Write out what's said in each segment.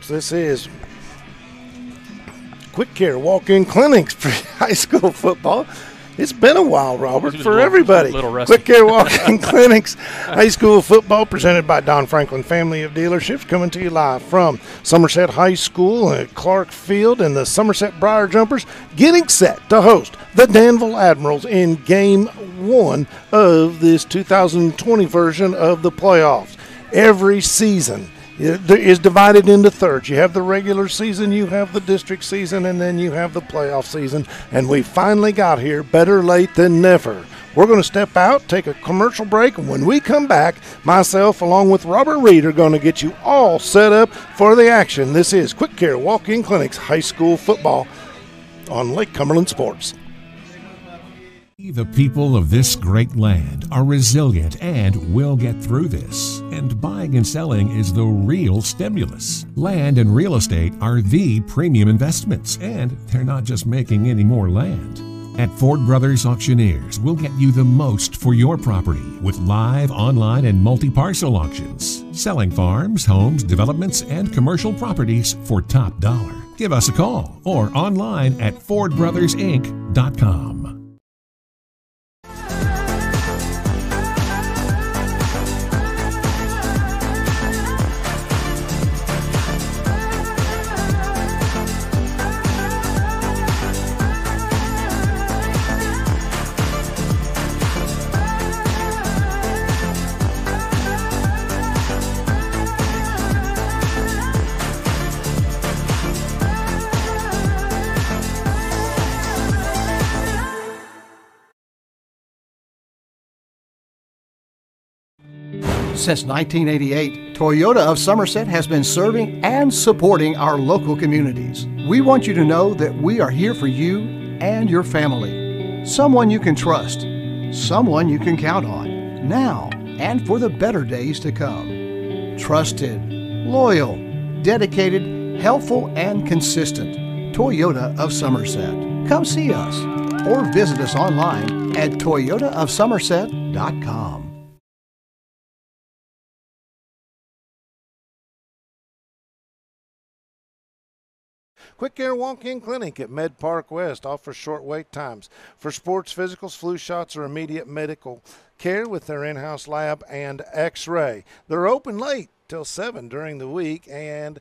This is Quick Care Walk-In Clinics for high school football. It's been a while, Robert, for everybody. Quick Care Walk-In Clinics, high school football, presented by Don Franklin Family of Dealerships, coming to you live from Somerset High School at Clark Field, and the Somerset Briar Jumpers getting set to host the Danville Admirals in Game 1 of this 2020 version of the playoffs. Every season is divided into thirds. You have the regular season, you have the district season, and then you have the playoff season. And we finally got here, better late than never. We're going to step out, take a commercial break, and when we come back, myself along with Robert Reed are going to get you all set up for the action. This is Quick Care Walk-In Clinics High School Football on Lake Cumberland Sports. The people of this great land are resilient and will get through this. And buying and selling is the real stimulus. Land and real estate are the premium investments, and they're not just making any more land. At Ford Brothers Auctioneers, we'll get you the most for your property with live, online, and multi-parcel auctions. Selling farms, homes, developments, and commercial properties for top dollar. Give us a call or online at FordBrothersInc.com. Since 1988, Toyota of Somerset has been serving and supporting our local communities. We want you to know that we are here for you and your family. Someone you can trust, someone you can count on, now and for the better days to come. Trusted, loyal, dedicated, helpful, and consistent. Toyota of Somerset. Come see us or visit us online at toyotaofsomerset.com. Quick Care Walk-In Clinic at Med Park West offers short wait times for sports physicals, flu shots, or immediate medical care with their in-house lab and x-ray. They're open late till 7 during the week and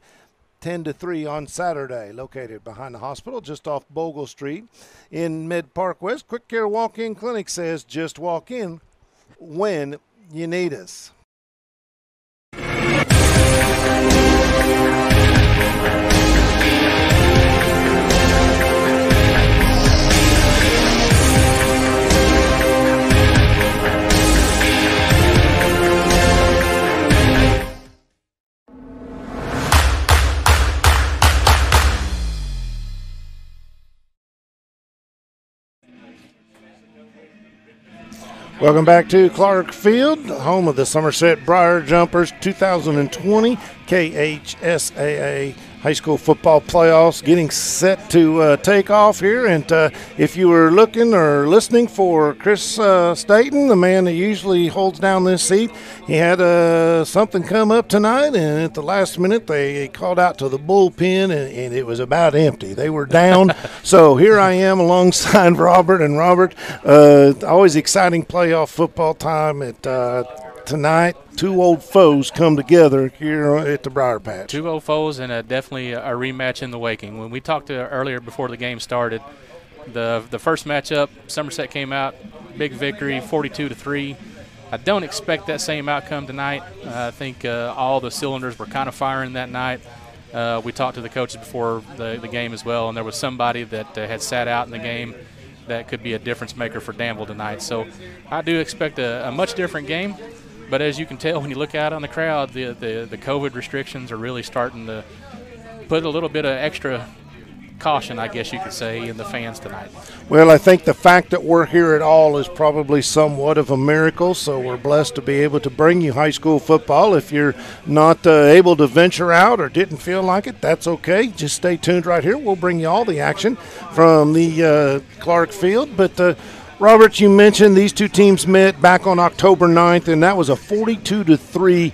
10 to 3 on Saturday. Located behind the hospital just off Bogle Street in Med Park West, Quick Care Walk-In Clinic says just walk in when you need us. Welcome back to Clark Field, home of the Somerset Briar Jumpers 2020 KHSAA High School Football Playoffs getting set to take off here. And if you were looking or listening for Chris Staten, the man that usually holds down this seat, he had something come up tonight, and at the last minute they called out to the bullpen, and it was about empty. They were down. So here I am alongside Robert. And Robert, always exciting playoff football time at tonight. Two old foes come together here at the Briar Patch. Two old foes and definitely a rematch in the waking. When we talked earlier before the game started, the first matchup, Somerset came out, big victory, 42-3. I don't expect that same outcome tonight. I think all the cylinders were kind of firing that night. We talked to the coaches before the game as well, and there was somebody that had sat out in the game that could be a difference maker for Danville tonight. So I do expect a much different game. But as you can tell when you look out on the crowd, the COVID restrictions are really starting to put a little bit of extra caution, I guess you could say, in the fans tonight. Well, I think the fact that we're here at all is probably somewhat of a miracle, so we're blessed to be able to bring you high school football. If you're not able to venture out or didn't feel like it, that's okay. Just stay tuned right here. We'll bring you all the action from the Clark Field. But Robert, you mentioned these two teams met back on October 9th, and that was a 42-3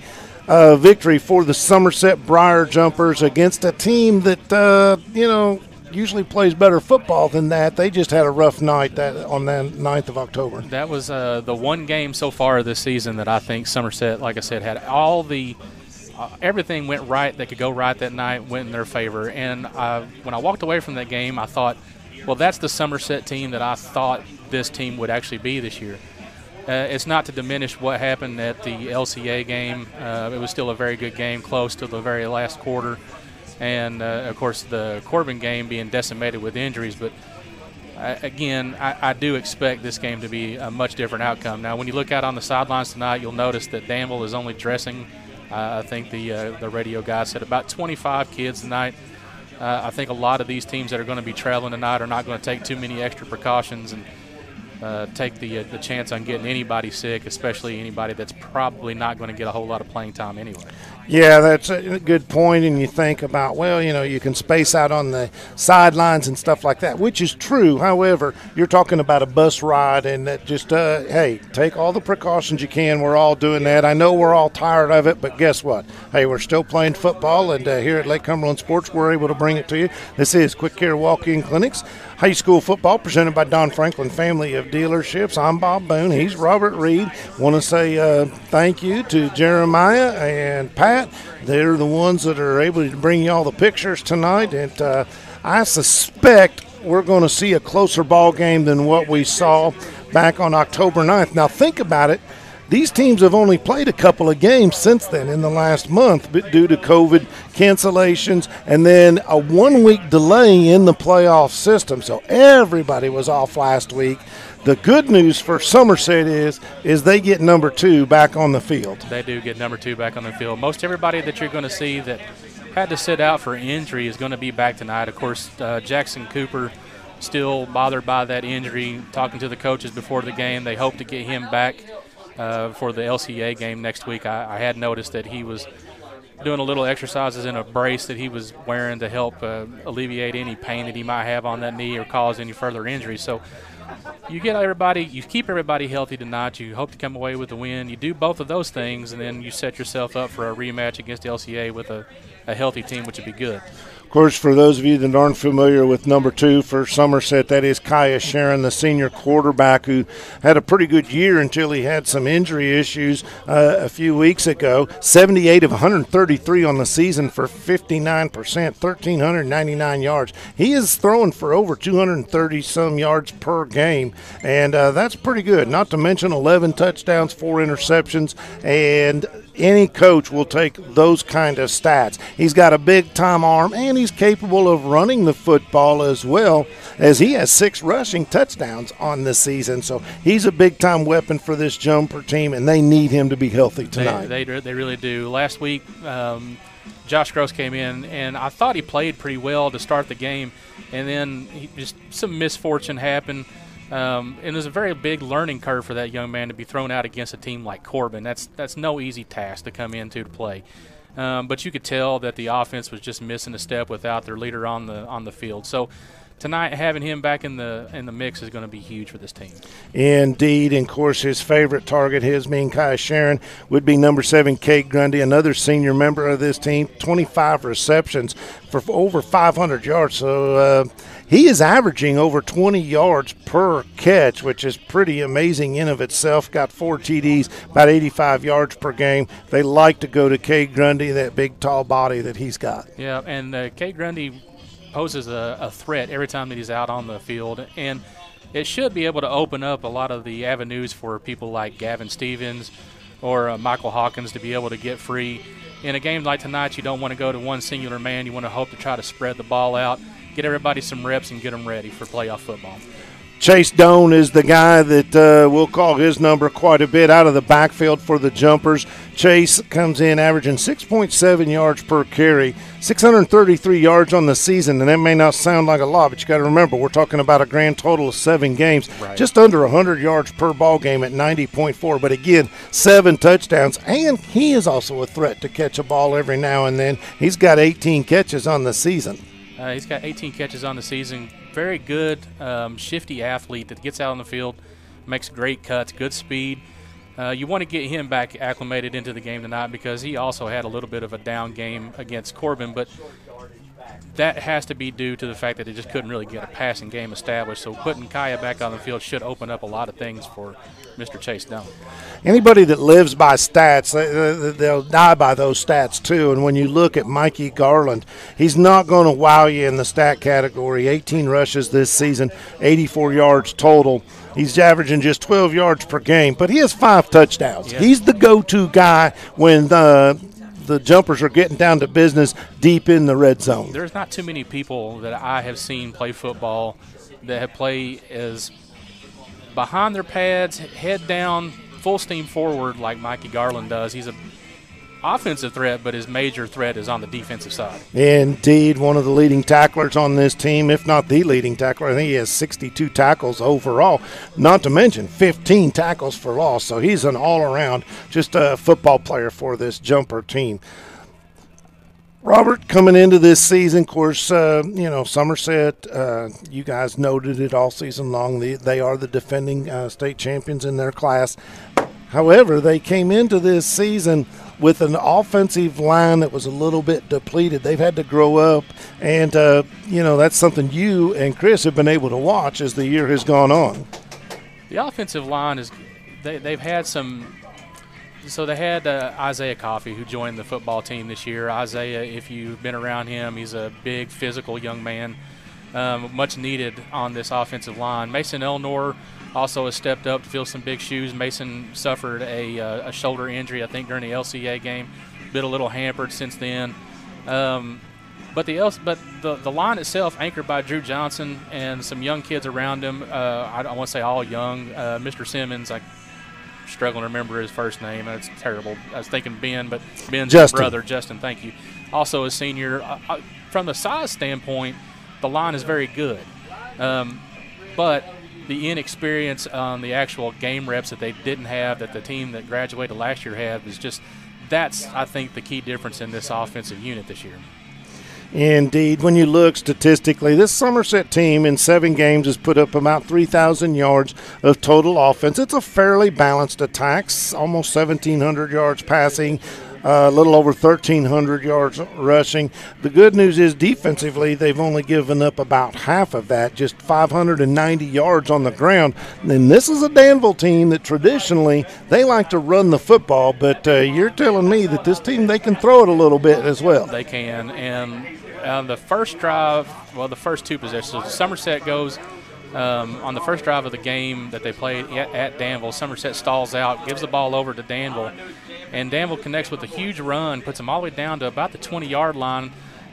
victory for the Somerset Briar Jumpers against a team that, usually plays better football than that. They just had a rough night on the 9th of October. That was the one game so far this season that I think Somerset, like I said, had all the everything went right that could go right that night, went in their favor. And when I walked away from that game, I thought, well, that's the Somerset team that I thought this team would actually be this year. It's not to diminish what happened at the LCA game. It was still a very good game, close to the very last quarter. And, of course, the Corbin game being decimated with injuries. But, again, I do expect this game to be a much different outcome. Now, when you look out on the sidelines tonight, you'll notice that Danville is only dressing, I think the radio guy said, about 25 kids tonight. I think a lot of these teams that are going to be traveling tonight are not going to take too many extra precautions and take the chance on getting anybody sick, especially anybody that's probably not going to get a whole lot of playing time anyway. Yeah, that's a good point, and you think about, you can space out on the sidelines and stuff like that, which is true. However, you're talking about a bus ride, and that just, hey, take all the precautions you can. We're all doing that. I know we're all tired of it, but guess what? Hey, we're still playing football, and here at Lake Cumberland Sports, we're able to bring it to you. This is Quick Care Walk-In Clinics, high school football presented by Don Franklin Family of Dealerships. I'm Bob Boone. He's Robert Reed. Want to say thank you to Jeremiah and Pat. They're the ones that are able to bring you all the pictures tonight. And I suspect we're going to see a closer ball game than what we saw back on October 9th. Now, think about it. These teams have only played a couple of games since then in the last month due to COVID cancellations and then a 1-week delay in the playoff system. So everybody was off last week. The good news for Somerset is they get number 2 back on the field. They do get number 2 back on the field. Most everybody that you're going to see that had to sit out for injury is going to be back tonight. Of course, Jackson Cooper still bothered by that injury. Talking to the coaches before the game, they hope to get him back for the LCA game next week. I had noticed that he was doing a little exercises in a brace that he was wearing to help alleviate any pain that he might have on that knee or cause any further injury. So you keep everybody healthy tonight. You hope to come away with a win. You do both of those things, and then you set yourself up for a rematch against LCA with a healthy team, which would be good. Of course, for those of you that aren't familiar with number 2 for Somerset, that is Kaya Sharon, the senior quarterback who had a pretty good year until he had some injury issues a few weeks ago. 78 of 133 on the season for 59%, 1,399 yards. He is throwing for over 230-some yards per game, and that's pretty good. Not to mention 11 touchdowns, 4 interceptions, and any coach will take those kind of stats. He's got a big-time arm, and he's capable of running the football as well, as he has 6 rushing touchdowns on this season. So he's a big-time weapon for this Jumper team, and they need him to be healthy tonight. They really do. Last week, Josh Gross came in, and I thought he played pretty well to start the game, and then just some misfortune happened. And there's a very big learning curve for that young man to be thrown out against a team like Corbin. That's no easy task to come into to play. But you could tell that the offense was just missing a step without their leader on the field. So tonight, having him back in the mix is going to be huge for this team. Indeed, and of course, his favorite target, his being Kai Sharon, would be number 7, Kate Grundy, another senior member of this team. 25 receptions for over 500 yards. So he is averaging over 20 yards per catch, which is pretty amazing in of itself. Got 4 TDs, about 85 yards per game. They like to go to Kate Grundy, that big, tall body that he's got. Yeah, and Kate Grundy poses a threat every time that he's out on the field, and it should be able to open up a lot of the avenues for people like Gavin Stevens or Michael Hawkins to be able to get free. In a game like tonight, you don't want to go to one singular man. You want to hope to try to spread the ball out, get everybody some reps, and get them ready for playoff football. Chase Doan is the guy that we'll call his number quite a bit out of the backfield for the Jumpers. Chase comes in averaging 6.7 yards per carry, 633 yards on the season, and that may not sound like a lot, but you got to remember we're talking about a grand total of 7 games, right. Just under 100 yards per ball game at 90.4. But again, 7 touchdowns, and he is also a threat to catch a ball every now and then. He's got 18 catches on the season. He's got 18 catches on the season. Very good, shifty athlete that gets out on the field, makes great cuts, good speed. You want to get him back acclimated into the game tonight because he also had a little bit of a down game against Corbin, but that has to be due to the fact that they just couldn't really get a passing game established. So putting Kaya back on the field should open up a lot of things for Mr. Chase Dunn. Anybody that lives by stats, they'll die by those stats too. And when you look at Mikey Garland, he's not going to wow you in the stat category. 18 rushes this season, 84 yards total. He's averaging just 12 yards per game, but he has 5 touchdowns. Yeah. He's the go-to guy when the jumpers are getting down to business deep in the red zone. There's not too many people that I have seen play football that have played as behind their pads, head down, full steam forward like Mikey Garland does. He's an offensive threat, but his major threat is on the defensive side. Indeed, one of the leading tacklers on this team, if not the leading tackler. I think he has 62 tackles overall, not to mention 15 tackles for loss. So he's an all-around, just a football player for this jumper team. Robert, coming into this season, of course, Somerset, you guys noted it all season long. They are the defending state champions in their class. However, they came into this season with an offensive line that was a little bit depleted. They've had to grow up, and, that's something you and Chris have been able to watch as the year has gone on. The offensive line is they've had some – so they had Isaiah Coffey, who joined the football team this year. Isaiah, if you've been around him, he's a big physical young man, much needed on this offensive line. Mason Elnor also has stepped up to fill some big shoes. Mason suffered a shoulder injury, I think, during the LCA game. Been a little hampered since then. But the line itself, anchored by Drew Johnson and some young kids around him. I don't want to say all young. Mr. Simmons, I'm struggling to remember his first name. It's terrible. I was thinking Ben, but Ben's his brother, Justin. Thank you. Also a senior. From the size standpoint, the line is very good. But the inexperience on the actual game reps that they didn't have, that the team that graduated last year had, was just – that's, I think, the key difference in this offensive unit this year. Indeed. When you look statistically, this Somerset team in 7 games has put up about 3,000 yards of total offense. It's a fairly balanced attack, almost 1,700 yards passing, a little over 1,300 yards rushing. The good news is defensively they've only given up about half of that, just 590 yards on the ground. And this is a Danville team that traditionally they like to run the football, but you're telling me that this team, they can throw it a little bit as well. They can, and the first drive, the first 2 possessions, so Somerset goes on the first drive of the game that they played at Danville. Somerset stalls out, gives the ball over to Danville, and Danville connects with a huge run, puts them all the way down to about the 20-yard line.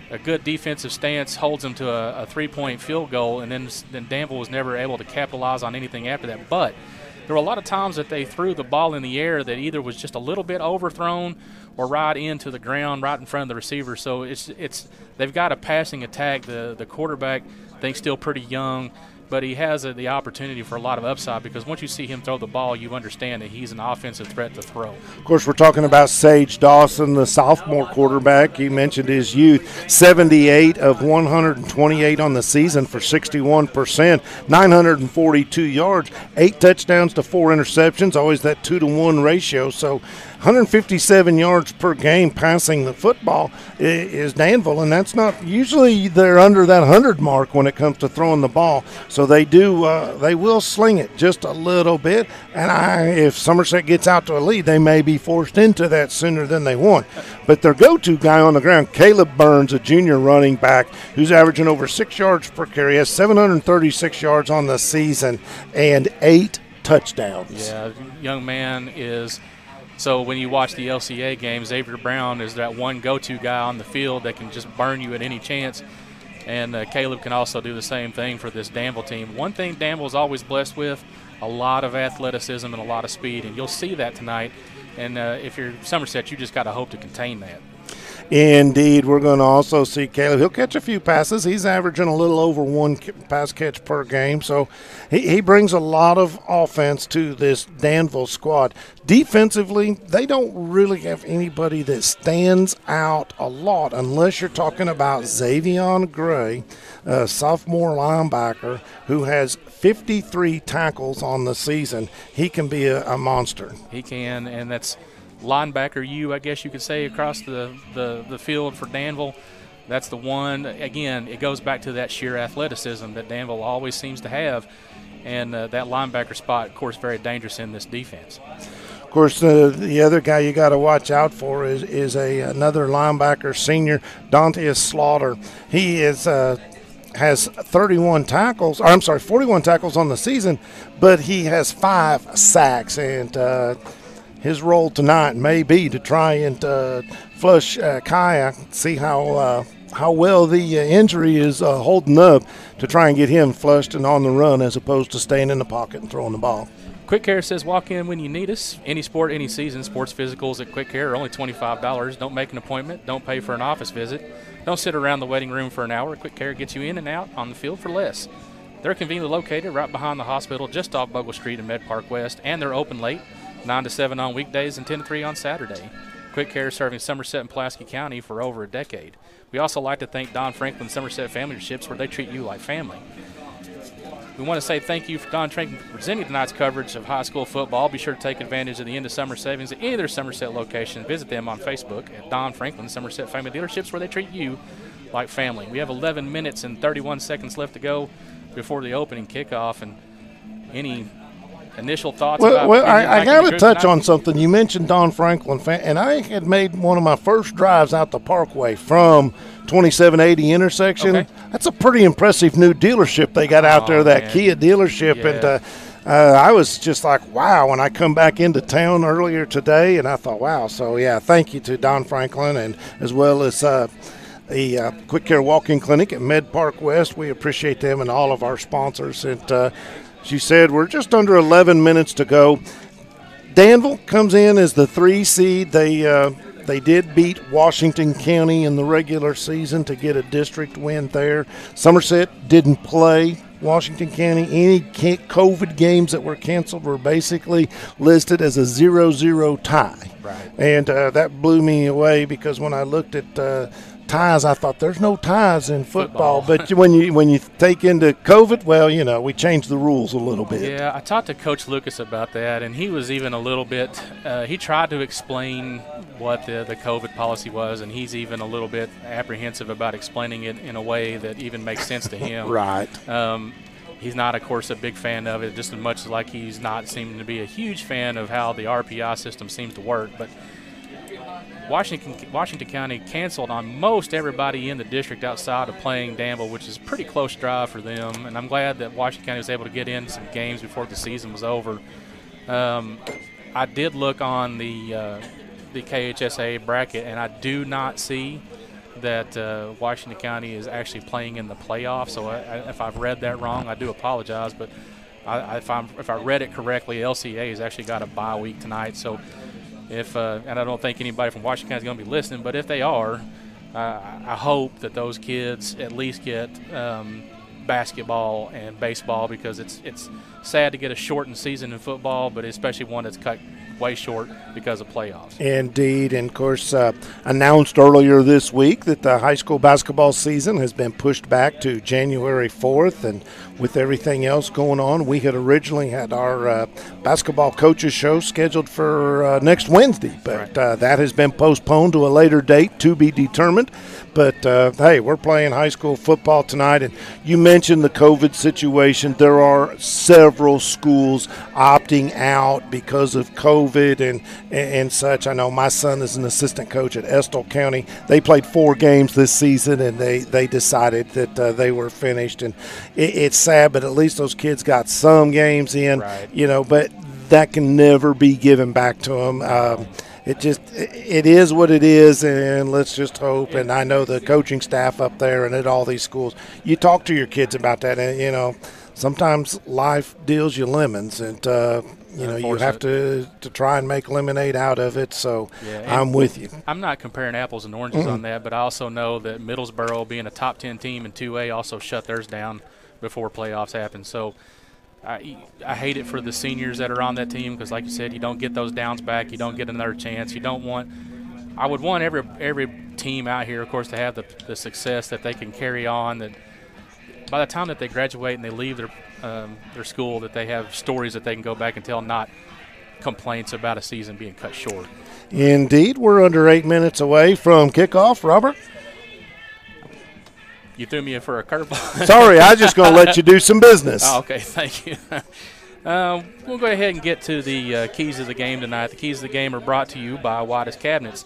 A good defensive stance holds them to a 3-point field goal, and then Danville was never able to capitalize on anything after that. But there were a lot of times that they threw the ball in the air that either was just a little bit overthrown or right into the ground, right in front of the receiver. So they've got a passing attack. The quarterback, I think, still pretty young, but he has the opportunity for a lot of upside, because once you see him throw the ball, you understand that he's an offensive threat to throw. Of course, we're talking about Sage Dawson, the sophomore quarterback. You mentioned his youth, 78 of 128 on the season for 61%, 942 yards, 8 touchdowns to 4 interceptions, always that 2-to-1 ratio. So 157 yards per game passing the football is Danville, and that's not – usually they're under that 100 mark when it comes to throwing the ball. So they will sling it just a little bit, and if Somerset gets out to a lead, they may be forced into that sooner than they want. But their go-to guy on the ground, Caleb Burns, a junior running back who's averaging over 6 yards per carry, has 736 yards on the season and 8 touchdowns. Yeah, young man is – so when you watch the LCA games, Xavier Brown is that one go-to guy on the field that can just burn you at any chance. And Caleb can also do the same thing for this Danville team. One thing Danville's always blessed with, a lot of athleticism and a lot of speed, and you'll see that tonight. And if you're Somerset, you just got to hope to contain that. Indeed, we're going to also see Caleb. He'll catch a few passes. He's averaging a little over one pass catch per game, so he brings a lot of offense to this Danville squad. Defensively, they don't really have anybody that stands out a lot unless you're talking about Xavion Gray, a sophomore linebacker who has 53 tackles on the season. He can be a monster. He can, and that's linebacker I guess you could say, across the field for Danville. That's the one. Again, it goes back to that sheer athleticism that Danville always seems to have, and that linebacker spot, of course, very dangerous in this defense. Of course, the other guy you got to watch out for is another linebacker, senior Dante Slaughter. He has 41 tackles. 41 tackles on the season, but he has 5 sacks, and his role tonight may be to try and flush Kaya, see how well the injury is holding up, to try and get him flushed and on the run as opposed to staying in the pocket and throwing the ball. Quick Care says walk in when you need us. Any sport, any season. Sports physicals at Quick Care are only $25. Don't make an appointment. Don't pay for an office visit. Don't sit around the waiting room for an hour. Quick Care gets you in and out on the field for less. They're conveniently located right behind the hospital, just off Bogle Street in Med Park West, and they're open late, 9 to 7 on weekdays and 10 to 3 on Saturday. Quick Care serving Somerset and Pulaski County for over a decade. We also like to thank Don Franklin Somerset Family Ships, where they treat you like family. We want to say thank you for Don Franklin for presenting tonight's coverage of high school football. Be sure to take advantage of the end of summer savings at any of their Somerset locations. Visit them on Facebook at Don Franklin Somerset Family Dealerships, where they treat you like family. We have 11 minutes and 31 seconds left to go before the opening kickoff. And any initial thoughts? I got to touch on something. You mentioned Don Franklin, and I had made one of my first drives out the Parkway from 2780 intersection. Okay. That's a pretty impressive new dealership they got out there, that Kia dealership. Yeah. And I was just like, wow, when I come back into town earlier today, and I thought, wow. So, yeah, thank you to Don Franklin, and as well as the Quick Care Walk-In Clinic at Med Park West. We appreciate them and all of our sponsors. And as you said, we're just under 11 minutes to go. Danville comes in as the 3 seed. They did beat Washington County in the regular season to get a district win there. Somerset didn't play Washington County. Any COVID games that were canceled were basically listed as a 0-0 tie. Right. And that blew me away, because when I looked at ties, I thought there's no ties in football. But when you take into COVID, well, we changed the rules a little bit. Yeah, I talked to Coach Lucas about that, and he was even a little bit he tried to explain what the COVID policy was, and he's even a little bit apprehensive about explaining it in a way that even makes sense to him. Right. He's not, of course, a big fan of it, just as much like he's not seeming to be a huge fan of how the RPI system seems to work. But Washington County canceled on most everybody in the district outside of playing Danville, which is a pretty close drive for them. And I'm glad that Washington County was able to get in some games before the season was over. I did look on the KHSA bracket, and I do not see that Washington County is actually playing in the playoffs. So if I've read that wrong, I do apologize. But if I read it correctly, LCA has actually got a bye week tonight. So and I don't think anybody from Washington County is going to be listening, but if they are, I hope that those kids at least get basketball and baseball, because it's sad to get a shortened season in football, but especially one that's cut way short because of playoffs. Indeed, and of course announced earlier this week that the high school basketball season has been pushed back to January 4th, and with everything else going on, we had originally had our basketball coaches show scheduled for next Wednesday, but that has been postponed to a later date to be determined. But, hey, we're playing high school football tonight, and you mentioned the COVID situation. There are several schools opting out because of COVID and such. I know my son is an assistant coach at Estill County. They played 4 games this season, and they decided that they were finished. And it's sad, but at least those kids got some games in, but that can never be given back to them. It is what it is, and let's just hope. And I know the coaching staff up there and at all these schools, you talk to your kids about that, and sometimes life deals you lemons, and you have to try and make lemonade out of it. So I'm with you. I'm not comparing apples and oranges on that, but I also know that Middlesboro, being a top 10 team in 2A, also shut theirs down before playoffs happened. So I hate it for the seniors that are on that team because, like you said, you don't get those downs back. You don't get another chance. I would want every team out here, of course, to have the success that they can carry on, that by the time that they graduate and they leave their school, that they have stories that they can go back and tell, not complaints about a season being cut short. Indeed. We're under 8 minutes away from kickoff. Robert? You threw me in for a curveball. Sorry, I was just going to let you do some business. Oh, okay, thank you. We'll go ahead and get to the keys of the game tonight. The keys of the game are brought to you by White's Cabinets.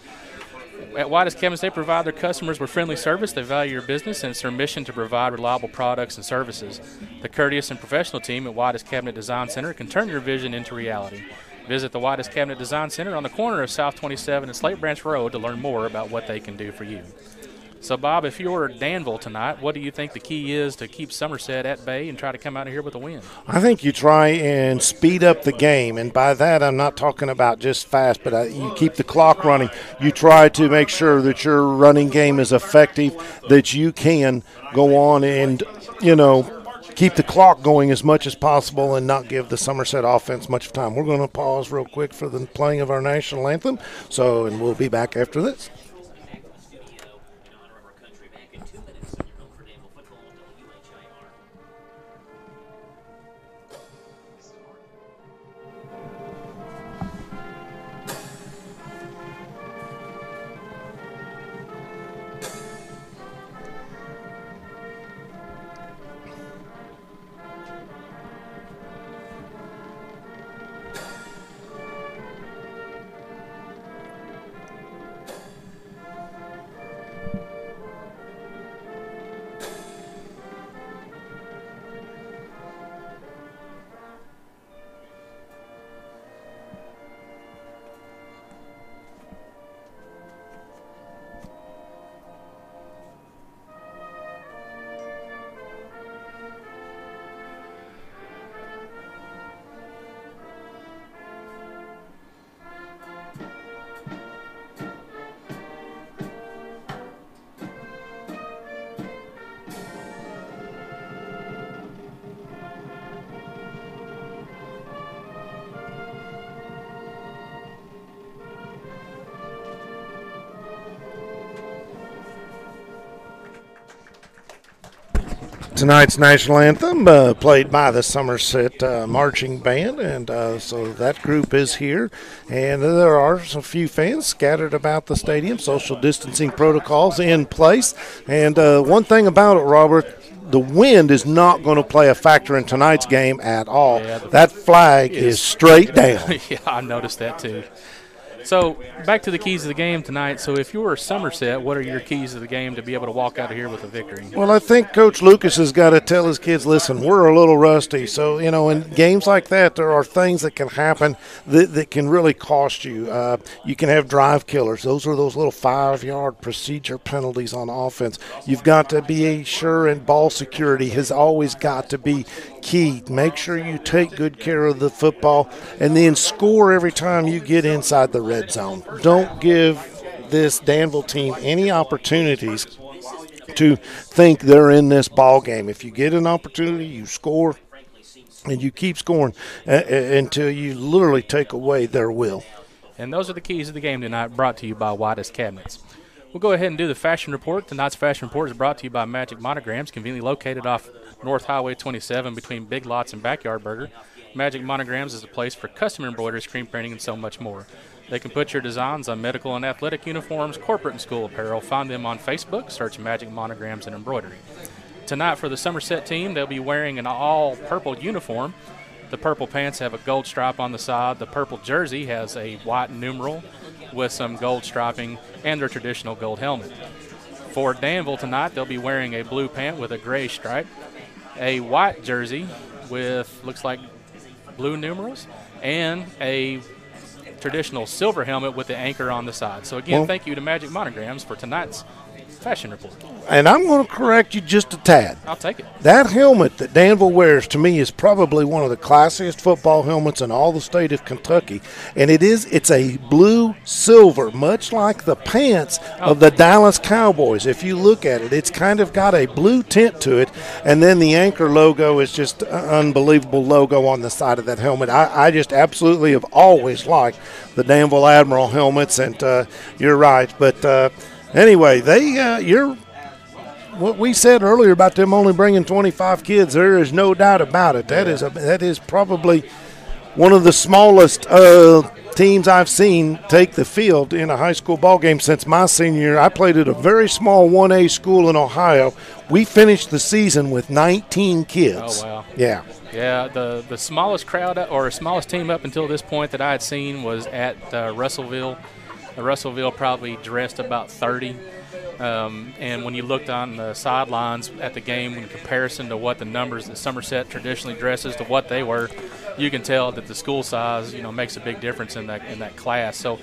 At White's Cabinets, they provide their customers with friendly service. They value your business, and it's their mission to provide reliable products and services. The courteous and professional team at White's Cabinet Design Center can turn your vision into reality. Visit the White's Cabinet Design Center on the corner of South 27 and Slate Branch Road to learn more about what they can do for you. So, Bob, if you're Danville tonight, what do you think the key is to keep Somerset at bay and try to come out of here with a win? I think you try and speed up the game, and by that I'm not talking about just fast, but you keep the clock running. You try to make sure that your running game is effective, that you can go on and, keep the clock going as much as possible and not give the Somerset offense much time. We're going to pause real quick for the playing of our national anthem, and we'll be back after this. Tonight's national anthem played by the Somerset Marching Band, and so that group is here. And there are a few fans scattered about the stadium, social distancing protocols in place. And one thing about it, Robert, the wind is not going to play a factor in tonight's game at all. Yeah, that flag is straight down. Yeah, I noticed that too. So back to the keys of the game tonight. So if you were Somerset, what are your keys of the game to be able to walk out of here with a victory? Well, I think Coach Lucas has got to tell his kids, listen, we're a little rusty. So, in games like that, there are things that can happen that can really cost you. You can have drive killers. Those are those little 5-yard procedure penalties on offense. You've got to be sure, and ball security has always got to be key. Make sure you take good care of the football and then score every time you get inside the red zone. Don't give this Danville team any opportunities to think they're in this ball game. If you get an opportunity, you score, and you keep scoring until you literally take away their will. And those are the keys of the game tonight, brought to you by White's Cabinets. We'll go ahead and do the fashion report. Tonight's fashion report is brought to you by Magic Monograms, conveniently located off North Highway 27 between Big Lots and Backyard Burger. Magic Monograms is a place for custom embroidery, screen printing, and so much more. They can put your designs on medical and athletic uniforms, corporate and school apparel. Find them on Facebook. Search Magic Monograms and Embroidery. Tonight for the Somerset team, they'll be wearing an all-purple uniform. The purple pants have a gold stripe on the side. The purple jersey has a white numeral with some gold striping and their traditional gold helmet. For Danville tonight, they'll be wearing a blue pant with a gray stripe, a white jersey with, looks like, blue numerals, and a traditional silver helmet with the anchor on the side. So, again, thank you to Magic Monograms for tonight's Fashion report. And I'm going to correct you just a tad. I'll take it. That helmet that Danville wears, to me, is probably one of the classiest football helmets in all the state of Kentucky. And it's a blue-silver, much like the pants of the Dallas Cowboys. If you look at it, it's kind of got a blue tint to it. And then the anchor logo is just an unbelievable logo on the side of that helmet. I just absolutely have always liked the Danville Admiral helmets, and you're right. But anyway, what we said earlier about them only bringing 25 kids, there is no doubt about it. That is probably one of the smallest teams I've seen take the field in a high school ball game since my senior year. I played at a very small 1A school in Ohio. We finished the season with 19 kids. Oh, wow. Yeah. Yeah, the smallest crowd or smallest team up until this point that I had seen was at Russellville. Russellville probably dressed about 30. And when you looked on the sidelines at the game in comparison to what the numbers that Somerset traditionally dresses to what they were, you can tell that the school size, makes a big difference in that class. So,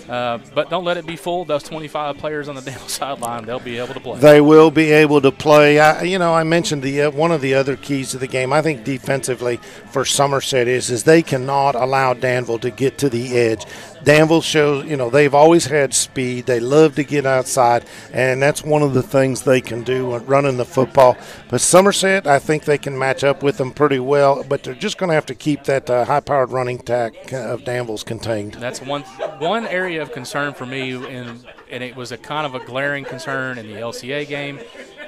but don't let it be full. Those 25 players on the Danville sideline, they'll be able to play. They will be able to play. I mentioned one of the other keys to the game. I think defensively for Somerset is they cannot allow Danville to get to the edge. Danville shows, they've always had speed. They love to get outside, and that's one of the things they can do running the football. But Somerset, I think they can match up with them pretty well, but they're just going to have to keep that high-powered running attack of Danville's contained. That's one area of concern for me, and it was a kind of a glaring concern in the LCA game,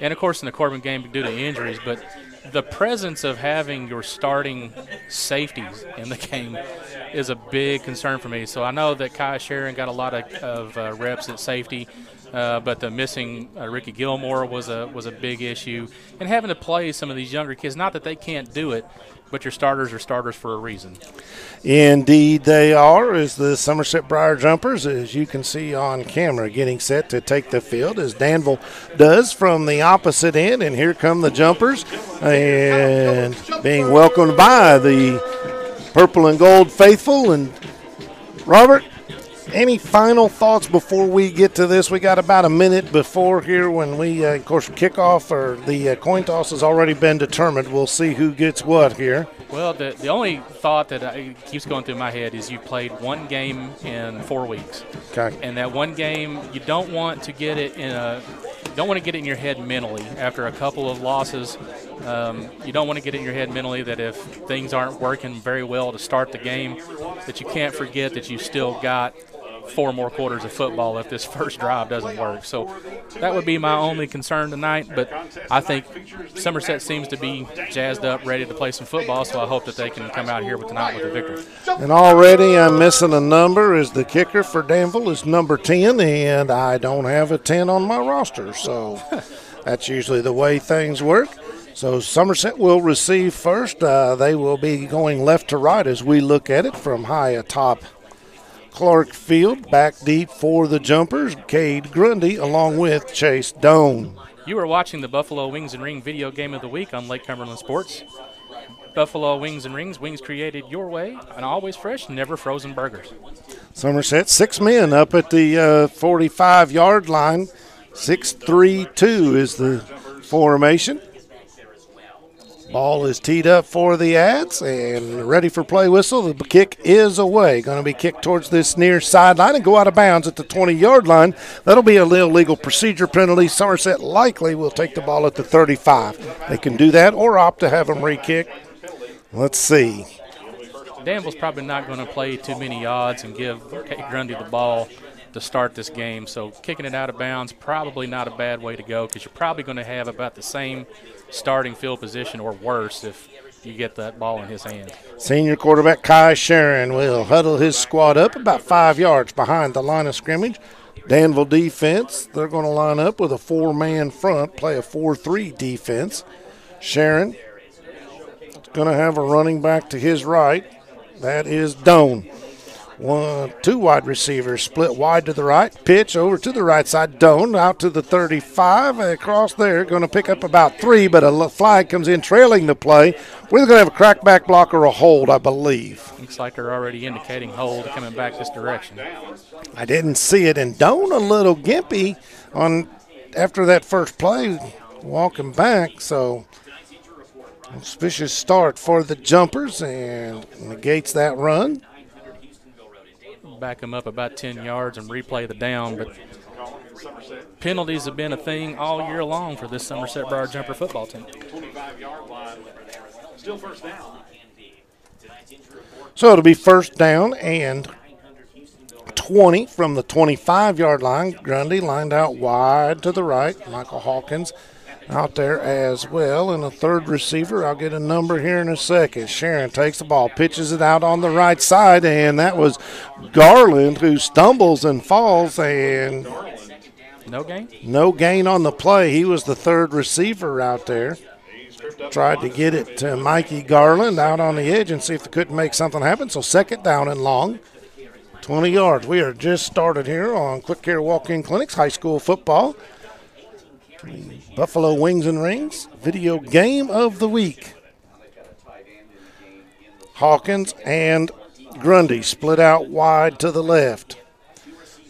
and, of course, in the Corbin game due to injuries, but the presence of having your starting safeties in the game is a big concern for me. So I know that Kai Sharon got a lot of reps at safety, but the missing Ricky Gilmore was a big issue. And having to play some of these younger kids, not that they can't do it, but your starters are starters for a reason. Indeed they are, as the Somerset Briar Jumpers, as you can see on camera, getting set to take the field as Danville does from the opposite end. And here come the Jumpers, and being welcomed by the purple and gold faithful. And Robert, any final thoughts before we get to this? We got about a minute before here when we, of course, kickoff, or the coin toss has already been determined. We'll see who gets what here. Well, the only thought that keeps going through my head is you played one game in 4 weeks. Okay. And that one game, you don't want to get it in your head mentally after a couple of losses. You don't want to get in your head mentally that if things aren't working very well to start the game, that you can't forget that you still got 4 more quarters of football if this first drive doesn't work. So that would be my only concern tonight, but I think Somerset seems to be jazzed up, ready to play some football, so I hope that they can come out here tonight with a victory. And already I'm missing a number, as the kicker for Danville is number 10, and I don't have a 10 on my roster, so that's usually the way things work. So Somerset will receive first. They will be going left to right as we look at it from high atop Clark Field. Back deep for the Jumpers, Cade Grundy along with Chase Doan. You are watching the Buffalo Wings and Ring Video Game of the Week on Lake Cumberland Sports. Buffalo Wings and Rings, wings created your way, and always fresh, never frozen burgers. Somerset, 6 men up at the 45-yard line. 6-3-2 is the formation. Ball is teed up for the Ads and ready for play whistle. The kick is away. Going to be kicked towards this near sideline and go out of bounds at the 20-yard line. That'll be a illegal procedure penalty. Somerset likely will take the ball at the 35. They can do that or opt to have them re-kick. Let's see. Danville's probably not going to play too many odds and give Kate Grundy the ball to start this game. So kicking it out of bounds, probably not a bad way to go, because you're probably going to have about the same starting field position or worse if you get that ball in his hands. Senior quarterback Kai Sharon will huddle his squad up about 5 yards behind the line of scrimmage. Danville defense, they're going to line up with a 4-man front, play a 4-3 defense. Sharon is going to have a running back to his right. That is Doan. 2 wide receivers split wide to the right. Pitch over to the right side. Doan out to the 35. Across there, going to pick up about 3, but a flag comes in trailing the play. We're going to have a crackback block or a hold, I believe. Looks like they're already indicating hold coming back this direction. I didn't see it. And Doan a little gimpy on after that first play, walking back. So auspicious start for the Jumpers and negates that run. Back them up about 10 yards and replay the down, but penalties have been a thing all year long for this Somerset Briar Jumper football team. Still first down. So it'll be first down and 20 from the 25-yard line. Grundy lined out wide to the right. Michael Hawkins out there as well. And a third receiver, I'll get a number here in a second. Sharon takes the ball, pitches it out on the right side, and that was Garland who stumbles and falls, and no gain? No gain on the play. He was the third receiver out there. Tried to get it to Mikey Garland out on the edge and see if they couldn't make something happen. So second down and long, 20 yards. We are just started here on Quick Care Walk-In Clinics, high school football. Buffalo Wings and Rings, video game of the week. Hawkins and Grundy split out wide to the left.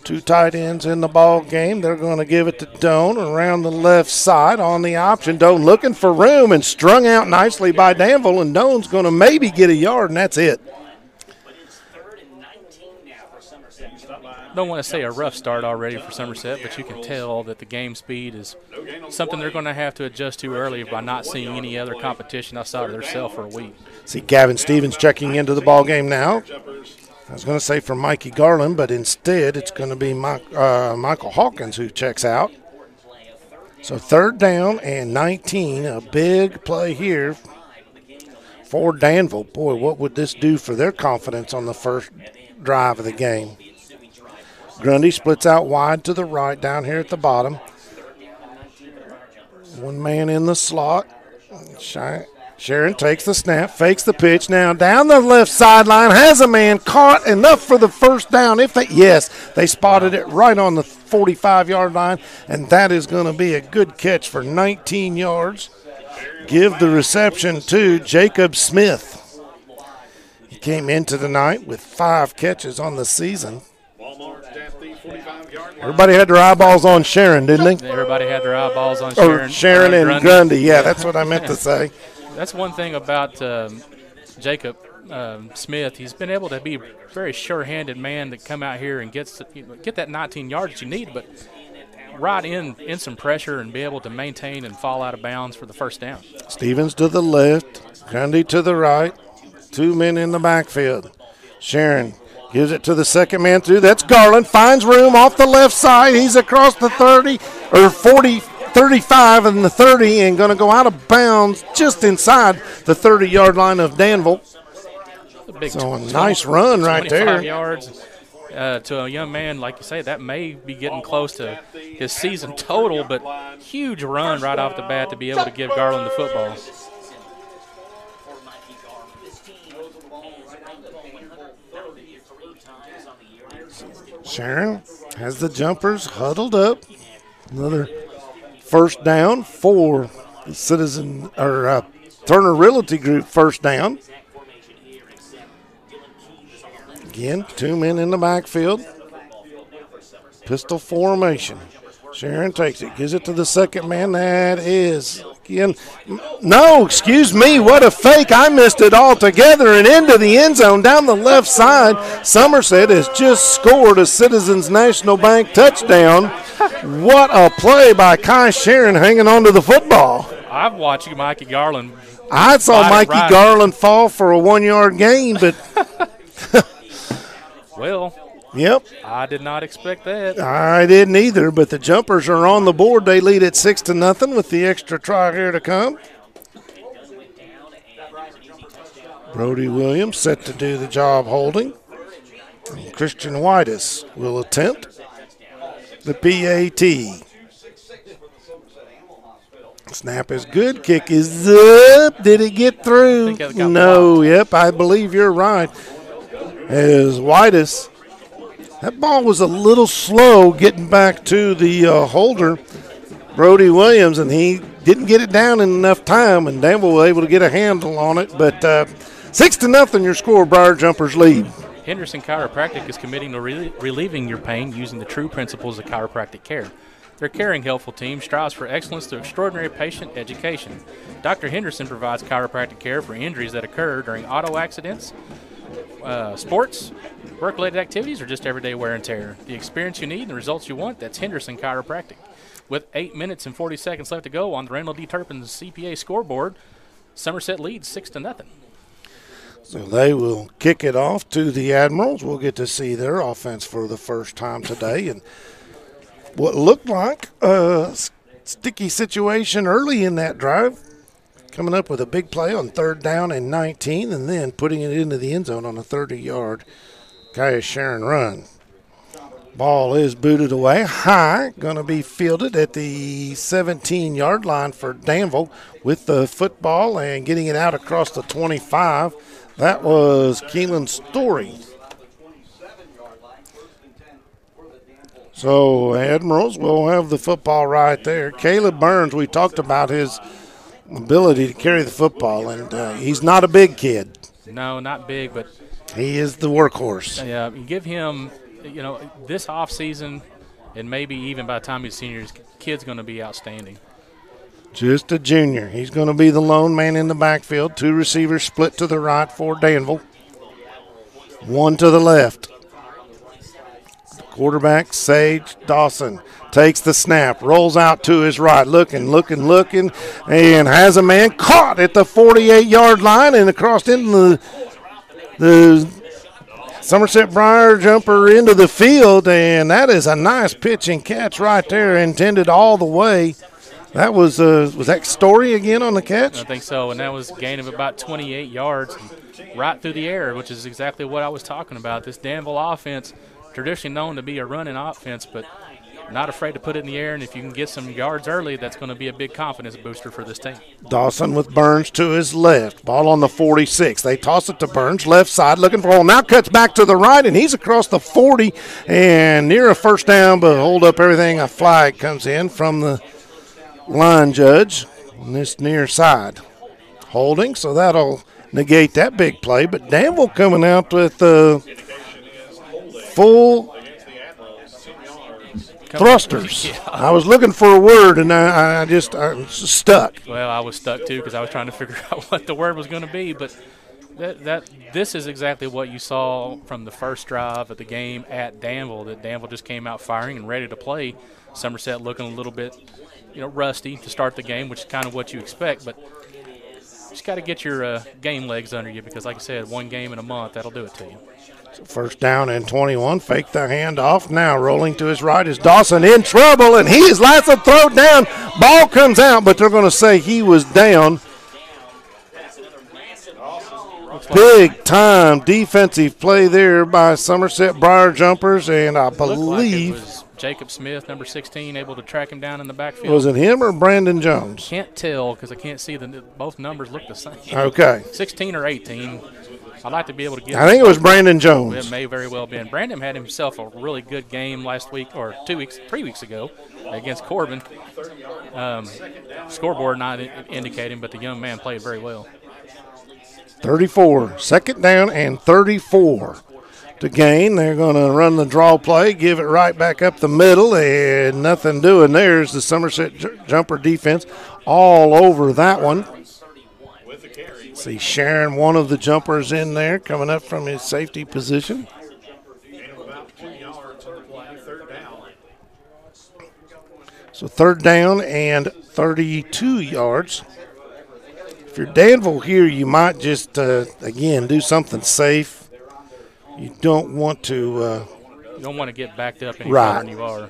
Two tight ends in the ball game. They're going to give it to Doan around the left side on the option. Doan looking for room and strung out nicely by Danville, and Doan's going to maybe get a yard, and that's it. Don't want to say a rough start already for Somerset, but you can tell that the game speed is something they're going to have to adjust to early by not seeing any other competition outside of themselves for a week. See Gavin Stevens checking into the ball game now. I was going to say for Mikey Garland, but instead it's going to be Michael Hawkins who checks out. So third down and 19, a big play here for Danville. Boy, what would this do for their confidence on the first drive of the game? Grundy splits out wide to the right down here at the bottom. One man in the slot. Sharon takes the snap, fakes the pitch. Now down the left sideline, has a man caught, enough for the first down. They spotted it right on the 45-yard line, and that is going to be a good catch for 19 yards. Give the reception to Jacob Smith. He came into the night with 5 catches on the season. Everybody had their eyeballs on Sharon, didn't they? Everybody had their eyeballs on Sharon. Or Sharon and Grundy. Yeah, that's what I meant to say. That's one thing about Jacob Smith. He's been able to be a very sure-handed man to come out here and get that 19 yards that you need, but right in some pressure and be able to maintain and fall out of bounds for the first down. Stevens to the left, Grundy to the right, 2 men in the backfield. Sharon gives it to the second man through. That's Garland. Finds room off the left side. He's across the 30 or 40, 35 and the 30 and going to go out of bounds just inside the 30-yard line of Danville. So a nice run right there. 25 yards to a young man, like you say, that may be getting close to his season total, but huge run right off the bat to be able to give Garland the football. Sharon has the Jumpers huddled up. Another first down for the Citizen or Turner Realty Group first down. Again, 2 men in the backfield. Pistol formation. Sharon takes it, gives it to the second man. That is, again, no, excuse me, what a fake. I missed it altogether and into the end zone down the left side. Somerset has just scored a Citizens National Bank touchdown. What a play by Kai Sharon hanging on to the football. I've watched Mikey Garland. I saw Mikey Garland fall for a 1-yard gain, but. Well. Yep. I did not expect that. I didn't either, but the Jumpers are on the board. They lead at 6-0 with the extra try here to come. Brody Williams set to do the job holding. And Christian Whitus will attempt the PAT. Snap is good. Kick is up. Did it get through? No. Blocked. Yep, I believe you're right. As Whitus. That ball was a little slow getting back to the holder, Brody Williams, and he didn't get it down in enough time, and Danville was able to get a handle on it. But 6-0 your score, Briar Jumpers lead. Henderson Chiropractic is committing to relieving your pain using the true principles of chiropractic care. Their caring, helpful team strives for excellence through extraordinary patient education. Dr. Henderson provides chiropractic care for injuries that occur during auto accidents, sports, work-related activities, or just everyday wear and tear. The experience you need and the results you want, that's Henderson Chiropractic. With 8 minutes and 40 seconds left to go on the Randall D. Turpin's CPA scoreboard, Somerset leads 6-0. So they will kick it off to the Admirals. We'll get to see their offense for the first time today. And what looked like a sticky situation early in that drive, coming up with a big play on 3rd down and 19, and then putting it into the end zone on a 30-yard Kaya Sharon run. Ball is booted away high, going to be fielded at the 17-yard line for Danville with the football and getting it out across the 25. That was Keelan Story. So Admirals will have the football right there. Caleb Burns, we talked about his ability to carry the football, and he's not a big kid. No, not big, but he is the workhorse. Yeah, you give him, this offseason and maybe even by the time he's senior, his kid's going to be outstanding. Just a junior. He's going to be the lone man in the backfield. 2 receivers split to the right for Danville. 1 to the left. The quarterback, Sage Dawson, takes the snap, rolls out to his right, looking, and has a man caught at the 48-yard line and across into the Somerset Briar jumper into the field, and that is a nice pitch and catch right there, intended all the way. That was that Story again on the catch? I think so, and that was a gain of about 28 yards right through the air, which is exactly what I was talking about. This Danville offense, traditionally known to be a running offense, but not afraid to put it in the air, and if you can get some yards early, that's going to be a big confidence booster for this team. Dawson with Burns to his left. Ball on the 46. They toss it to Burns, left side, looking for him. Now cuts back to the right, and he's across the 40 and near a first down, but hold up everything. A flag comes in from the line judge on this near side. Holding, so that'll negate that big play, but Danville coming out with full thrusters. Yeah. I was looking for a word, and I just stuck. Well, I was stuck too because I was trying to figure out what the word was going to be. But this is exactly what you saw from the first drive of the game at Danville. That Danville just came out firing and ready to play. Somerset looking a little bit, rusty to start the game, which is kind of what you expect. But just got to get your game legs under you because, like I said, 1 game in a month, that'll do it to you. First down and 21. Fake the handoff. Now rolling to his right is Dawson in trouble, and he is lasso thrown down. Ball comes out, but they're going to say he was down. Big time defensive play there by Somerset Briar Jumpers, and I believe it was Jacob Smith, number 16, able to track him down in the backfield. Was it him or Brandon Jones? Can't tell because I can't see both numbers look the same. Okay. 16 or 18. I'd like to be able to get. I think it was Brandon Jones. It may very well be. Brandon had himself a really good game last week or 3 weeks ago against Corbin. Scoreboard not indicating, but the young man played very well. 34, second down and 34 to gain. They're going to run the draw play, give it right back up the middle, and nothing doing there is the Somerset jumper defense all over that one. See Sharon, one of the jumpers in there, coming up from his safety position. So 3rd down and 32 yards. If you're Danville here, you might just, again, do something safe. You don't want to. You don't want to get backed up any further than you are.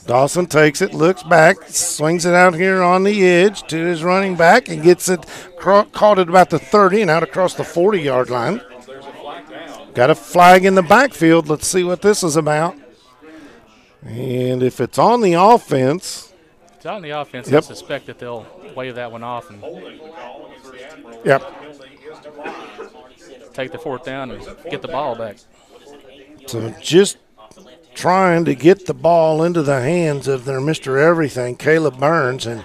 Dawson takes it, looks back, swings it out here on the edge to his running back and gets it caught at about the 30 and out across the 40-yard line. Got a flag in the backfield. Let's see what this is about. And if it's on the offense. It's on the offense. Yep. I suspect that they'll wave that one off and take the 4th down and get the ball back. So just trying to get the ball into the hands of their Mr. Everything, Caleb Burns. And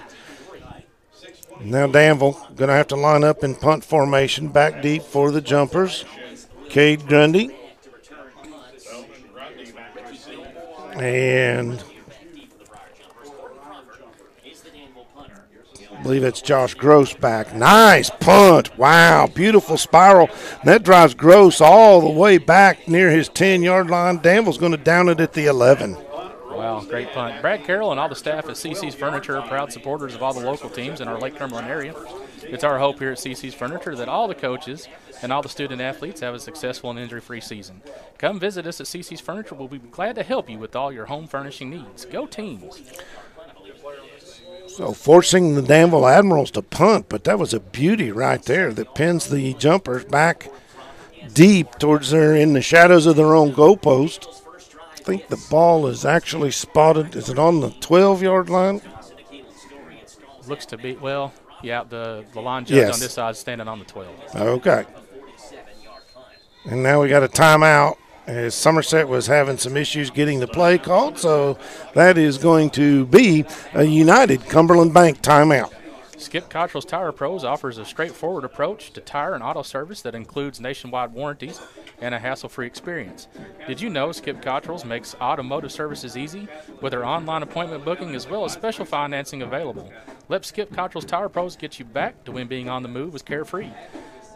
now Danville going to have to line up in punt formation back deep for the jumpers. Cade Grundy. And I believe it's Josh Gross back. Nice punt. Wow, beautiful spiral. That drives Gross all the way back near his 10-yard line. Danville's going to down it at the 11. Wow, great punt. Brad Carroll and all the staff at CC's Furniture are proud supporters of all the local teams in our Lake Cumberland area. It's our hope here at CC's Furniture that all the coaches and all the student athletes have a successful and injury-free season. Come visit us at CC's Furniture. We'll be glad to help you with all your home furnishing needs. Go teams. So forcing the Danville Admirals to punt, but that was a beauty right there that pins the Jumpers back deep towards in the shadows of their own goalpost. I think the ball is actually spotted. Is it on the 12-yard line? Looks to be, well, yeah, the line judge on this side is standing on the 12. Okay. And now we got a timeout as Somerset was having some issues getting the play called, so that is going to be a United Cumberland Bank timeout. Skip Cottrell's Tire Pros offers a straightforward approach to tire and auto service that includes nationwide warranties and a hassle-free experience. Did you know Skip Cottrell's makes automotive services easy with their online appointment booking as well as special financing available? Let Skip Cottrell's Tire Pros get you back to when being on the move was carefree.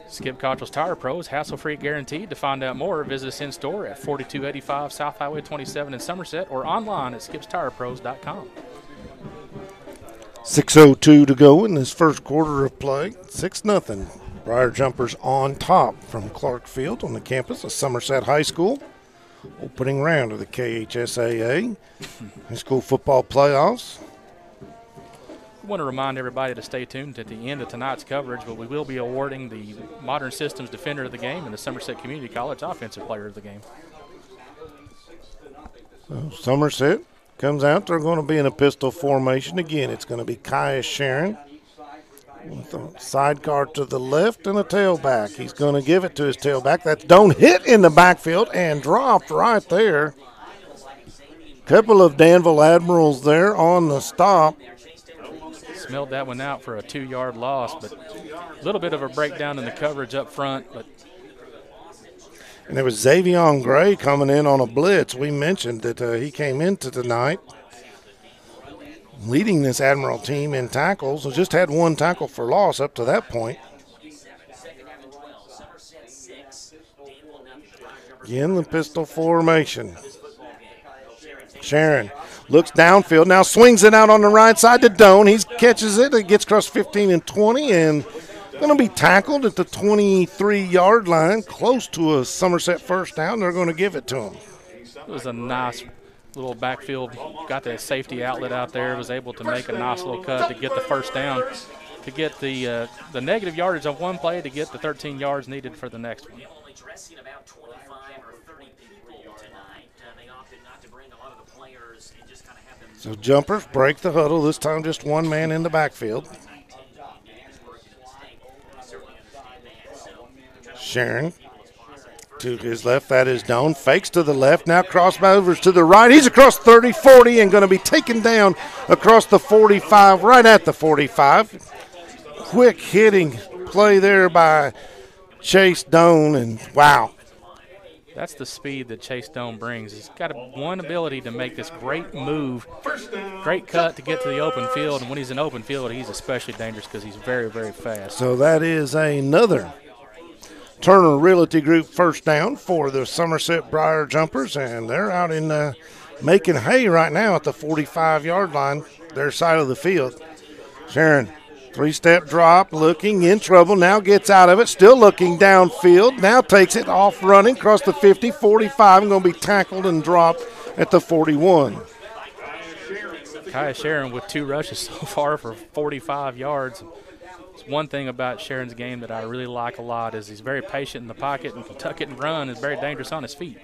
Skip Cottrell's Tire Pros, hassle-free guaranteed. To find out more, visit us in-store at 4285 South Highway 27 in Somerset or online at skipstirepros.com. 6:02 to go in this first quarter of play. 6-0. Briar Jumpers on top from Clark Field on the campus of Somerset High School. Opening round of the KHSAA High School Football Playoffs. I want to remind everybody to stay tuned at the end of tonight's coverage, but we will be awarding the Modern Systems Defender of the Game and the Somerset Community College Offensive Player of the Game. So Somerset comes out. They're going to be in a pistol formation again. It's going to be Kaius Sharon with a sidecar to the left and a tailback. He's going to give it to his tailback. That's don't hit in the backfield and dropped right there. Couple of Danville Admirals there on the stop. Smelled that one out for a 2-yard loss, but a little bit of a breakdown in the coverage up front. And there was Xavion Gray coming in on a blitz. We mentioned that he came into tonight leading this Admiral team in tackles. Just had one tackle for loss up to that point. Again, the pistol formation. Sharon looks downfield, now swings it out on the right side to Doan. He catches it. It gets across 15 and 20 and going to be tackled at the 23-yard line, close to a Somerset first down. They're going to give it to him. It was a nice little backfield. Got that safety outlet out there. Was able to make a nice little cut to get the first down, to get the negative yardage of one play to get the 13 yards needed for the next one. So Jumpers break the huddle. This time just one man in the backfield. Sharon to his left. That is Doan. Fakes to the left. Now crossovers to the right. He's across 30, 40 and going to be taken down across the 45, right at the 45. Quick hitting play there by Chase Doan, and wow. That's the speed that Chase Doan brings. He's got one ability to make this great move, great cut to get to the open field, and when he's in open field, he's especially dangerous because he's very, very fast. So that is another Turner Realty Group first down for the Somerset Briar Jumpers, and they're out in making hay right now at the 45-yard line, their side of the field. Sharon, three-step drop, looking in trouble, now gets out of it, still looking downfield, now takes it off running across the 50, 45, and going to be tackled and dropped at the 41. Kaius Sharon with 2 rushes so far for 45 yards. It's one thing about Sharon's game that I really like a lot is he's very patient in the pocket and can tuck it and run, is very dangerous on his feet.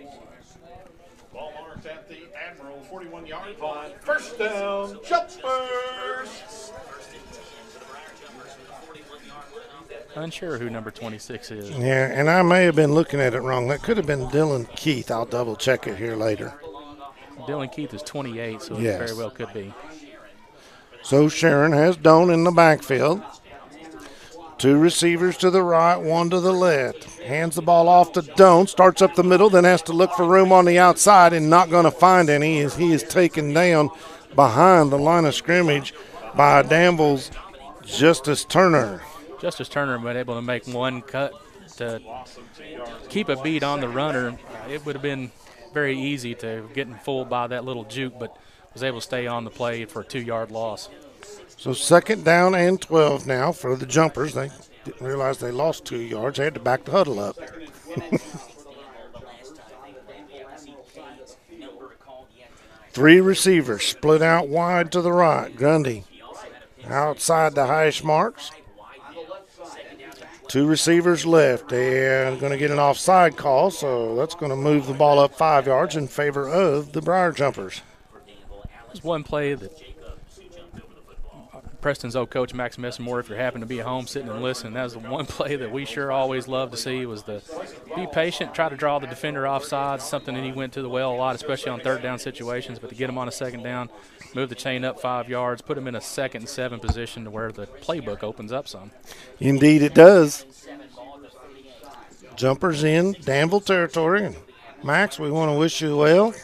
Ball marked at the Admiral 41-yard line. First down, Jumpers. Unsure who number 26 is. Yeah, and I may have been looking at it wrong. That could have been Dylan Keith. I'll double-check it here later. Dylan Keith is 28, so yes. It very well could be. So Sharon has Doan in the backfield. 2 receivers to the right, 1 to the left. Hands the ball off to Doan, starts up the middle, then has to look for room on the outside and not going to find any as he is taken down behind the line of scrimmage by Danville's Justice Turner. Justice Turner was able to make one cut to keep a beat on the runner. It would have been very easy to get fooled by that little juke, but was able to stay on the play for a 2-yard loss. So 2nd down and 12 now for the Jumpers. They didn't realize they lost 2 yards. They had to back the huddle up. 3 receivers split out wide to the right. Grundy outside the hash marks. 2 receivers left, and going to get an offside call, so that's going to move the ball up 5 yards in favor of the Briar Jumpers. There's one play that Preston's old coach, Max Messamore, if you're happen to be at home sitting and listening, that was the one play that we sure always love to see, was the be patient, try to draw the defender offsides, something that he went to the well a lot, especially on 3rd down situations, but to get him on a 2nd down, move the chain up 5 yards, put him in a 2nd and 7 position to where the playbook opens up some. Indeed it does. Jumpers in Danville territory. And Max, we want to wish you well.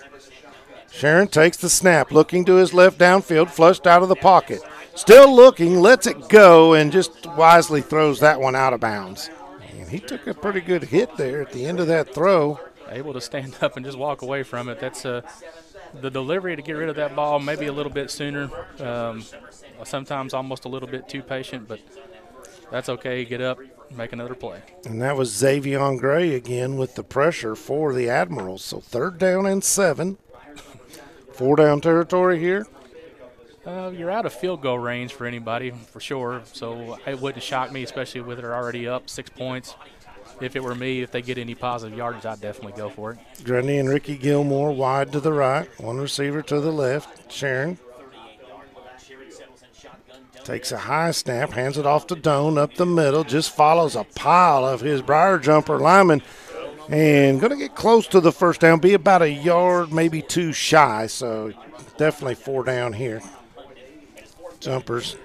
Sharon takes the snap, looking to his left downfield, flushed out of the pocket. Still looking, lets it go, and just wisely throws that one out of bounds. And he took a pretty good hit there at the end of that throw. Able to stand up and just walk away from it. That's the delivery to get rid of that ball maybe a little bit sooner. Sometimes almost a little bit too patient, but that's okay. Get up, make another play. And that was Xavier Gray again with the pressure for the Admirals. So 3rd down and 7. 4-down territory here. You're out of field goal range for anybody, for sure. So it wouldn't shock me, especially with it already up 6 points. If it were me, if they get any positive yardage, I'd definitely go for it. Grundy and Ricky Gilmore wide to the right. 1 receiver to the left. Sharon takes a high snap, hands it off to Doan up the middle, just follows a pile of his Briar Jumper linemen. And going to get close to the 1st down, be about a yard, maybe 2 shy. So definitely 4 down here. Jumpers,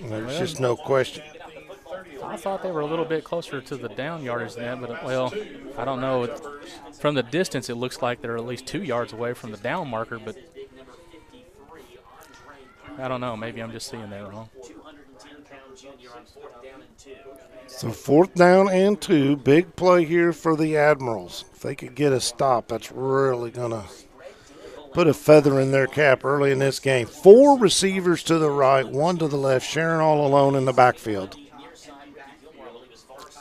there's just no question. I thought they were a little bit closer to the down yardage than that, but, well, I don't know. From the distance, it looks like they're at least 2 yards away from the down marker, but I don't know. Maybe I'm just seeing that wrong. So 4th down and 2, big play here for the Admirals. If they could get a stop, that's really going to put a feather in their cap early in this game. 4 receivers to the right, 1 to the left. Sharon all alone in the backfield.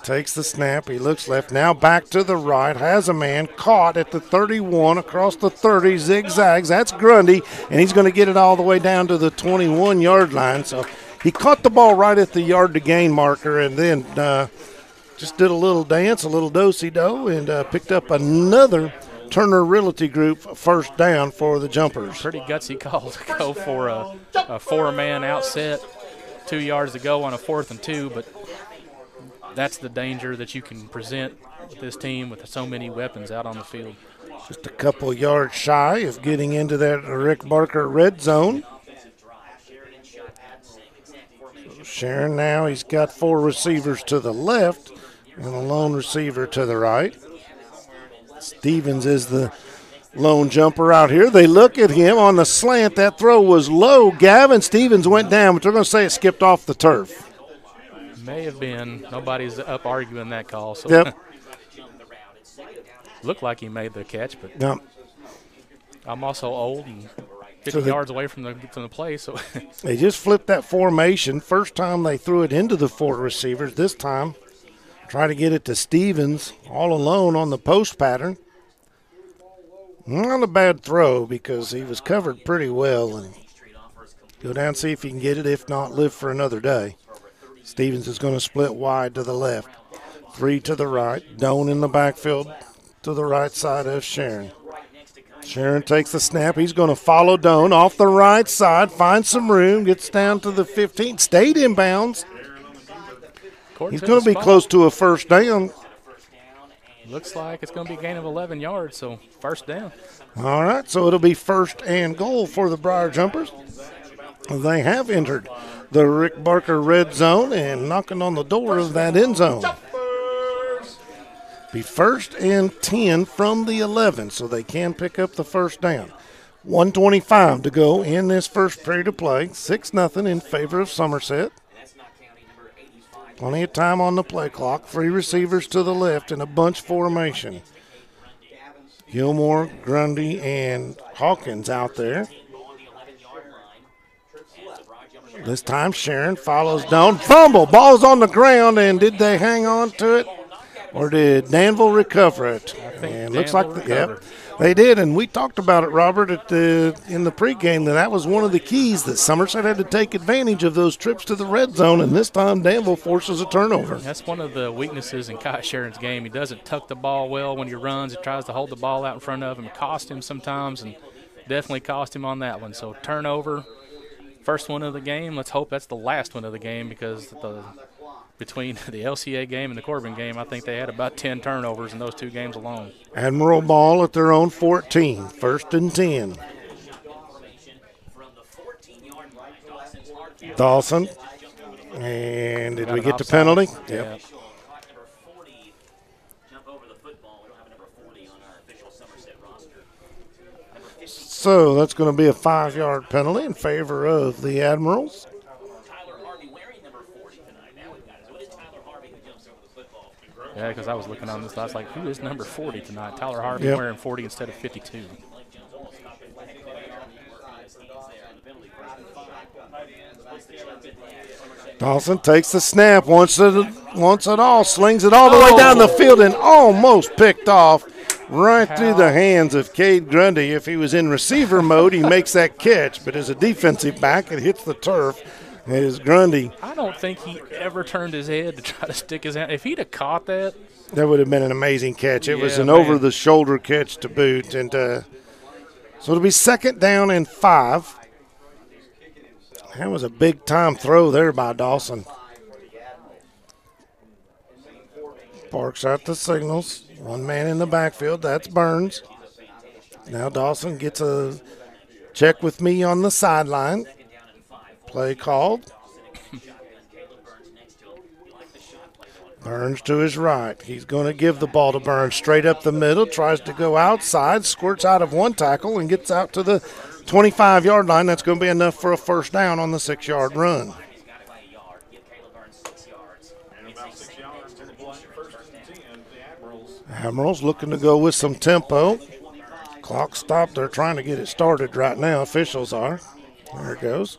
Takes the snap. He looks left. Now back to the right. Has a man caught at the 31 across the 30. Zigzags. That's Grundy. And he's going to get it all the way down to the 21-yard line. So he caught the ball right at the yard-to-gain marker and then just did a little dance, a little do-si-do, and picked up another Turner Realty Group 1st down for the Jumpers. Pretty gutsy call to go for a 4-man outset, 2 yards to go on a 4th and 2, but that's the danger that you can present with this team with so many weapons out on the field. Just a couple yards shy of getting into that Rick Barker red zone. So Sharon now, he's got 4 receivers to the left and a lone receiver to the right. Stevens is the lone jumper out here. They look at him on the slant. That throw was low. Gavin Stevens went down, but they're going to say it skipped off the turf. May have been. Nobody's up arguing that call. So yep. Looked like he made the catch, but yep. I'm also old and 50 yards away from the play. So they just flipped that formation. First time they threw it into the 4 receivers. This time try to get it to Stevens all alone on the post pattern. Not a bad throw because he was covered pretty well. And go down and see if he can get it. If not, live for another day. Stevens is going to split wide to the left. 3 to the right. Doan in the backfield to the right side of Sharon. Sharon takes the snap. He's going to follow Doan off the right side. Finds some room. Gets down to the 15. Stayed in bounds. He's going to be close to a 1st down. Looks like it's going to be a gain of 11 yards, so 1st down. All right, so it'll be 1st and goal for the Briar Jumpers. They have entered the Rick Barker red zone and knocking on the door of that end zone. Be 1st and 10 from the 11, so they can pick up the 1st down. 1:25 to go in this first period of play. 6-0 in favor of Somerset. Plenty of time on the play clock. 3 receivers to the left in a bunch formation. Gilmore, Grundy, and Hawkins out there. This time Sharon follows down. Fumble. Ball's on the ground, and did they hang on to it? Or did Danville recover it? And looks like they did, and we talked about it, Robert, in the pregame, that was one of the keys that Somerset had to take advantage of those trips to the red zone, and this time Danville forces a turnover. That's one of the weaknesses in Kyle Sharon's game. He doesn't tuck the ball well when he runs. He tries to hold the ball out in front of him. It cost him sometimes, and definitely cost him on that one. So turnover, first one of the game. Let's hope that's the last one of the game, because between the LCA game and the Corbin game, I think they had about 10 turnovers in those 2 games alone. Admiral ball at their own 14, 1st and 10. Dawson. And did we get the penalty? Yep. So that's going to be a 5-yard penalty in favor of the Admirals. Yeah, because I was looking on this, I was like, who is number 40 tonight? Tyler Harvey wearing 40 instead of 52. Dawson takes the snap, wants it all, slings it all the way down the field, and almost picked off right through the hands of Cade Grundy. If he was in receiver mode, he makes that catch, but as a defensive back, it hits the turf. Is Grundy. I don't think he ever turned his head to try to stick his hand. If he'd have caught that, that would have been an amazing catch. It was an over-the-shoulder catch to boot. And so it'll be 2nd down and 5. That was a big-time throw there by Dawson. Barks out the signals. 1 man in the backfield. That's Burns. Now Dawson gets a check with me on the sideline. Play called. Burns to his right. He's going to give the ball to Burns straight up the middle. Tries to go outside. Squirts out of 1 tackle and gets out to the 25-yard line. That's going to be enough for a 1st down on the 6-yard run. Admirals looking to go with some tempo. Clock stopped. They're trying to get it started right now. Officials are. There it goes.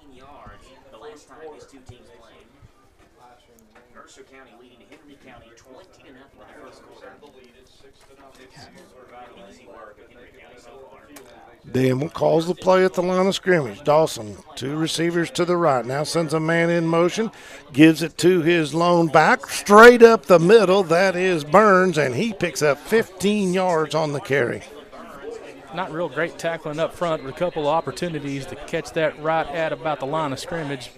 Danville calls the play at the line of scrimmage. Dawson, 2 receivers to the right. Now sends a man in motion, gives it to his lone back, straight up the middle. That is Burns, and he picks up 15 yards on the carry. Not real great tackling up front, but a couple of opportunities to catch that right at about the line of scrimmage.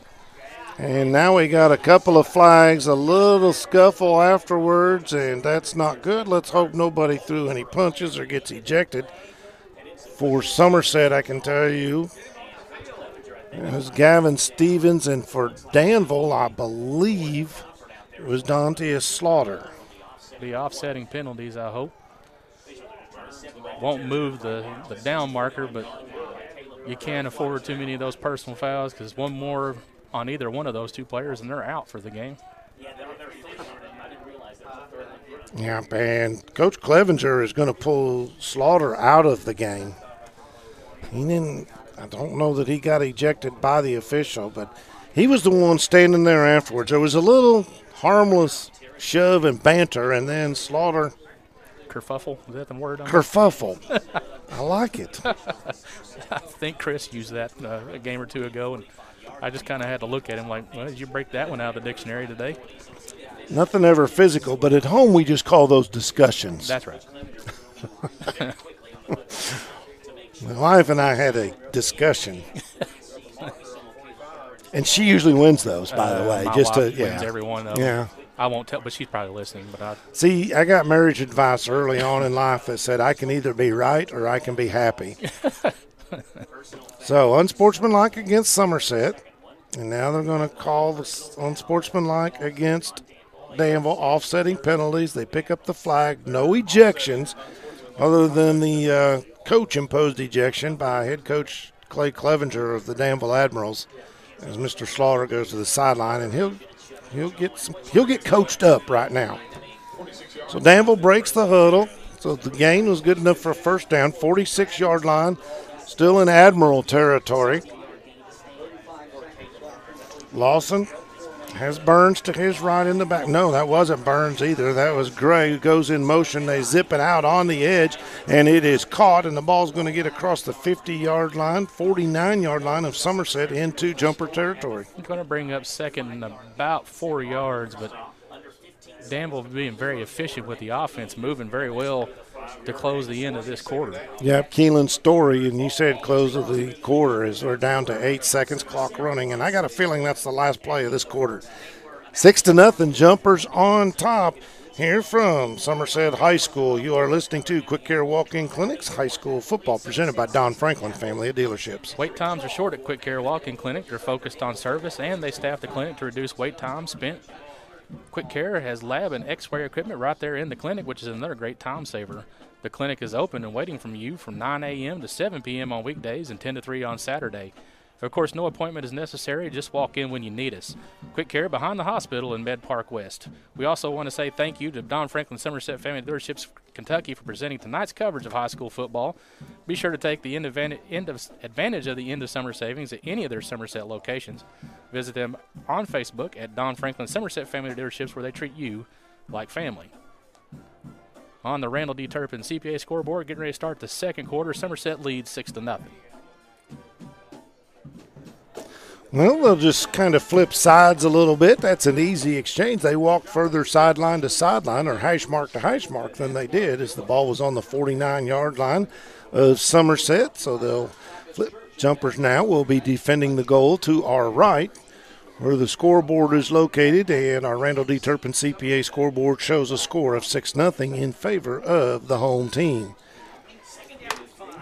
And now we got a couple of flags, a little scuffle afterwards, and that's not good. Let's hope nobody threw any punches or gets ejected. For Somerset, I can tell you, it was Gavin Stevens, and for Danville, I believe it was Dante Slaughter. Be offsetting penalties, I hope. Won't move the down marker, but you can't afford too many of those personal fouls, because one more on either one of those 2 players and they're out for the game. Yeah, and Coach Clevenger is going to pull Slaughter out of the game. I don't know that he got ejected by the official, but he was the one standing there afterwards. There was a little harmless shove and banter, and then Slaughter. Kerfuffle, is that the word? Kerfuffle. I like it. I think Chris used that a game or 2 ago, and I just kind of had to look at him like, well, did you break that one out of the dictionary today? Nothing ever physical, but at home we just call those discussions. That's right. My wife and I had a discussion. And she usually wins those, by the way. My just wife wins every one of them. Yeah. I won't tell, but she's probably listening. But See, I got marriage advice early on in life that said I can either be right or I can be happy. So, unsportsmanlike against Somerset. And now they're going to call the unsportsmanlike against Danville, offsetting penalties. They pick up the flag, no ejections. other than the coach-imposed ejection by head coach Clay Clevenger of the Danville Admirals, as Mr. Slaughter goes to the sideline, and he'll get coached up right now. So Danville breaks the huddle. So the gain was good enough for a first down, 46-yard line, still in Admiral territory. Lawson has Burns to his right in the back. No, that wasn't Burns either. That was Gray who goes in motion. They zip it out on the edge, and it is caught, and the ball's going to get across the 50-yard line, 49-yard line of Somerset into jumper territory. I'm going to bring up second and about 4 yards, but Danville being very efficient with the offense, moving very well to close the end of this quarter. Yep, Keelan Story, and you said close of the quarter as we're down to 8 seconds, clock running, and I got a feeling that's the last play of this quarter. 6-0, Jumpers on top here from Somerset High School. You are listening to Quick Care Walk-In Clinics, high school football presented by Don Franklin Family of Dealerships. Wait times are short at Quick Care Walk-In Clinic. They're focused on service, and they staff the clinic to reduce wait time spent. Quick Care has lab and x-ray equipment right there in the clinic, which is another great time saver. The clinic is open and waiting for you from 9 a.m. to 7 p.m. on weekdays and 10 to 3 on Saturday. Of course, no appointment is necessary. Just walk in when you need us. Quick Care behind the hospital in Med Park West. We also want to say thank you to Don Franklin Somerset Family Dealerships Kentucky for presenting tonight's coverage of high school football. Be sure to take the advantage of the end of summer savings at any of their Somerset locations. Visit them on Facebook at Don Franklin Somerset Family Dealerships, where they treat you like family. On the Randall D. Turpin CPA scoreboard, getting ready to start the second quarter. Somerset leads 6-0. Well, they'll just kind of flip sides a little bit. That's an easy exchange. They walked further sideline to sideline, or hash mark to hash mark, than they did as the ball was on the 49-yard line of Somerset. So they'll flip. Jumpers now will be defending the goal to our right, where the scoreboard is located, and our Randall D. Turpin CPA scoreboard shows a score of 6-0 in favor of the home team.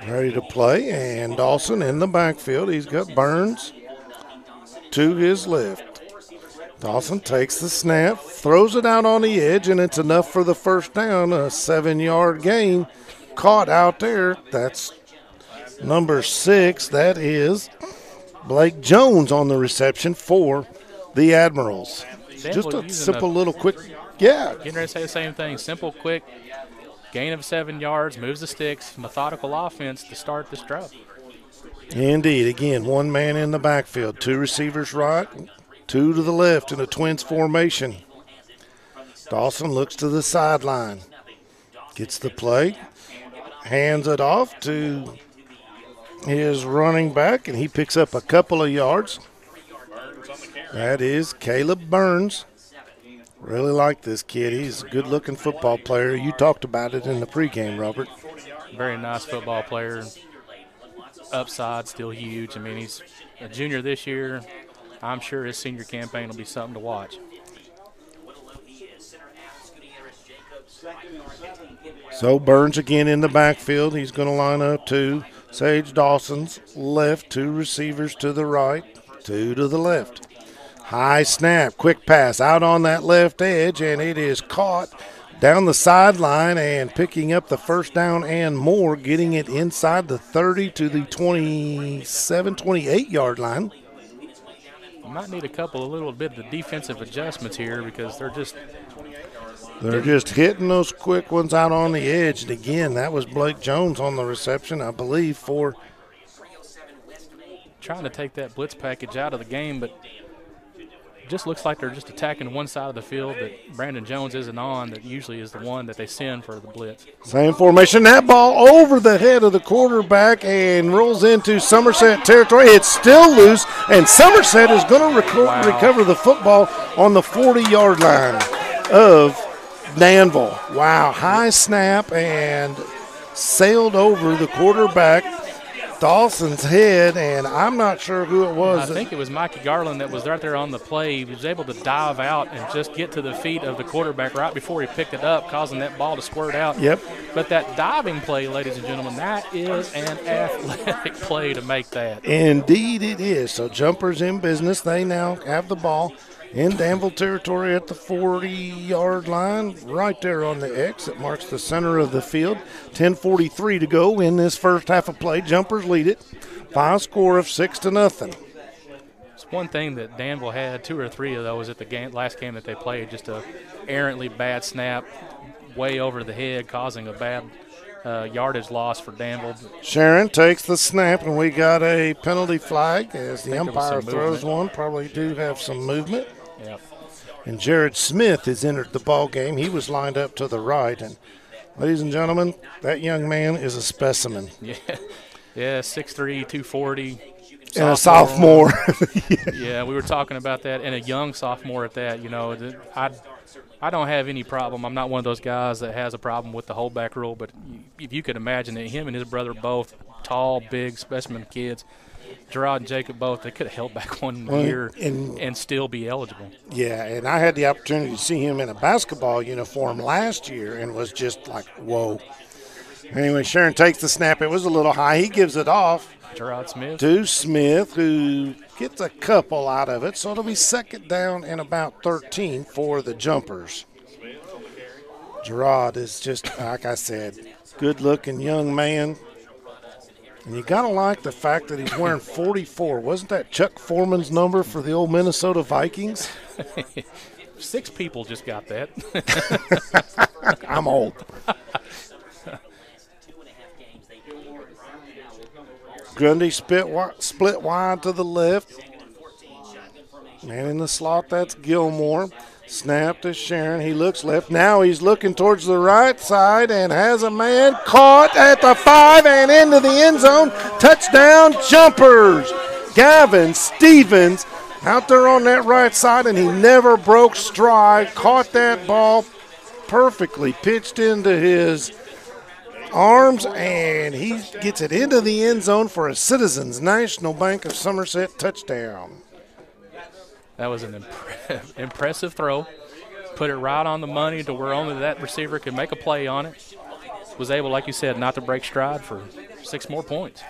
Ready to play, and Dawson in the backfield. He's got Burns to his left. Dawson takes the snap, throws it out on the edge, and it's enough for the first down, a 7-yard gain. Caught out there. That's number 6. That is Blake Jones on the reception for the Admirals. Just a simple little quick, Getting ready to say the same thing. Simple, quick, gain of 7 yards, moves the sticks, methodical offense to start this drive. Indeed. Again, one man in the backfield, 2 receivers right, 2 to the left in a twins formation. Dawson looks to the sideline, gets the play, hands it off to his running back, and he picks up a couple of yards. That is Caleb Burns. Really like this kid. He's a good-looking football player. You talked about it in the pregame, Robert. Very nice football player. Upside still huge. I mean, he's a junior this year. I'm sure his senior campaign will be something to watch. So Burns again in the backfield. He's going to line up to Sage Dawson's left, 2 receivers to the right, 2 to the left. High snap, quick pass out on that left edge, and it is caught down the sideline and picking up the first down and more, getting it inside the 30 to the 27, 28-yard line. Might need a little bit of defensive adjustments here because they're just hitting those quick ones out on the edge. And again, that was Blake Jones on the reception, I believe, for trying to take that blitz package out of the game, but just looks like they're just attacking one side of the field that Brandon Jones isn't on, that usually is the one that they send for the blitz. Same formation. That ball over the head of the quarterback and rolls into Somerset territory. It's still loose, and Somerset is going to recover the football on the 40-yard line of Danville. Wow, high snap and sailed over the quarterback Dawson's head, and I'm not sure who it was. I think it was Mikey Garland that was right there on the play. He was able to dive out and just get to the feet of the quarterback right before he picked it up, causing that ball to squirt out. Yep. But that diving play, ladies and gentlemen, that is an athletic play to make that. Indeed it is. So Jumpers in business. They now have the ball in Danville territory at the 40-yard line, right there on the X that marks the center of the field. 10:43 to go in this first half of play. Jumpers lead it by a score of 6-0. It's one thing that Danville had 2 or 3 of those at the last game that they played, just a errantly bad snap way over the head, causing a bad yardage loss for Danville. Sharon takes the snap, and we got a penalty flag as the umpire throws one. Probably do have some movement. Yep. And Jared Smith has entered the ball game. He was lined up to the right. And, ladies and gentlemen, that young man is a specimen. Yeah, 6'3", 240. And a sophomore. Yeah, we were talking about that, and a young sophomore at that. You know, I don't have any problem. I'm not one of those guys that has a problem with the holdback rule, but if you could imagine that him and his brother both tall, big specimen kids, Gerard and Jacob both, they could have held back one year and still be eligible. Yeah, and I had the opportunity to see him in a basketball uniform last year and was just like, whoa. Anyway, Sharon takes the snap. It was a little high. He gives it off. Gerard Smith. To Smith, who gets a couple out of it. So it'll be second down and about 13 for the Jumpers. Gerard is just, like I said, good-looking young man. And you got to like the fact that he's wearing 44. Wasn't that Chuck Foreman's number for the old Minnesota Vikings? 6 people just got that. I'm old. Grundy split wide to the left. Man in the slot, that's Gilmore. Snap to Sharon. He looks left. Now he's looking towards the right side and has a man caught at the 5 and into the end zone. Touchdown, Jumpers. Gavin Stevens out there on that right side, and he never broke stride. Caught that ball perfectly, pitched into his arms, and he gets it into the end zone for a Citizens National Bank of Somerset touchdown. That was an impressive throw. Put it right on the money to where only that receiver could make a play on it. Was able, like you said, not to break stride for 6 more points.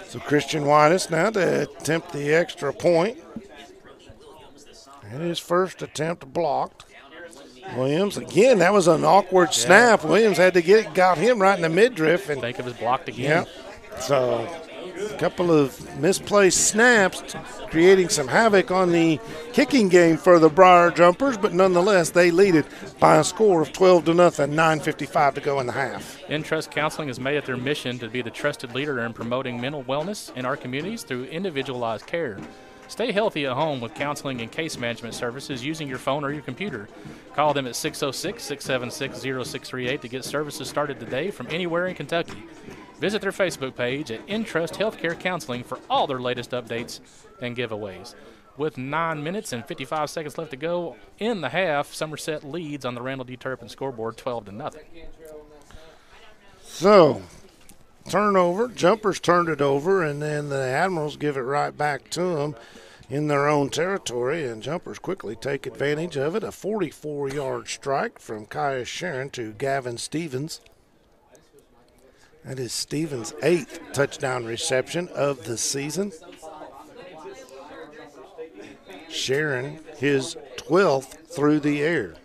So Christian Whitus now to attempt the extra point. And his first attempt blocked. Williams, again, that was an awkward snap. Williams had to got him right in the midriff. And think it was blocked again. Yeah. So a couple of misplaced snaps creating some havoc on the kicking game for the Briar Jumpers, but nonetheless, they lead it by a score of 12-0, 9:55 to go in the half. Entrust Counseling has made it their mission to be the trusted leader in promoting mental wellness in our communities through individualized care. Stay healthy at home with counseling and case management services using your phone or your computer. Call them at 606-676-0638 to get services started today from anywhere in Kentucky. Visit their Facebook page at Entrust Healthcare Counseling for all their latest updates and giveaways. With 9 minutes and 55 seconds left to go in the half, Somerset leads on the Randall D. Turpin scoreboard 12-0. So, turnover. Jumpers turned it over, and then the Admirals give it right back to them in their own territory, and Jumpers quickly take advantage of it. A 44-yard strike from Kaya Sharon to Gavin Stevens. That is Stevens' 8th touchdown reception of the season. Sharon, his 12th through the air.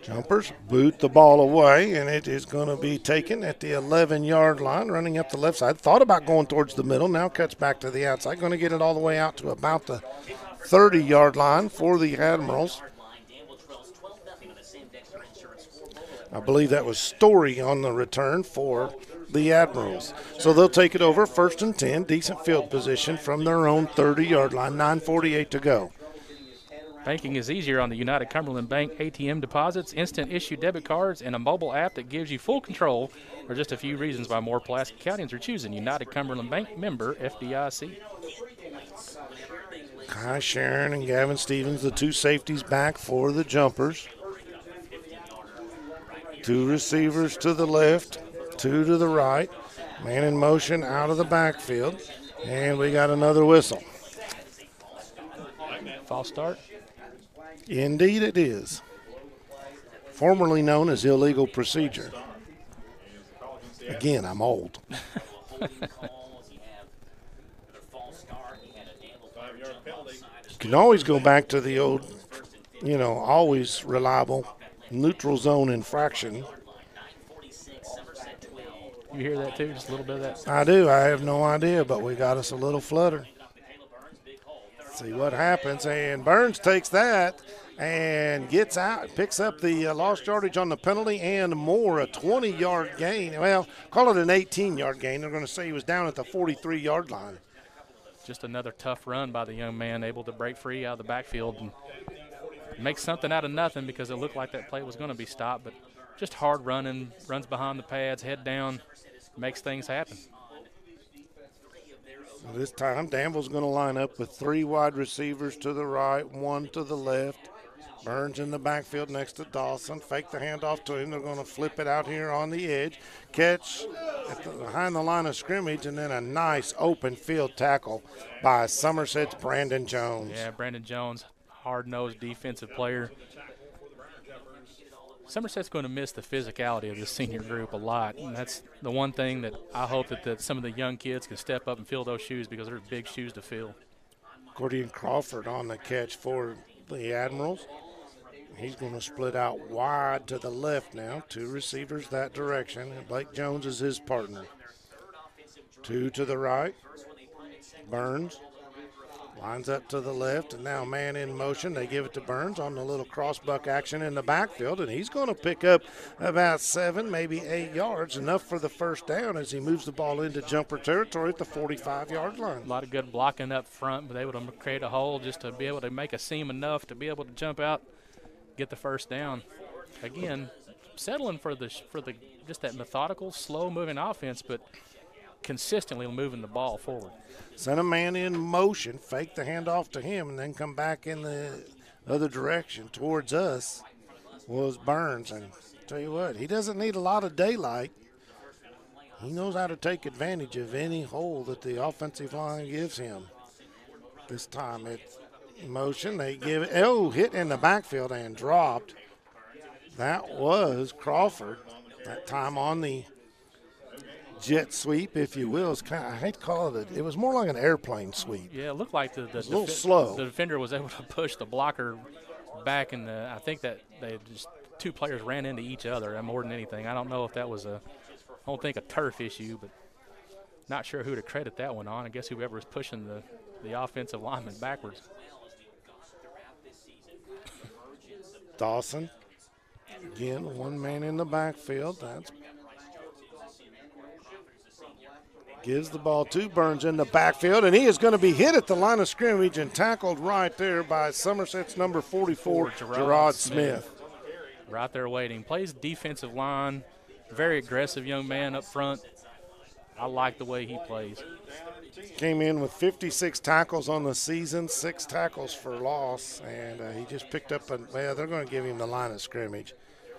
Jumpers boot the ball away, and it is going to be taken at the 11-yard line, running up the left side. Thought about going towards the middle, now cuts back to the outside. Going to get it all the way out to about the 30-yard line for the Admirals. I believe that was Story on the return for the Admirals. So they'll take it over, 1st and 10, decent field position from their own 30-yard line, 9:48 to go. Banking is easier on the United Cumberland Bank ATM deposits, instant issue debit cards, and a mobile app that gives you full control are just a few reasons why more Pulaski Countyans are choosing United Cumberland Bank, member FDIC. Kai Sharon and Gavin Stevens, the 2 safeties back for the Jumpers. 2 receivers to the left, 2 to the right. Man in motion out of the backfield. And we got another whistle. False start. Indeed it is. Formerly known as illegal procedure. Again, I'm old. can always go back to the old, always reliable neutral zone infraction. You hear that too, just a little bit of that? I do. I have no idea, but we got us a little flutter. See what happens, and Burns takes that and gets out, picks up the lost yardage on the penalty and more, a 20-yard gain. Well, call it an 18-yard gain. They're going to say he was down at the 43-yard line. Just another tough run by the young man, able to break free out of the backfield and make something out of nothing because it looked like that play was going to be stopped, but just hard running, runs behind the pads, head down, makes things happen. This time, Danville's going to line up with 3 wide receivers to the right, 1 to the left. Burns in the backfield next to Dawson. Fake the handoff to him. They're going to flip it out here on the edge. Catch behind the line of scrimmage, and then a nice open field tackle by Somerset's Brandon Jones. Yeah, Brandon Jones, hard-nosed defensive player. Somerset's going to miss the physicality of this senior group a lot, and that's the one thing that I hope that some of the young kids can step up and fill those shoes because they're big shoes to fill. Gordian Crawford on the catch for the Admirals. He's going to split out wide to the left now. 2 receivers that direction, and Blake Jones is his partner. 2 to the right. Burns lines up to the left, and now man in motion. They give it to Burns on the little crossbuck action in the backfield, and he's going to pick up about 7, maybe 8 yards, enough for the first down as he moves the ball into jumper territory at the 45-yard line. A lot of good blocking up front, but able to create a hole just to be able to make a seam enough to be able to jump out, get the first down. Again, settling for just that methodical, slow-moving offense, but consistently moving the ball forward. Send a man in motion, fake the handoff to him, and then come back in the other direction towards us was Burns. And tell you what, he doesn't need a lot of daylight. He knows how to take advantage of any hole that the offensive line gives him. This time it's motion. They give it, hit in the backfield and dropped. That was Crawford. That time on the jet sweep, if you will. It's I hate to call it, it was more like an airplane sweep. Yeah, it looked like the a little slow. The defender was able to push the blocker back, and I think that they just 2 players ran into each other more than anything. I don't know if that was I don't think a turf issue, but not sure who to credit that one on. I guess whoever was pushing the offensive lineman backwards. Dawson, again, 1 man in the backfield. That's gives the ball to Burns in the backfield, and he is going to be hit at the line of scrimmage and tackled right there by Somerset's number 44, Gerard Smith. Right there waiting. Plays defensive line, very aggressive young man up front. I like the way he plays. Came in with 56 tackles on the season, 6 tackles for loss, and he just picked up they're going to give him the line of scrimmage.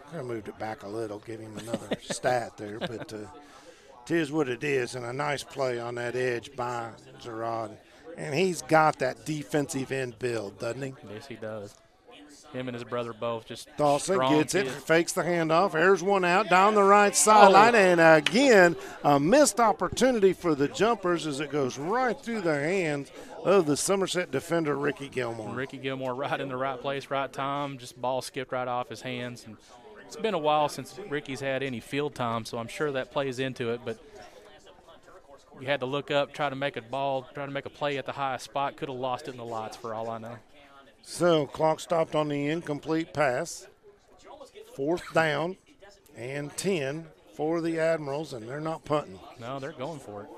Kind of moved it back a little, give him another stat there, but it is what it is, and a nice play on that edge by Gerard. And he's got that defensive end build, doesn't he? Yes, he does. Him and his brother both just Dawson gets it, fakes the handoff, airs one out down the right sideline, and again, a missed opportunity for the jumpers as it goes right through the hands of the Somerset defender, Ricky Gilmore. Ricky Gilmore right in the right place, right time, just ball skipped right off his hands. And it's been a while since Ricky's had any field time, so I'm sure that plays into it, but you had to look up, try to make a play at the highest spot, could have lost it in the lights for all I know. So, clock stopped on the incomplete pass. 4th down and 10 for the Admirals, and they're not punting. No, they're going for it.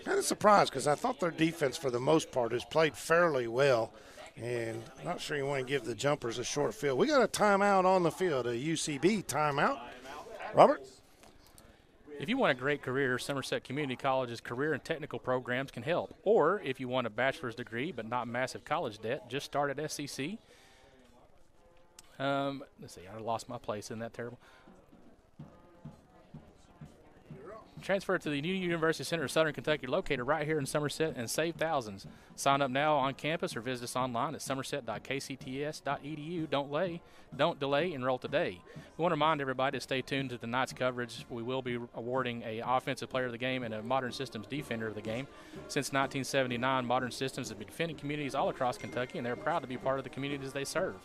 Kind of surprised because I thought their defense for the most part has played fairly well, and not sure you want to give the jumpers a short field. We got a timeout on the field, a UCB timeout. Robert? If you want a great career, Somerset Community College's career and technical programs can help. Or if you want a bachelor's degree but not massive college debt, just start at SCC. Let's see, I lost my place. Isn't that terrible? Transfer to the new University Center of Southern Kentucky, located right here in Somerset, and save thousands. Sign up now on campus or visit us online at somerset.kcts.edu. Don't delay, enroll today. We want to remind everybody to stay tuned to tonight's coverage. We will be awarding an offensive player of the game and a Modern Systems defender of the game. Since 1979, Modern Systems have been defending communities all across Kentucky, and they're proud to be part of the communities they serve.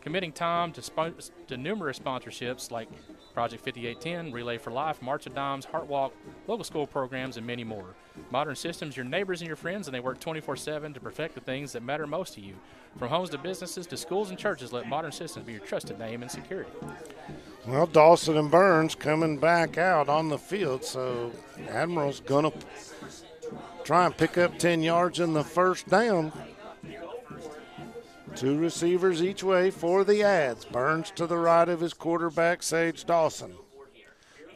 Committing time to numerous sponsorships like Project 5810, Relay for Life, March of Dimes, Heart Walk, local school programs, and many more. Modern Systems, your neighbors and your friends, and they work 24/7 to perfect the things that matter most to you. From homes to businesses to schools and churches, let Modern Systems be your trusted name and security. Well, Dawson and Burns coming back out on the field, so Admiral's going to try and pick up 10 yards in the first down. 2 receivers each way for the Ads. Burns to the right of his quarterback, Sage Dawson.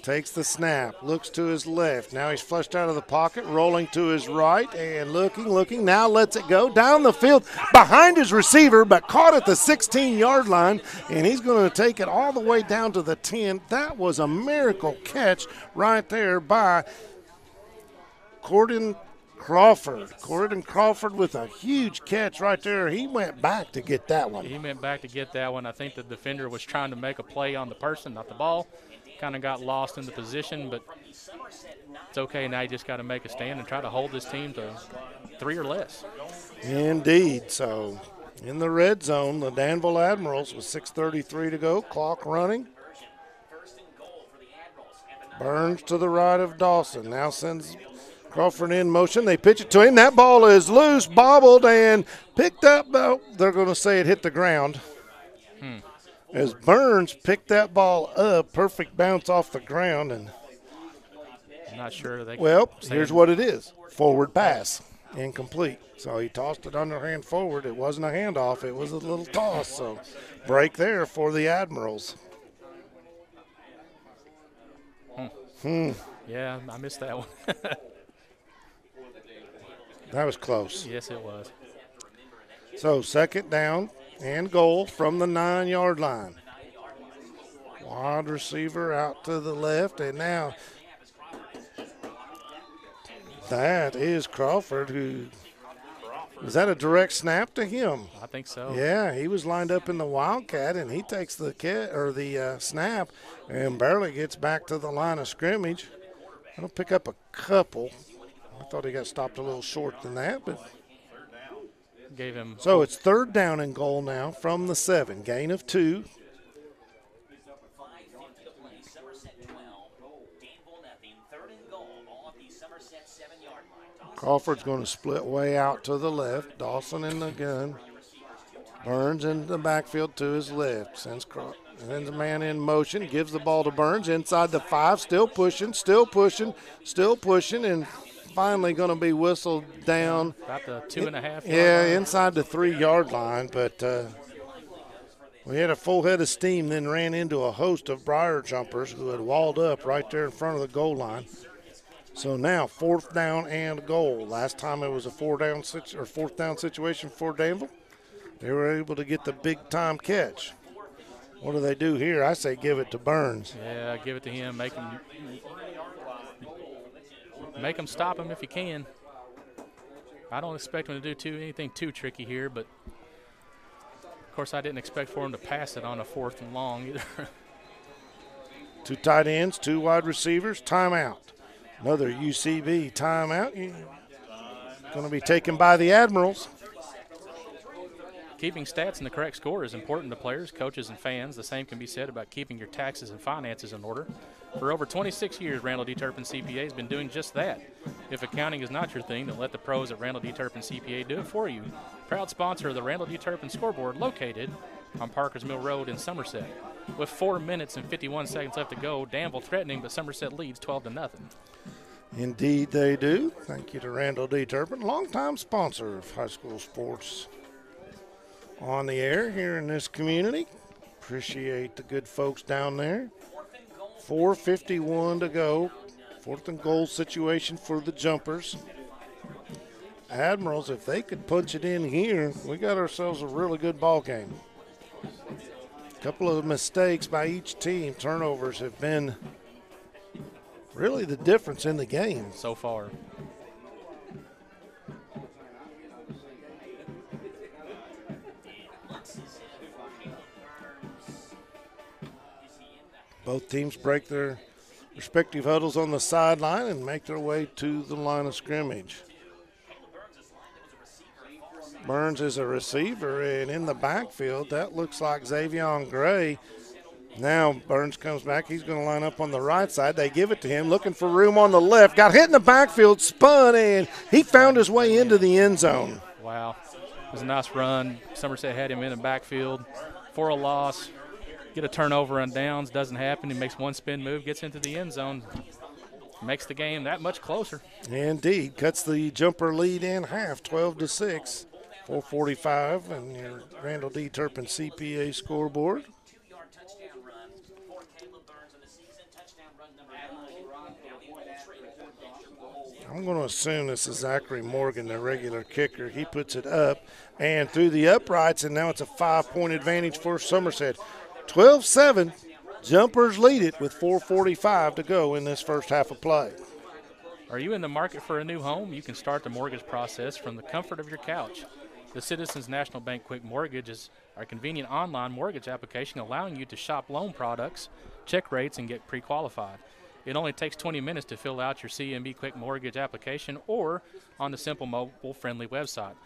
Takes the snap, looks to his left. Now he's flushed out of the pocket, rolling to his right, and looking. Now lets it go down the field behind his receiver, but caught at the 16-yard line, and he's going to take it all the way down to the 10. That was a miracle catch right there by Corden Crawford. Corden Crawford with a huge catch right there. He went back to get that one. I think the defender was trying to make a play on the person, not the ball. Kind of got lost in the position, but it's okay. Now you just got to make a stand and try to hold this team to 3 or less. Indeed. So in the red zone, the Danville Admirals with 6:33 to go, clock running. Burns to the right of Dawson. Now sends Crawford in motion. They pitch it to him. That ball is loose, bobbled, and picked up. Oh, they're going to say it hit the ground. As Burns picked that ball up, perfect bounce off the ground. And I'm not sure. Here's what it is. Forward pass, incomplete. So he tossed it underhand forward. It wasn't a handoff. It was a little toss. So break there for the Admirals. Yeah, I missed that one. That was close. Yes, it was. So second down and goal from the 9-yard line. Wide receiver out to the left, and now that is Crawford. Was that a direct snap to him? I think so. Yeah, he was lined up in the Wildcat, and he takes the snap and barely gets back to the line of scrimmage. It'll pick up a couple. I thought he got stopped a little short than that, but gave him. So it's third down and goal now from the 7. Gain of 2. Crawford's going to split way out to the left. Dawson in the gun. Burns in the backfield to his left. Sends a man in motion. Gives the ball to Burns inside the 5. Still pushing, and finally going to be whistled down. About the 2.5. Yeah, inside the 3-yard line, but we had a full head of steam, then ran into a host of Briar jumpers who had walled up right there in front of the goal line. So now 4th down and goal. Last time it was a 4th down situation for Danville. They were able to get the big-time catch. What do they do here? I say give it to Burns. Yeah, give it to him. Make him stop him if you can. I don't expect him to do anything too tricky here, but of course I didn't expect for him to pass it on a 4th and long either. 2 tight ends, 2 wide receivers, timeout. Another UCB timeout. Going to be taken by the Admirals. Keeping stats and the correct score is important to players, coaches, and fans. The same can be said about keeping your taxes and finances in order. For over 26 years, Randall D. Turpin CPA has been doing just that. If accounting is not your thing, then let the pros at Randall D. Turpin CPA do it for you. Proud sponsor of the Randall D. Turpin scoreboard, located on Parkers Mill Road in Somerset. With 4 minutes and 51 seconds left to go, Danville threatening, but Somerset leads 12-0. Indeed they do. Thank you to Randall D. Turpin, longtime sponsor of high school sports on the air here in this community. Appreciate the good folks down there. 4:51 to go. 4th and goal situation for the Jumpers. Admirals, if they could punch it in here, we got ourselves a really good ball game. A couple of mistakes by each team. Turnovers have been really the difference in the game so far. Both teams break their respective huddles on the sideline and make their way to the line of scrimmage. Burns is a receiver, and in the backfield, that looks like Xavion Gray. Now Burns comes back. He's going to line up on the right side. They give it to him, looking for room on the left. Got hit in the backfield, spun, and he found his way into the end zone. Wow. It was a nice run. Somerset had him in the backfield for a loss. Get a turnover on downs. Doesn't happen. He makes one spin move, gets into the end zone. Makes the game that much closer. Indeed. Cuts the jumper lead in half, 12-6. 4:45 and your Randall D. Turpin CPA scoreboard. I'm going to assume this is Zachary Morgan, the regular kicker. He puts it up and through the uprights, and now it's a 5-point advantage for Somerset. 12-7, Jumpers lead it with 4:45 to go in this first half of play. Are you in the market for a new home? You can start the mortgage process from the comfort of your couch. The Citizens National Bank Quick Mortgage is our convenient online mortgage application allowing you to shop loan products, check rates, and get pre-qualified. It only takes 20 minutes to fill out your CNB Quick Mortgage application or on the simple mobile-friendly website.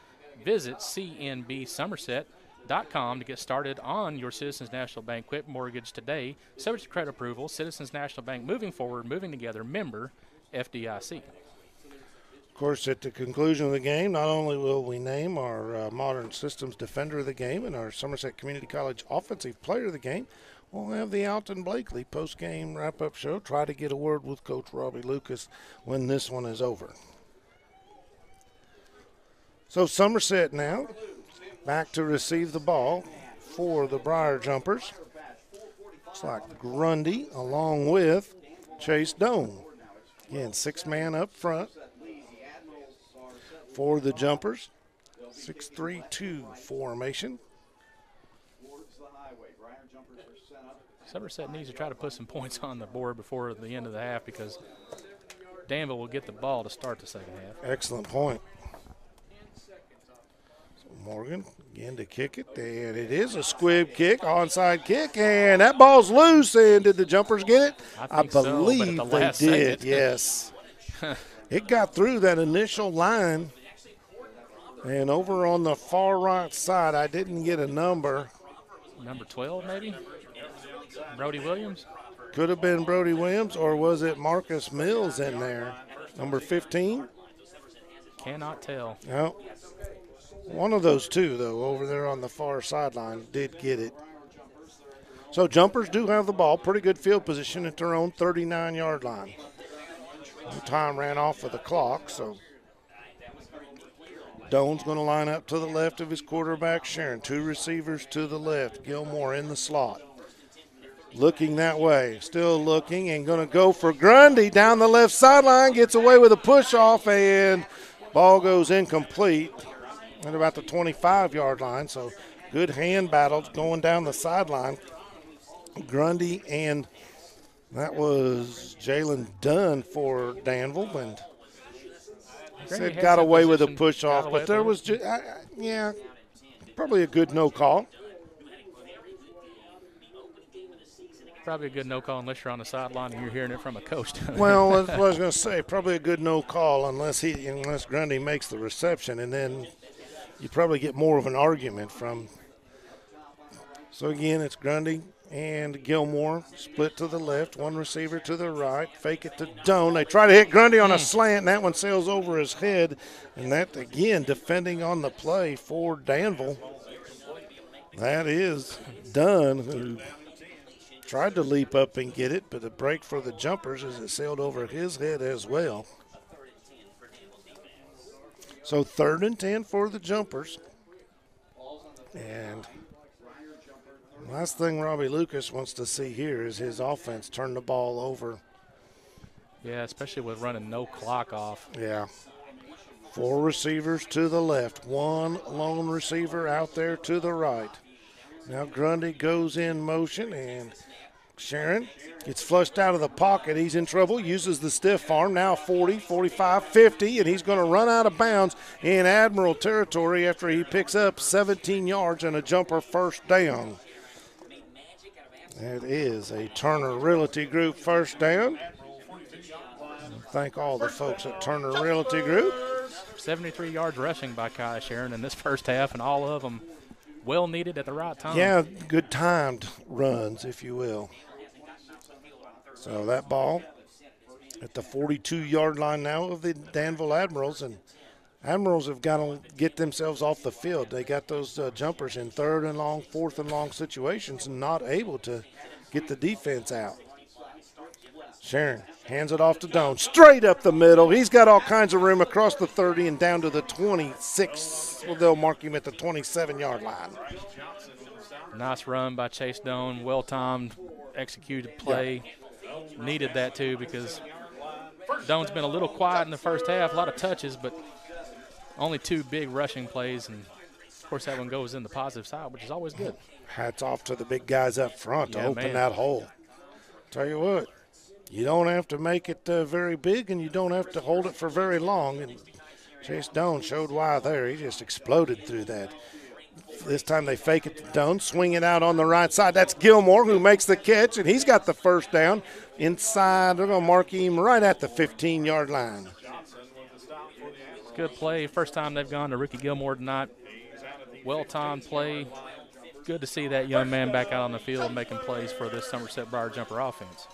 Visit cnbsomerset.com to get started on your Citizens National Bank Quick Mortgage today. Subject to credit approval, Citizens National Bank, moving forward, moving together, member FDIC. Of course, at the conclusion of the game, not only will we name our Modern Systems Defender of the game and our Somerset Community College Offensive Player of the game, we'll have the Alton Blakely post-game wrap-up show. Try to get a word with Coach Robbie Lucas when this one is over. So Somerset now back to receive the ball for the Briar Jumpers. Looks like Grundy along with Chase Doan. Again, 6-man up front for the Jumpers. 6-3-2 formation. Somerset needs to try to put some points on the board before the end of the half because Danville will get the ball to start the second half. Excellent point. So Morgan again to kick it, and it is a squib kick, onside kick, and that ball's loose. And did the Jumpers get it? I believe so, they did, yes. It got through that initial line. And over on the far right side, I didn't get a number. Number 12, maybe? Brody Williams? Could have been Brody Williams, or was it Marcus Mills in there? Number 15? Cannot tell. No. One of those two, though, over there on the far sideline did get it. So Jumpers do have the ball. Pretty good field position at their own 39-yard line. Time ran off of the clock, so Doan's going to line up to the left of his quarterback, Sharon. 2 receivers to the left. Gilmore in the slot. Looking that way. Still looking and going to go for Grundy down the left sideline. Gets away with a push-off, and ball goes incomplete at about the 25-yard line. So good hand battles going down the sideline. Grundy and that was Jalen Dunn for Danville, and said got away with a push-off, but there was just, yeah, probably a good no call. Probably a good no call unless you're on the sideline and you're hearing it from a coach. Well, that's what I was going to say. Probably a good no call unless Grundy makes the reception, and then you probably get more of an argument from. So again, it's Grundy and Gilmore split to the left, 1 receiver to the right, fake it to Doan. They try to hit Grundy on a slant, and that one sails over his head. And that, again, defending on the play for Danville. That is Dunn, who tried to leap up and get it, but a break for the Jumpers as it sailed over his head as well. So 3rd and 10 for the Jumpers. And last thing Robbie Lucas wants to see here is his offense turn the ball over. Yeah, especially with running no clock off. Yeah. 4 receivers to the left, 1 lone receiver out there to the right. Now Grundy goes in motion and Sharon gets flushed out of the pocket. He's in trouble, uses the stiff arm, now 40, 45, 50, and he's going to run out of bounds in Admiral territory after he picks up 17 yards and a jumper first down. That is a Turner Realty Group first down. Thank all the folks at Turner Realty Group. 73 yards rushing by Kai Sharon in this first half, and all of them well needed at the right time. Yeah, good timed runs, if you will. So that ball at the 42-yard line now of the Danville Admirals, and Admirals have got to get themselves off the field. They got those jumpers in 3rd and long, 4th and long situations and not able to get the defense out. Sharon hands it off to Doan, straight up the middle. He's got all kinds of room across the 30 and down to the 26. Well, they'll mark him at the 27-yard line. Nice run by Chase Doan, well-timed, executed play. Yeah. Needed that too because Doan's been a little quiet in the first half, a lot of touches, but only 2 big rushing plays, and of course that one goes in the positive side, which is always good. Hats off to the big guys up front to open that hole. Tell you what, you don't have to make it very big, and you don't have to hold it for very long, and Chase Doan showed why there. He just exploded through that. This time they fake it to Doan, swing it out on the right side. That's Gilmore who makes the catch, and he's got the first down inside. They're going to mark him right at the 15-yard line. Good play. First time they've gone to Ricky Gilmore tonight. Well-timed play. Good to see that young man back out on the field making plays for this Somerset Briar Jumper offense.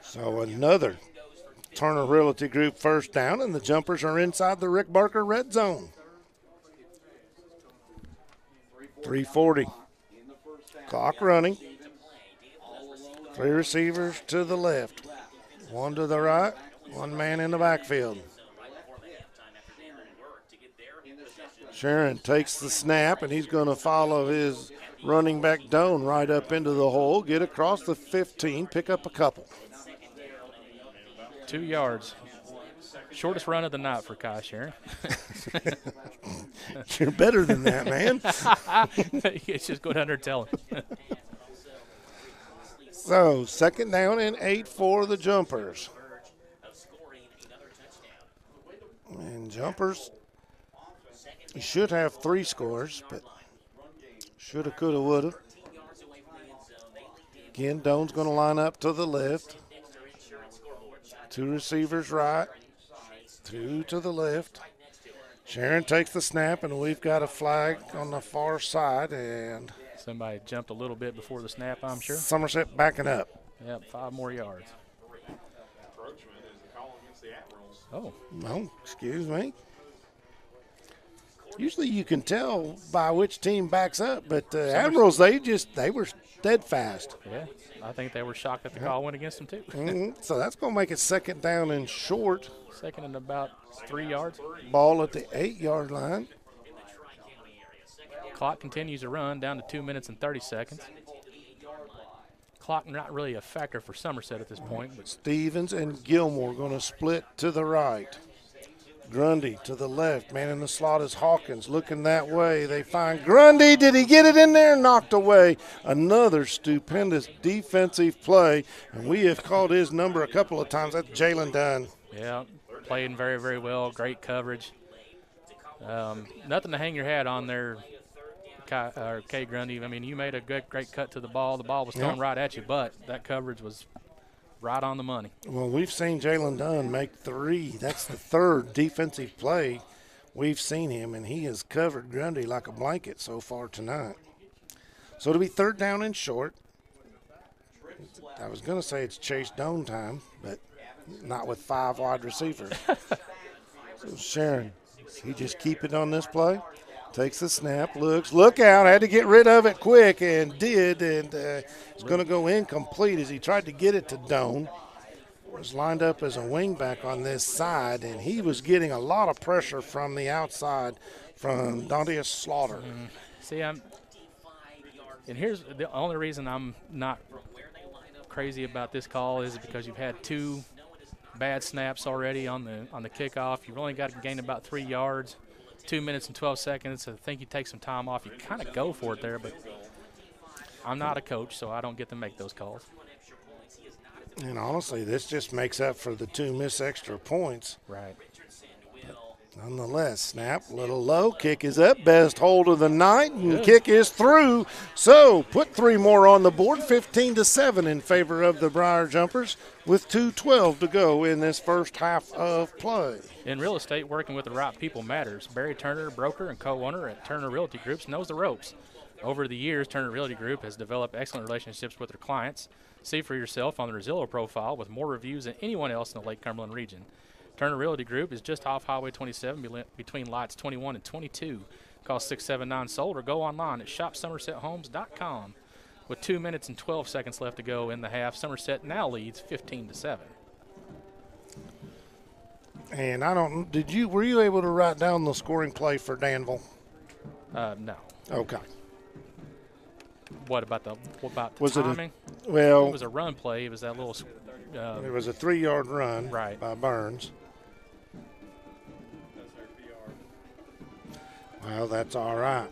So another Turner Realty Group first down, and the Jumpers are inside the Rick Barker red zone. 3:40. Clock running. 3 receivers to the left. 1 to the right. 1 man in the backfield. Sharon takes the snap, and he's going to follow his running back Doan right up into the hole, get across the 15, pick up a couple. 2 yards. Shortest run of the night for Kai Sharon. You're better than that, man. It's just go down there and tell him. So, 2nd down and 8 for the Jumpers. And Jumpers, you should have 3 scores, but shoulda, coulda, woulda. Again, Doan's going to line up to the left. 2 receivers right. 2 to the left. Sharon takes the snap, and we've got a flag on the far side. And somebody jumped a little bit before the snap, I'm sure. Somerset backing up. Yep, 5 more yards. Oh. No, excuse me. Usually you can tell by which team backs up, but Admirals, they were steadfast. Yeah, I think they were shocked that the call went against them too. So that's going to make it 2nd down and short. 2nd and about 3 yards. Ball at the 8-yard line. Clock continues to run down to 2 minutes and 30 seconds. Clock not really a factor for Somerset at this point. But Stevens and Gilmore going to split to the right. Grundy to the left. Man in the slot is Hawkins looking that way. They find Grundy. Did he get it in there? Knocked away. Another stupendous defensive play. And we have called his number a couple of times. That's Jalen Dunn. Yeah, playing very, very well. Great coverage. Nothing to hang your hat on there, Kay Grundy. I mean, you made a great cut to the ball. The ball was thrown right at you, but that coverage was right on the money. Well, we've seen Jalen Dunn make 3. That's the 3rd defensive play we've seen him, and he has covered Grundy like a blanket so far tonight. So it'll be 3rd down and short. I was going to say it's Chase Doan time, but not with 5 wide receivers. So Sharon, he just keep it on this play. Takes the snap, look out, had to get rid of it quick and did, and it's going to go incomplete as he tried to get it to Doan. Was lined up as a wingback on this side, and he was getting a lot of pressure from the outside from Dante Slaughter. See, and here's the only reason I'm not crazy about this call is because you've had 2 bad snaps already on the kickoff. You've only got to gain about 3 yards. 2 minutes and 12 seconds. I think you take some time off. You kind of go for it there, but I'm not a coach, so I don't get to make those calls. And honestly, this just makes up for the 2 missed extra points. Right. Nonetheless, snap, little low, kick is up, best hold of the night, and kick is through. So put 3 more on the board, 15-7 in favor of the Briar Jumpers, with 2:12 to go in this first half of play. In real estate, working with the right people matters. Barry Turner, broker and co-owner at Turner Realty Groups, knows the ropes. Over the years, Turner Realty Group has developed excellent relationships with their clients. See for yourself on their Zillow profile with more reviews than anyone else in the Lake Cumberland region. Turner Realty Group is just off Highway 27 between lots 21 and 22. Call 679-SOLD or go online at shopsomersethomes.com. With 2 minutes and 12 seconds left to go in the half, Somerset now leads 15-7. And were you able to write down the scoring play for Danville? No. Okay. What about the timing? It was a run play. It was that little. It was a 3-yard run by Burns. Well, that's all right.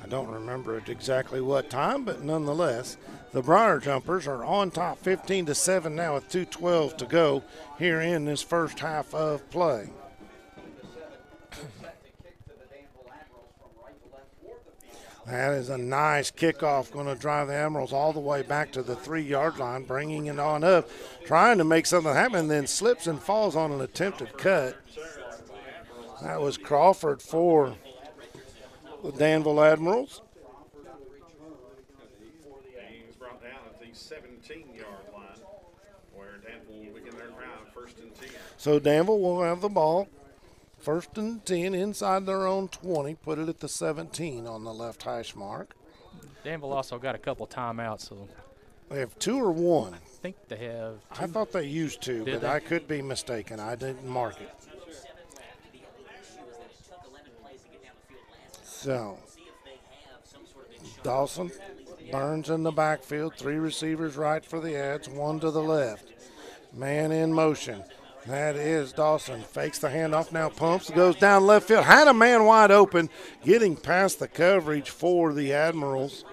I don't remember at exactly what time, but nonetheless, the Briar Jumpers are on top 15-7 now with 2:12 to go here in this first half of play. That is a nice kickoff, going to drive the Admirals all the way back to the 3-yard line, bringing it on up, trying to make something happen, then slips and falls on an attempted cut. That was Crawford for the Danville Admirals. He was brought down at the 17-yard line, where Danville will begin their drive, 1st and 10. So Danville will have the ball. 1st and 10 inside their own 20. Put it at the 17 on the left hash mark. Danville also got a couple timeouts. So they have 2 or 1? I think they have 2. I thought they used 2, but I could be mistaken. I didn't mark it. So, Dawson, Burns in the backfield, 3 receivers right for the Ads, 1 to the left. Man in motion. That is Dawson. Fakes the handoff, now pumps, goes down left field. Had a man wide open, getting past the coverage for the Admirals.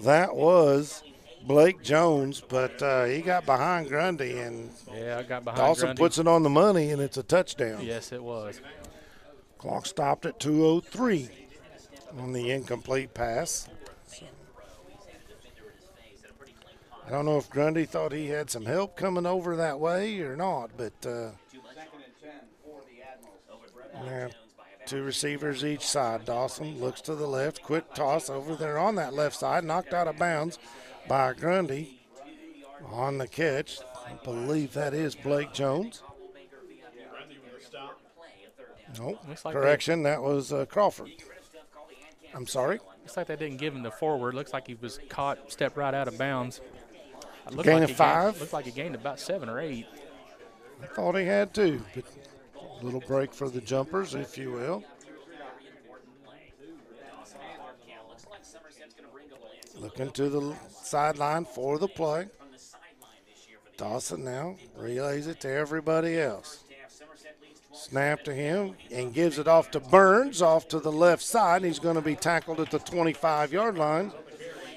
That was Blake Jones, but he got behind Grundy, and Dawson Grundy. Puts it on the money, and it's a touchdown. Yes, it was. Clock stopped at 2:03 on the incomplete pass. I don't know if Grundy thought he had some help coming over that way or not, but 2 receivers each side. Dawson looks to the left, quick toss over there on that left side, knocked out of bounds by Grundy on the catch. I believe that is Blake Jones. No, correction, that was Crawford. I'm sorry. Looks like they didn't give him the forward. Looks like he was caught, stepped right out of bounds. Gain of 5. Looked like he gained about 7 or 8. I thought he had 2, but a little break for the Jumpers, if you will. Looking to the sideline for the play. Dawson now relays it to everybody else. Snap to him and gives it off to Burns, off to the left side. He's going to be tackled at the 25-yard line.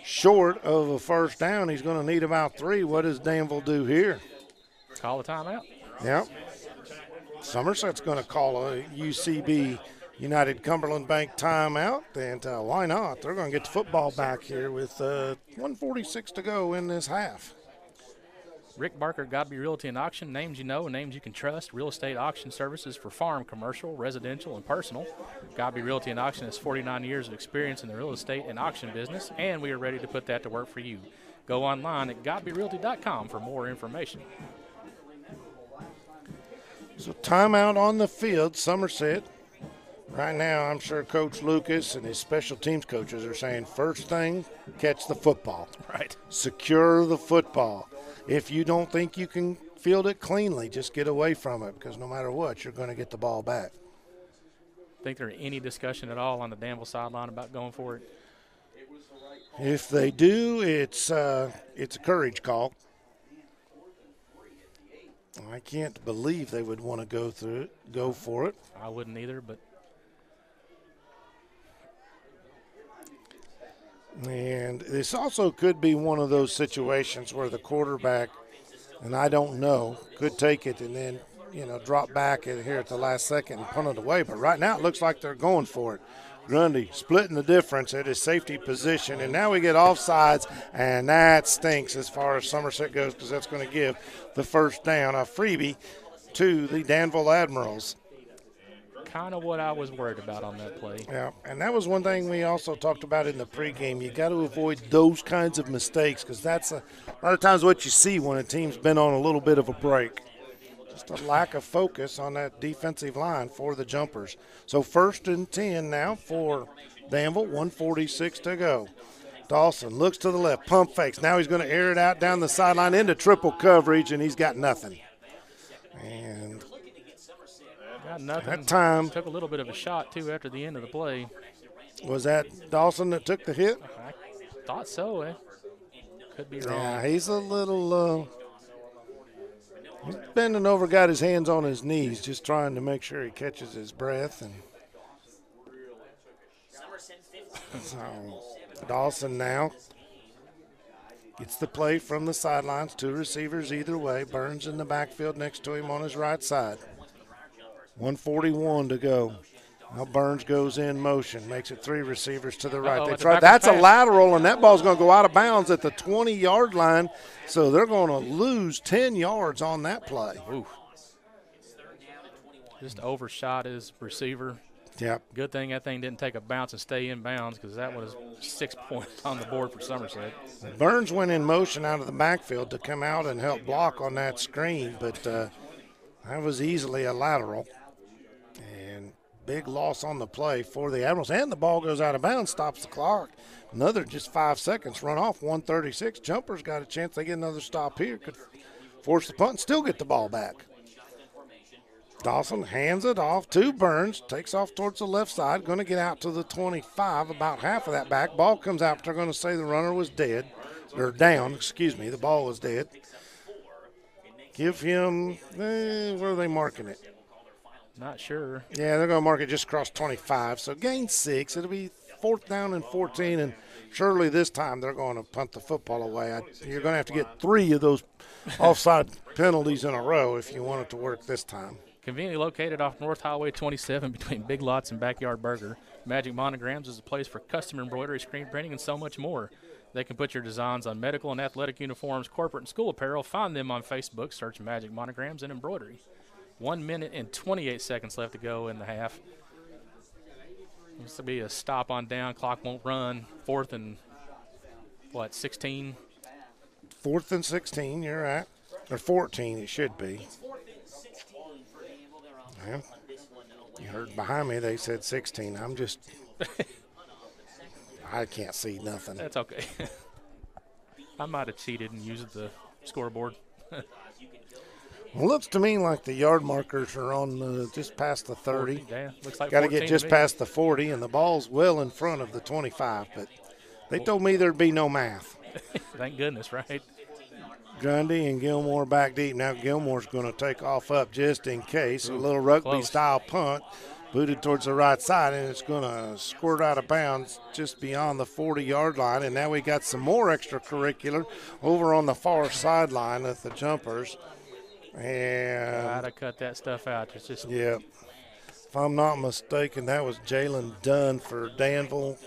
Short of a first down. He's going to need about 3. What does Danville do here? Call a timeout. Yeah. Somerset's going to call a UCB United Cumberland Bank timeout, and why not? They're going to get the football back here with 1:46 to go in this half. Rick Barker, Godby Realty and Auction, names you know, names you can trust. Real estate auction services for farm, commercial, residential, and personal. Godby Realty and Auction has 49 years of experience in the real estate and auction business, and we are ready to put that to work for you. Go online at godbyrealty.com for more information. So timeout on the field, Somerset. Right now, I'm sure Coach Lucas and his special teams coaches are saying, first thing, catch the football. Right. Secure the football. If you don't think you can field it cleanly, just get away from it, because no matter what, you're going to get the ball back. Think there any discussion at all on the Danville sideline about going for it? If they do, it's a courage call. I can't believe they would want to go for it. I wouldn't either, but this also could be one of those situations where the quarterback, and I don't know, could take it and then, drop back here at the last second and punt it away. But right now it looks like they're going for it. Grundy splitting the difference at his safety position, and now we get offsides, and that stinks as far as Somerset goes because that's going to give the first down, a freebie to the Danville Admirals. Kind of what I was worried about on that play. Yeah, and that was one thing we also talked about in the pregame. You got to avoid those kinds of mistakes because that's a lot of times what you see when a team's been on a little bit of a break. Just a lack of focus on that defensive line for the Jumpers. So 1st and 10 now for Danville, 1:46 to go. Dawson looks to the left, pump fakes. Now he's going to air it out down the sideline into triple coverage, and he's got nothing. And got nothing. That time took a little bit of a shot, too, after the end of the play. Was that Dawson that took the hit? I thought so. Could be wrong. Yeah, he's a little he's bending over, got his hands on his knees, just trying to make sure he catches his breath. And so Dawson now gets the play from the sidelines, 2 receivers either way. Burns in the backfield next to him on his right side. 1:41 to go. Now Burns goes in motion, makes it 3 receivers to the right. They try. That's a lateral, and that ball's going to go out of bounds at the 20-yard line. So they're going to lose 10 yards on that play. Ooh. Just overshot his receiver. Yep. Good thing that thing didn't take a bounce and stay in bounds because that was 6 points on the board for Somerset. Burns went in motion out of the backfield to come out and help block on that screen, but that was easily a lateral. And big loss on the play for the Admirals. And the ball goes out of bounds, stops the clock. Another just 5 seconds, run off, 1:36. Jumpers got a chance. They get another stop here. Could force the punt and still get the ball back. Dawson hands it off to Burns. Takes off towards the left side. Going to get out to the 25, about half of that back. Ball comes out, but they're going to say the runner was dead. Or down, excuse me. The ball was dead. Give him, where are they marking it? Not sure. Yeah, they're going to mark it just across 25. So gain 6. It'll be 4th down and 14, and surely this time they're going to punt the football away. You're going to have to get 3 of those offside penalties in a row if you want it to work this time. Conveniently located off North Highway 27 between Big Lots and Backyard Burger, Magic Monograms is a place for custom embroidery, screen printing, and so much more. They can put your designs on medical and athletic uniforms, corporate and school apparel. Find them on Facebook. Search Magic Monograms and Embroidery. 1 minute and 28 seconds left to go in the half. This will be a stop on down. Clock won't run. 4th and, 16? 4th and 16, you're right. Or 14, it should be. Well, you heard behind me they said 16. I'm just – I can't see nothing. That's okay. I might have cheated and used the scoreboard. Well, looks to me like the yard markers are on just past the 30. 40, yeah, looks like got to get just past the 40, and the ball's well in front of the 25. But they told me there'd be no math. Thank goodness, right? Grundy and Gilmore back deep. Now Gilmore's going to take off up just in case. A little rugby-style punt. Booted towards the right side, and it's going to squirt out of bounds just beyond the 40-yard line. And now we got some more extracurricular over on the far sideline at the Jumpers. And gotta cut that stuff out. It's just yeah. If I'm not mistaken, that was Jalen Dunn for Danville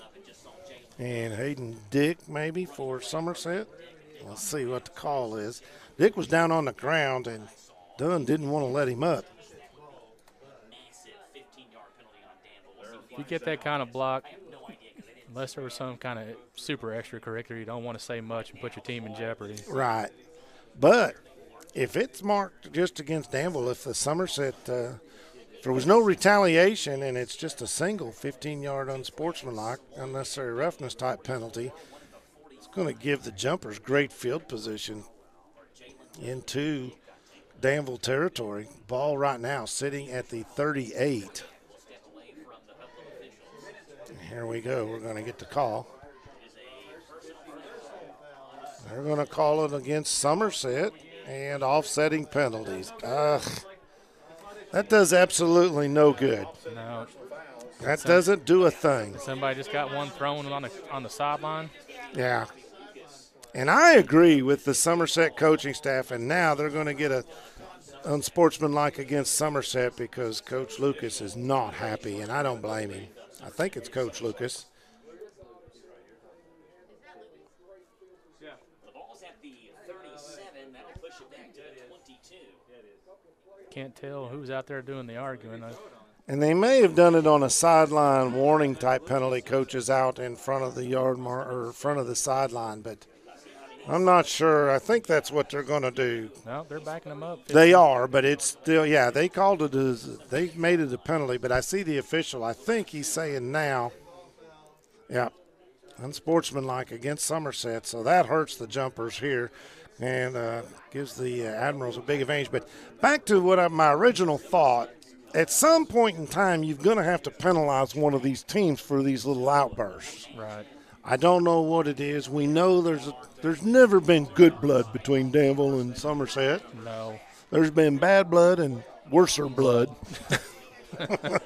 and Hayden Dick maybe for Somerset. Let's see what the call is. Dick was down on the ground, and Dunn didn't want to let him up. If you get that kind of block, unless there was some kind of super extracurricular, you don't want to say much and put your team in jeopardy. Right. But if it's marked just against Danville, if the Somerset, if there was no retaliation and it's just a single 15-yard unsportsmanlike, unnecessary roughness type penalty, it's going to give the Jumpers great field position into Danville territory. Ball right now sitting at the 38. Here we go. We're going to get the call. They're going to call it against Somerset and offsetting penalties. That does absolutely no good. No. That doesn't do a thing. Somebody just got one thrown on the sideline. Yeah. And I agree with the Somerset coaching staff, and now they're going to get a unsportsmanlike against Somerset because Coach Lucas is not happy, and I don't blame him. I think it's Coach Lucas. The ball's at the 37. That'll push it back to 22. Can't tell who's out there doing the arguing. And they may have done it on a sideline warning type penalty. Coaches out in front of the yard or front of the sideline, but I'm not sure. I think that's what they're going to do. No, they're backing them up. They are, but it's still, yeah, they called it they made it a penalty, but I see the official. I think he's saying now, yeah, unsportsmanlike against Somerset, so that hurts the Jumpers here and gives the Admirals a big advantage. But back to what my original thought, at some point in time, you're going to have to penalize one of these teams for these little outbursts. Right. I don't know what it is. We know there's never been good blood between Danville and Somerset. No. There's been bad blood and worser blood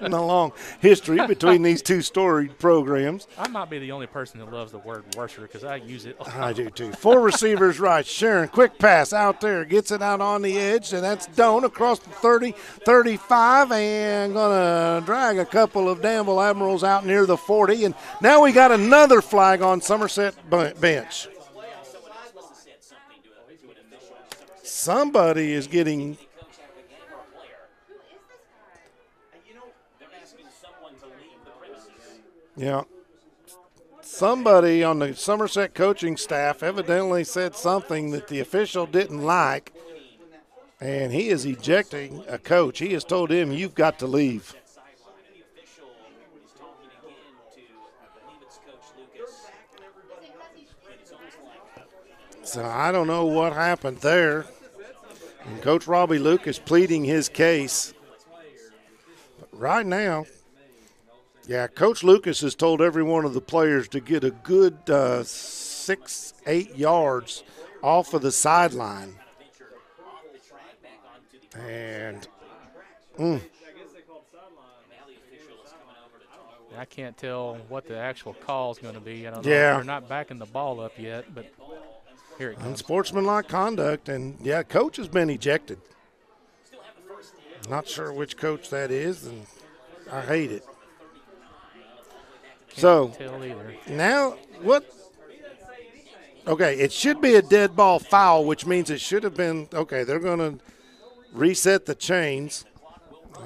in a long history between these two storied programs. I might be the only person that loves the word worser because I use it. I do too. 4 receivers right. Sharon, quick pass out there. Gets it out on the edge, and that's Doan across the 30, 35, and going to drag a couple of Danville Admirals out near the 40. And now we got another flag on Somerset bench. Somebody is getting – yeah. Somebody on the Somerset coaching staff evidently said something that the official didn't like, and he is ejecting a coach. He has told him, you've got to leave. So I don't know what happened there. And Coach Robbie Lucas pleading his case. But right now, yeah, Coach Lucas has told every one of the players to get a good 6-8 yards off of the sideline. And I can't tell what the actual call is going to be. I don't know. Yeah. They're not backing the ball up yet, but here it comes. Unsportsmanlike conduct, and, yeah, coach has been ejected. Not sure which coach that is, and I hate it. So now what? Okay, it should be a dead ball foul, which means it should have been. Okay, they're going to reset the chains,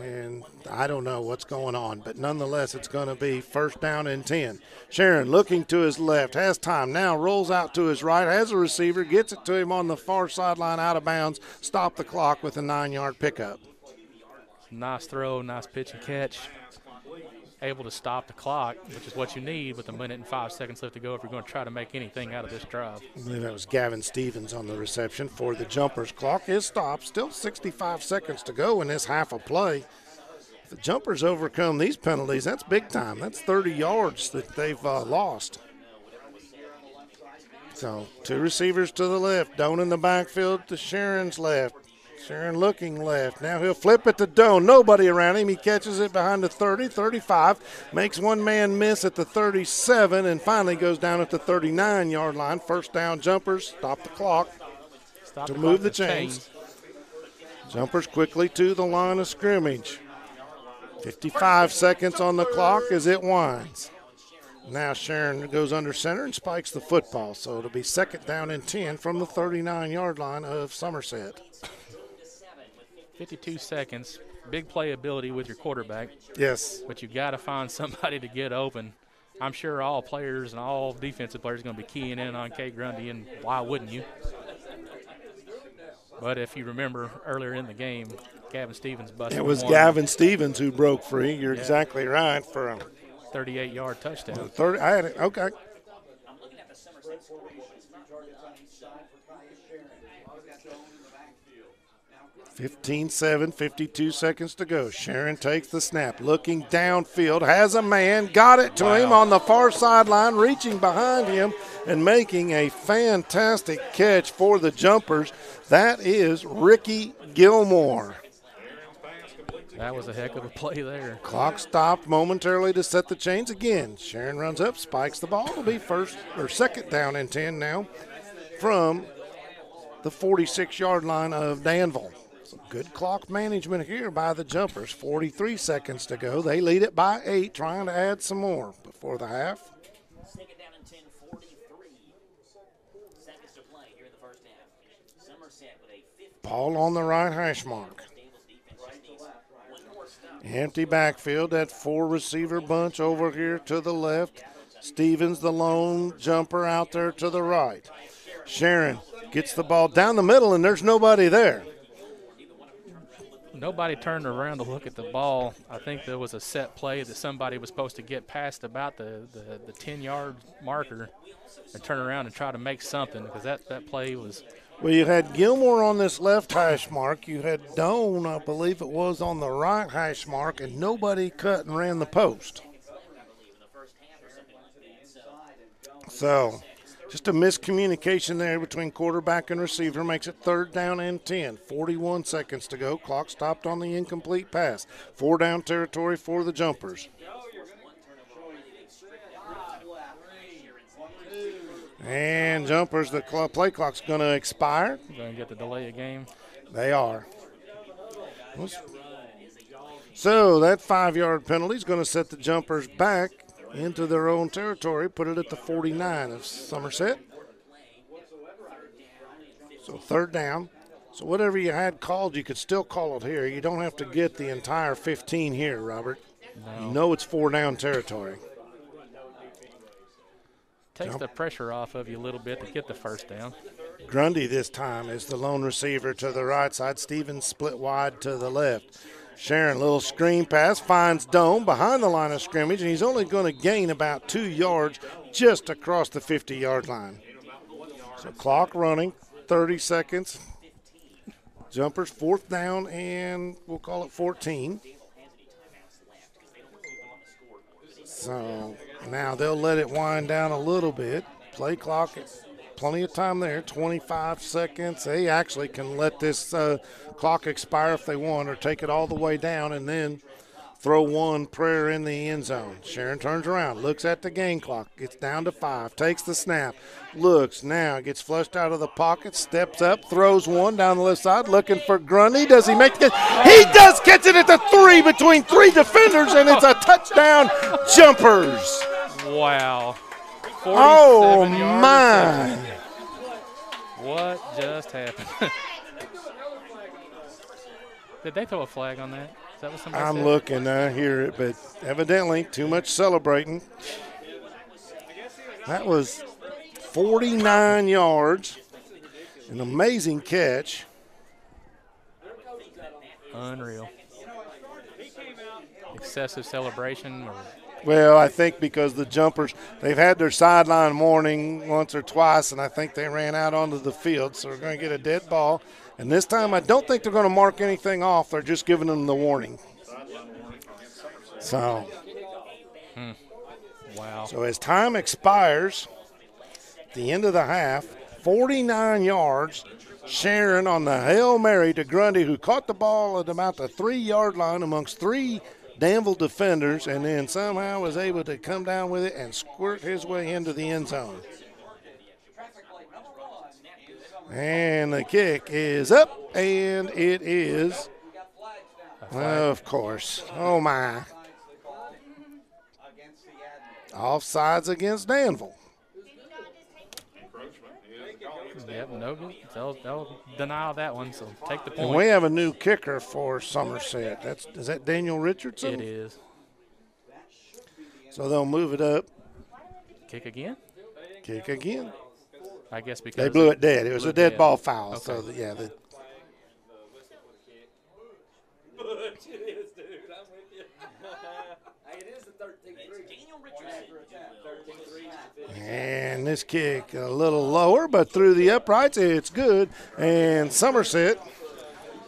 and I don't know what's going on, but nonetheless, it's going to be 1st down and 10. Sharon looking to his left, has time now, rolls out to his right, has a receiver, gets it to him on the far sideline, out of bounds, stop the clock with a 9-yard pickup. Nice throw, nice pitch and catch. Able to stop the clock, which is what you need with 1 minute and 5 seconds left to go if you're going to try to make anything out of this drive. I believe that was Gavin Stevens on the reception for the Jumpers. Clock is stopped. Still 65 seconds to go in this half a play. If the Jumpers overcome these penalties, that's big time. That's 30 yards that they've lost. So 2 receivers to the left. Doan in the backfield to Sharon's left. Sharon looking left. Now he'll flip it to Doan. Nobody around him. He catches it behind the 30, 35, makes one man miss at the 37, and finally goes down at the 39-yard line. 1st down, Jumpers. Stop the clock to move the chains. Jumpers quickly to the line of scrimmage. 55 seconds on the clock as it winds. Now Sharon goes under center and spikes the football. So it'll be 2nd down and 10 from the 39-yard line of Somerset. 52 seconds, big playability with your quarterback. Yes. But you got to find somebody to get open. I'm sure all players and all defensive players are going to be keying in on Kate Grundy, and why wouldn't you? But if you remember earlier in the game, Gavin Stevens busted. It was Gavin Stevens who broke free. You're exactly right for a 38-yard touchdown. 30. I had it. Okay. 15-7, 52 seconds to go. Sharon takes the snap, looking downfield, has a man, got it to him on the far sideline, reaching behind him and making a fantastic catch for the Jumpers. That is Ricky Gilmore. That was a heck of a play there. Clock stopped momentarily to set the chains again. Sharon runs up, spikes the ball. It'll be second down and 10 now from the 46-yard line of Danville. Some good clock management here by the Jumpers. 43 seconds to go. They lead it by 8, trying to add some more before the half. Second down and 10, 43 seconds to play here in the first half. Somerset with a 50. Ball on the right hash mark. Empty backfield, that 4-receiver bunch over here to the left. Stevens, the lone jumper, out there to the right. Sharon gets the ball down the middle, and there's nobody there. Nobody turned around to look at the ball. I think there was a set play that somebody was supposed to get past about the 10-yard marker and turn around and try to make something, because that play was – well, you had Gilmore on this left hash mark. You had Doan, I believe it was, on the right hash mark, and nobody cut and ran the post. So just a miscommunication there between quarterback and receiver makes it third down and 10. 41 seconds to go. Clock stopped on the incomplete pass. 4-down territory for the Jumpers. And Jumpers, the play clock's going to expire. Going to get the delay of game. They are. So that 5-yard penalty is going to set the Jumpers back into their own territory, put it at the 49 of Somerset. So third down. So whatever you had called, you could still call it here. You don't have to get the entire 15 here, Robert. No. You know it's 4-down territory. Takes the pressure off of you a little bit to get the first down. Grundy this time is the lone receiver to the right side. Stevens split wide to the left. Sharon, little screen pass, finds Dome behind the line of scrimmage, and he's only going to gain about 2 yards just across the 50-yard line. So clock running, 30 seconds. Jumpers, fourth down, and we'll call it 14. So now they'll let it wind down a little bit. Play clock, plenty of time there, 25 seconds. They actually can let this clock expire if they want, or take it all the way down and then throw one prayer in the end zone. Sharon turns around, looks at the game clock, gets down to 5, takes the snap, looks, now gets flushed out of the pocket, steps up, throws one down the left side, looking for Grundy. Does he make it? He does catch it at the 3 between 3 defenders, and it's a touchdown, Jumpers. Wow. Oh, my. What just happened? Did they throw a flag on that? Is that what somebody said? I'm looking, I hear it, but evidently too much celebrating. That was 49 yards, an amazing catch. Unreal. Excessive celebration. Well, I think because the Jumpers, they've had their sideline warning once or twice, and I think they ran out onto the field, so they're going to get a dead ball. And this time I don't think they're going to mark anything off. They're just giving them the warning. So, wow. So as time expires, at the end of the half, 49 yards, Sharon on the Hail Mary to Grundy, who caught the ball at about the 3-yard line amongst 3 Danville defenders, and then somehow was able to come down with it and squirt his way into the end zone. And the kick is up, and it is, of course, oh my, offsides against Danville. Yep, no good. They'll deny that one, so take the point. And we have a new kicker for Somerset. Is that Daniel Richardson? It is. So they'll move it up. Kick again? Kick again. I guess because they blew it dead. It was a dead ball foul. Okay. So, yeah. And this kick a little lower, but through the uprights, it's good. And Somerset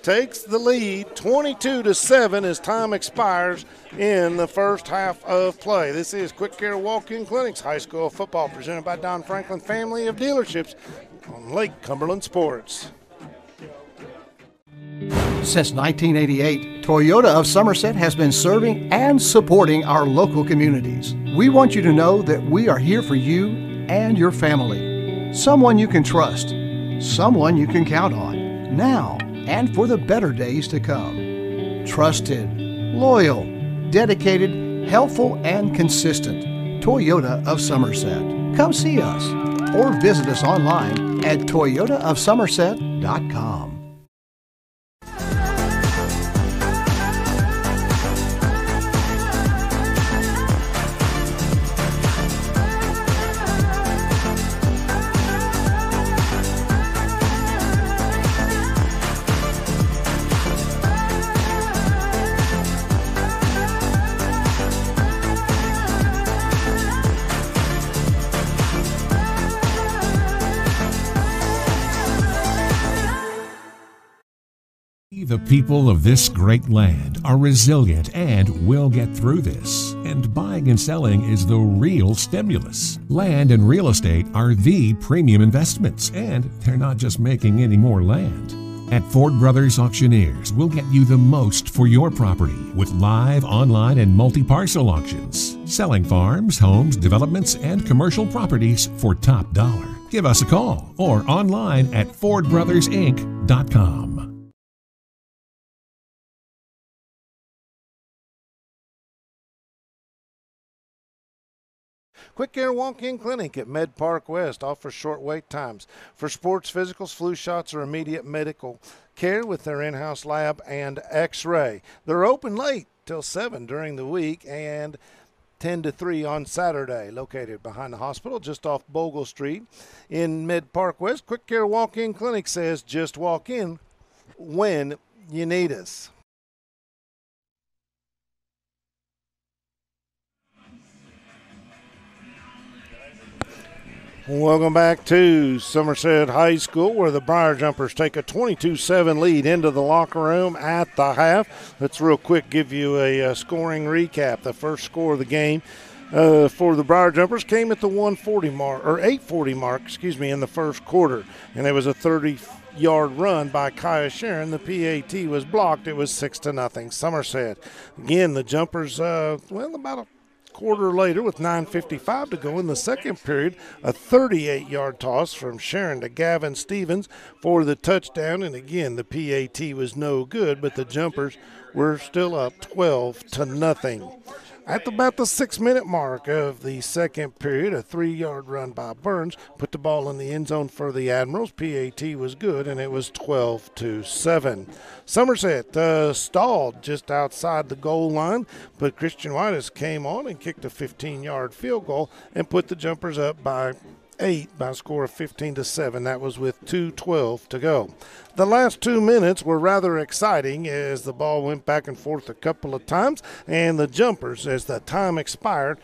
takes the lead 22-7 as time expires in the first half of play. This is Quick Care Walk-In Clinics High School Football presented by Don Franklin Family of Dealerships on Lake Cumberland Sports. Since 1988, Toyota of Somerset has been serving and supporting our local communities. We want you to know that we are here for you and your family. Someone you can trust, someone you can count on, now and for the better days to come. Trusted, loyal, dedicated, helpful, and consistent. Toyota of Somerset. Come see us or visit us online at toyotaofsomerset.com. The people of this great land are resilient and will get through this. And buying and selling is the real stimulus. Land and real estate are the premium investments, and they're not just making any more land. At Ford Brothers Auctioneers, we'll get you the most for your property with live, online, and multi-parcel auctions. Selling farms, homes, developments, and commercial properties for top dollar. Give us a call or online at FordBrothersInc.com. Quick Care Walk-In Clinic at Med Park West offers short wait times for sports physicals, flu shots, or immediate medical care with their in-house lab and x-ray. They're open late till 7 during the week and 10 to 3 on Saturday. Located behind the hospital just off Bogle Street in Med Park West, Quick Care Walk-In Clinic says just walk in when you need us. Welcome back to Somerset High School, where the Briar Jumpers take a 22-7 lead into the locker room at the half. Let's real quick give you a scoring recap. The first score of the game for the Briar Jumpers came at the 8:40 mark, in the first quarter, and it was a 30-yard run by Kaya Sharon. The PAT was blocked. It was 6-0 Somerset. Again, the Jumpers, about a quarter later, with 9:55 to go in the second period, a 38-yard toss from Sharon to Gavin Stevens for the touchdown. And again, the PAT was no good, but the Jumpers were still up 12-0. At about the 6-minute mark of the second period, a 3-yard run by Burns put the ball in the end zone for the Admirals. PAT was good, and it was 12-7. Somerset stalled just outside the goal line, but Christian Whitus came on and kicked a 15-yard field goal and put the Jumpers up by 8 by a score of 15-7. That was with 2:12 to go. The last 2 minutes were rather exciting as the ball went back and forth a couple of times, and the Jumpers, as the time expired,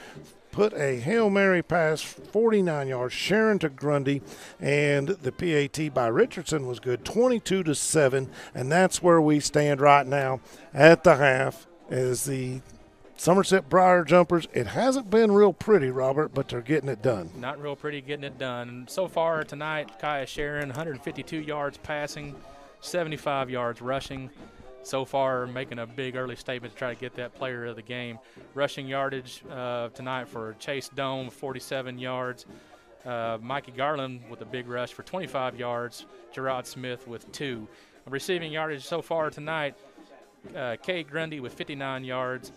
put a Hail Mary pass, 49 yards, Sharon to Grundy, and the PAT by Richardson was good, 22-7, and that's where we stand right now at the half as the Somerset Briar Jumpers. It hasn't been real pretty, Robert, but they're getting it done. Not real pretty getting it done. So far tonight, Kaya Sharon, 152 yards passing, 75 yards rushing. So far, making a big early statement to try to get that player of the game. Rushing yardage tonight for Chase Doan, 47 yards. Mikey Garland with a big rush for 25 yards. Gerard Smith with 2. Receiving yardage so far tonight, Kay Grundy with 59 yards.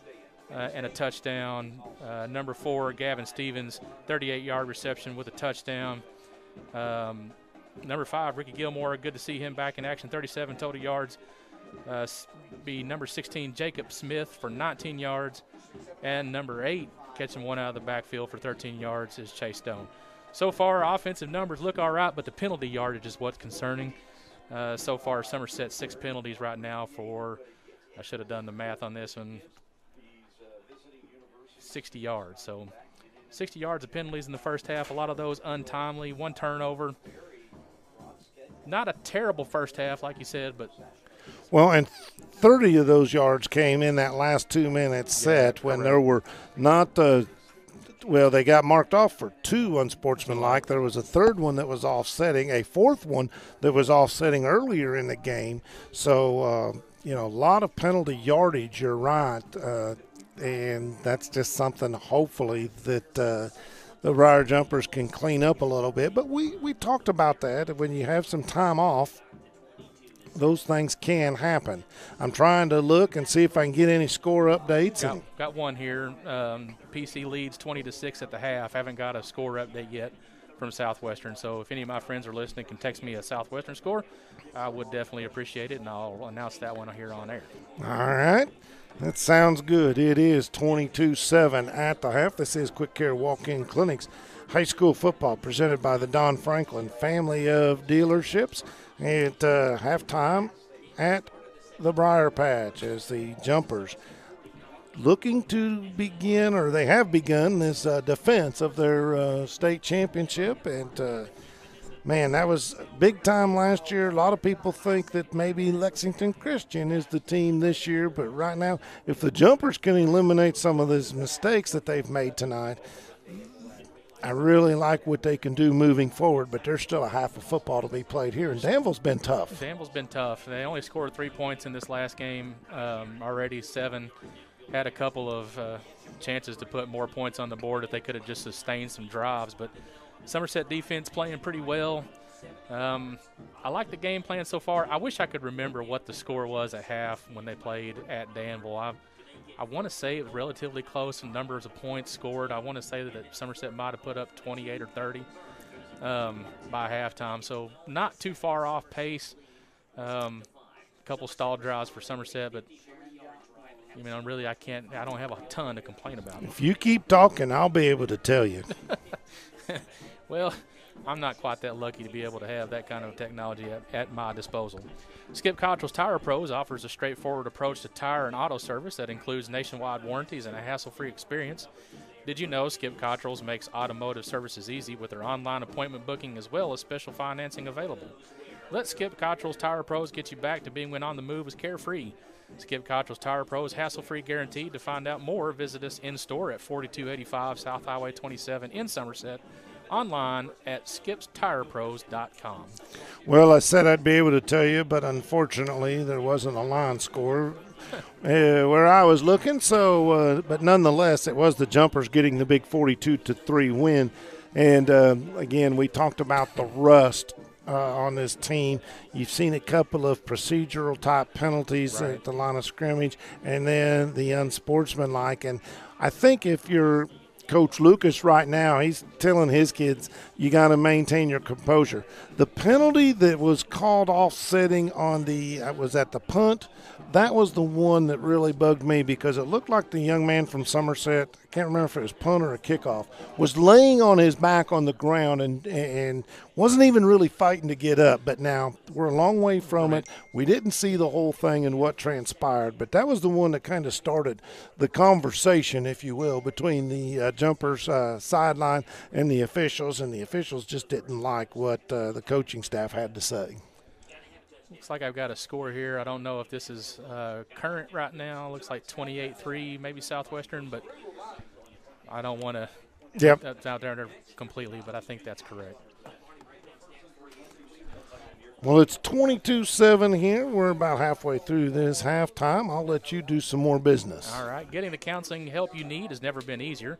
And a touchdown. Number 4, Gavin Stevens, 38-yard reception with a touchdown. Number 5, Ricky Gilmore, good to see him back in action, 37 total yards. Be number 16, Jacob Smith for 19 yards. And number 8, catching one out of the backfield for 13 yards, is Chase Doan. So far, offensive numbers look all right, but the penalty yardage is what's concerning. So far, Somerset 6 penalties right now for, I should have done the math on this one, 60 yards. So 60 yards of penalties in the first half, a lot of those untimely, 1 turnover. Not a terrible first half, like you said, but. Well, and 30 of those yards came in that last 2 minutes set when there were not they got marked off for 2 unsportsmanlike. There was a third one that was offsetting, a fourth one that was offsetting earlier in the game. So, a lot of penalty yardage, you're right, and that's just something hopefully that the Briar Jumpers can clean up a little bit. But we talked about that. When you have some time off, those things can happen. I'm trying to look and see if I can get any score updates. Got one here. PC leads 20-6 at the half. Haven't got a score update yet from Southwestern. So if any of my friends are listening can text me a Southwestern score, I would definitely appreciate it, and I'll announce that one here on air. All right. That sounds good. It is 22-7 at the half. This is Quick Care Walk-In Clinics High School Football presented by the Don Franklin family of dealerships at halftime at the Briar Patch as the Jumpers looking to begin, or they have begun, this defense of their state championship. And, man, that was big time last year. A lot of people think that maybe Lexington Christian is the team this year. But right now, if the Jumpers can eliminate some of those mistakes that they've made tonight, I really like what they can do moving forward, but there's still a half of football to be played here, and Danville's been tough. Danville's been tough. They only scored 3 points in this last game, already 7. Had a couple of chances to put more points on the board if they could have just sustained some drives, but Somerset defense playing pretty well. I like the game plan so far. I wish I could remember what the score was at half when they played at Danville. I want to say it was relatively close in numbers of points scored. I want to say that Somerset might have put up 28 or 30 by halftime, so not too far off pace. A couple stall drives for Somerset, but really I don't have a ton to complain about. If you keep talking, I'll be able to tell you. Well, I'm not quite that lucky to be able to have that kind of technology at my disposal. Skip Cottrell's Tire Pros offers a straightforward approach to tire and auto service that includes nationwide warranties and a hassle-free experience. Did you know Skip Cottrell's makes automotive services easy with their online appointment booking as well as special financing available? Let Skip Cottrell's Tire Pros get you back to being when on the move is carefree. Skip Cottrell's Tire Pros, hassle-free guaranteed. To find out more, visit us in-store at 4285 South Highway 27 in Somerset, online at skipstirepros.com. Well, I said I'd be able to tell you, but unfortunately there wasn't a line score where I was looking. So, but nonetheless, it was the Jumpers getting the big 42-3 win. And, again, we talked about the rust on this team. You've seen a couple of procedural type penalties at the line of scrimmage, and then the unsportsmanlike. And I think if you're Coach Lucas right now, he's telling his kids, you got to maintain your composure. The penalty that was called offsetting on was at the punt, that was the one that really bugged me because it looked like the young man from Somerset, I can't remember if it was punt or a kickoff, was laying on his back on the ground and wasn't even really fighting to get up. But now we're a long way from it. We didn't see the whole thing and what transpired, but that was the one that kind of started the conversation, if you will, between the Jumpers sideline and the officials just didn't like what the coaching staff had to say. Looks like I've got a score here. I don't know if this is current right now. Looks like 28-3, maybe Southwestern, but I don't want to put that out there completely, but I think that's correct. Well, it's 22-7 here. We're about halfway through this halftime. I'll let you do some more business. All right. Getting the counseling help you need has never been easier.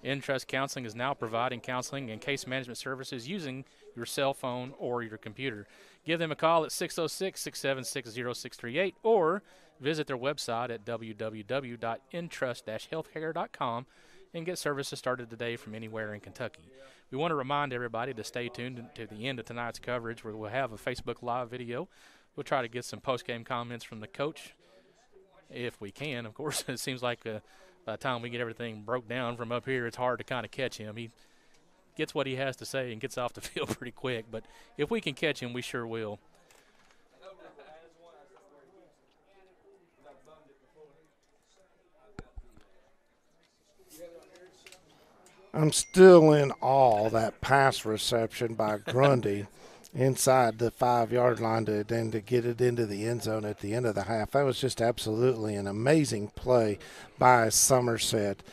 Entrust Counseling is now providing counseling and case management services using your cell phone or your computer. Give them a call at 606-676-0638 or visit their website at www.entrust-healthcare.com and get services started today from anywhere in Kentucky. We want to remind everybody to stay tuned to the end of tonight's coverage where we'll have a Facebook Live video. We'll try to get some post-game comments from the coach if we can. Of course, it seems like by the time we get everything broke down from up here, it's hard to kind of catch him. He gets what he has to say and gets off the field pretty quick. But if we can catch him, we sure will. I'm still in awe of that pass reception by Grundy inside the 5-yard line to get it into the end zone at the end of the half. That was just absolutely an amazing play by Somerset.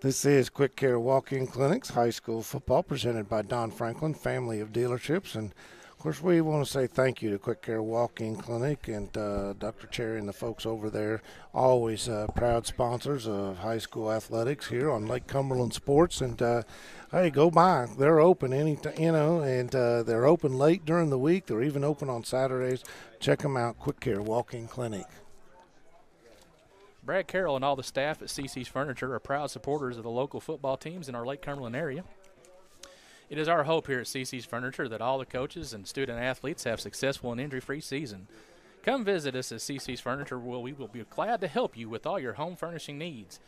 This is Quick Care Walk-In Clinics High School Football presented by Don Franklin, family of dealerships. And Of course, we want to say thank you to Quick Care Walk-In Clinic and Dr. Cherry and the folks over there, always proud sponsors of high school athletics here on Lake Cumberland Sports. And hey, go by. They're open and they're open late during the week. They're even open on Saturdays. Check them out, Quick Care Walk-In Clinic. Brad Carroll and all the staff at CC's Furniture are proud supporters of the local football teams in our Lake Cumberland area. It is our hope here at CC's Furniture that all the coaches and student athletes have successful and injury-free season. Come visit us at CC's Furniture where we will be glad to help you with all your home furnishing needs.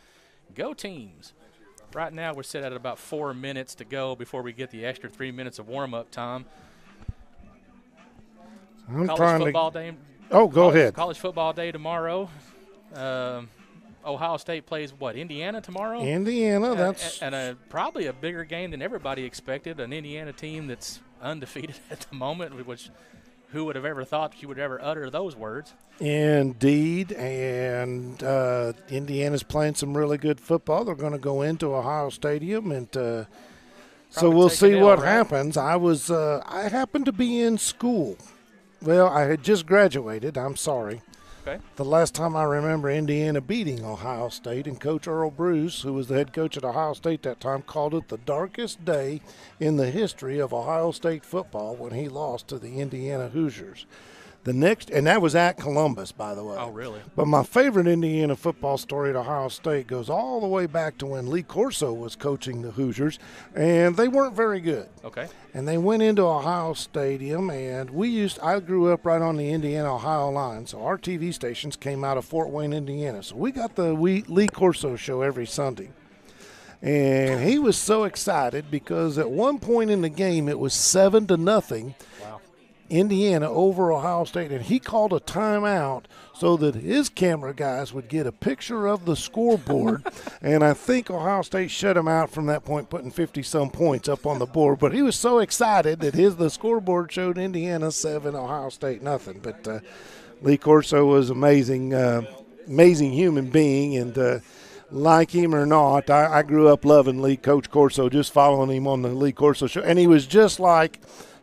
Go teams! Right now we're set at about 4 minutes to go before we get the extra 3 minutes of warm-up time. College football day. Oh, go ahead. College football day tomorrow. Ohio State plays, what, Indiana tomorrow? Indiana, that's... And probably a bigger game than everybody expected, an Indiana team that's undefeated at the moment, which who would have ever thought you would ever utter those words? Indeed, and Indiana's playing some really good football. They're going to go into Ohio Stadium, and so we'll see what happens. I happened to be in school. Well, I had just graduated. I'm sorry. Okay. The last time I remember Indiana beating Ohio State, and Coach Earl Bruce, who was the head coach at Ohio State that time, called it the darkest day in the history of Ohio State football when he lost to the Indiana Hoosiers. And that was at Columbus, by the way. Oh, really? But my favorite Indiana football story at Ohio State goes all the way back to when Lee Corso was coaching the Hoosiers, and they weren't very good. Okay. And they went into Ohio Stadium, and I grew up right on the Indiana-Ohio line, so our TV stations came out of Fort Wayne, Indiana. So we got the Lee Corso show every Sunday. And he was so excited because at one point in the game it was 7-0. Wow. Indiana over Ohio State, and he called a timeout so that his camera guys would get a picture of the scoreboard. And I think Ohio State shut him out from that point, putting 50-some points up on the board. But he was so excited that the scoreboard showed Indiana 7, Ohio State nothing. But Lee Corso was amazing human being, and like him or not, I grew up loving Coach Corso, just following him on the Lee Corso show. And he was just like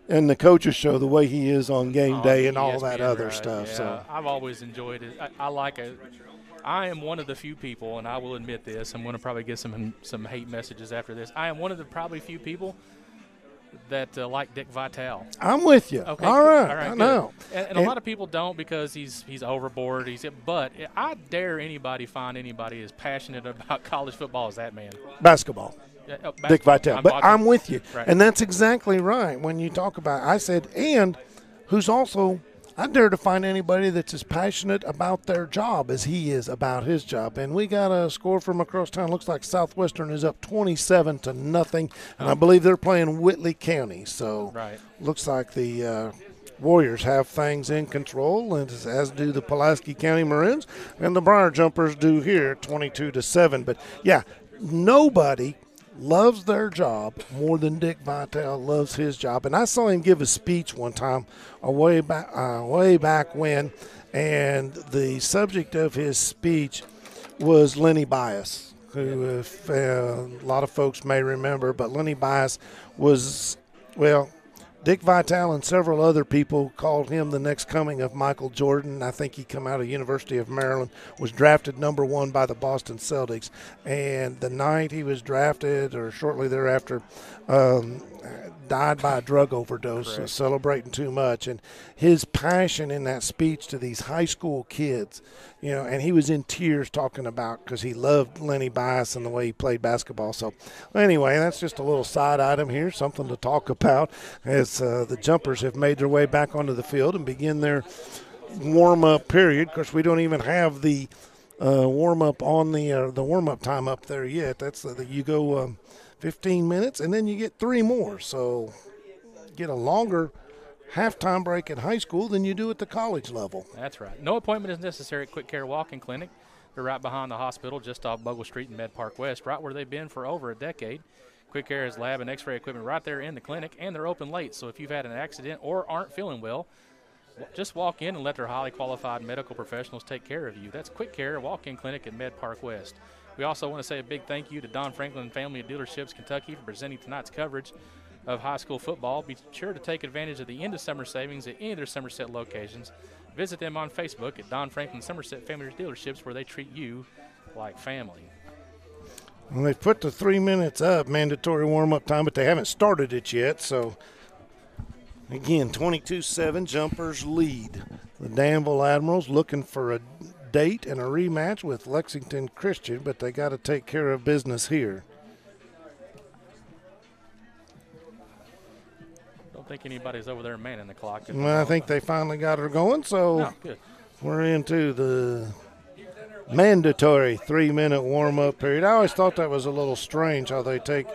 in the coaches show, the way he is on game day and all that other stuff. Yeah, so I've always enjoyed it. I am one of the few people, and I will admit this, I'm going to probably get some hate messages after this. I am one of the probably few people that like Dick Vitale. I'm with you. Okay, all right, I good. know. And a lot of people don't because he's overboard. But I dare anybody find anybody as passionate about college football as that man. Basketball. Dick Vitale. But I'm with you. Right. And that's exactly right. When you talk about, I said, and who's also, I dare to find anybody that's as passionate about their job as he is about his job. And we got a score from across town. Looks like Southwestern is up 27-0. And I believe they're playing Whitley County. So looks like the Warriors have things in control, and as do the Pulaski County Maroons. And the Briar Jumpers do here, 22-7. But, yeah, nobody loves their job more than Dick Vitale loves his job. And I saw him give a speech one time way back when, and the subject of his speech was Lenny Bias, who a lot of folks may remember. But Lenny Bias was, Dick Vitale and several other people called him the next coming of Michael Jordan. I think he come out of University of Maryland, was drafted number 1 by the Boston Celtics. And the night he was drafted, or shortly thereafter, died by a drug overdose, celebrating too much. And his passion in that speech to these high school kids, and he was in tears talking about, because he loved Lenny Bias and the way he played basketball. So anyway, that's just a little side item here, something to talk about as the Jumpers have made their way back onto the field and begin their warm-up period. Of course, we don't even have the warm-up on the warm-up time up there yet. That's you go 15 minutes, and then you get 3 more. So get a longer halftime break at high school than you do at the college level. That's right. No appointment is necessary at Quick Care Walk-In Clinic. They're right behind the hospital, just off Bogle Street in Med Park West, right where they've been for over a decade. Quick Care has lab and x-ray equipment right there in the clinic, and they're open late. So if you've had an accident or aren't feeling well, just walk in and let their highly qualified medical professionals take care of you. That's Quick Care Walk-In Clinic at Med Park West. We also want to say a big thank you to Don Franklin Family of Dealerships Kentucky for presenting tonight's coverage of high school football. Be sure to take advantage of the end of summer savings at any of their Somerset locations. Visit them on Facebook at Don Franklin Somerset Family Dealerships, where they treat you like family. Well, they've put the 3 minutes up, mandatory warm-up time, but they haven't started it yet. So, again, 22-7, Jumpers lead. The Danville Admirals looking for a date and a rematch with Lexington Christian, but they got to take care of business here. Don't think anybody's over there manning the clock. Well, I think they finally got her going, so we're into the mandatory 3-minute warm-up period. I always thought that was a little strange how they take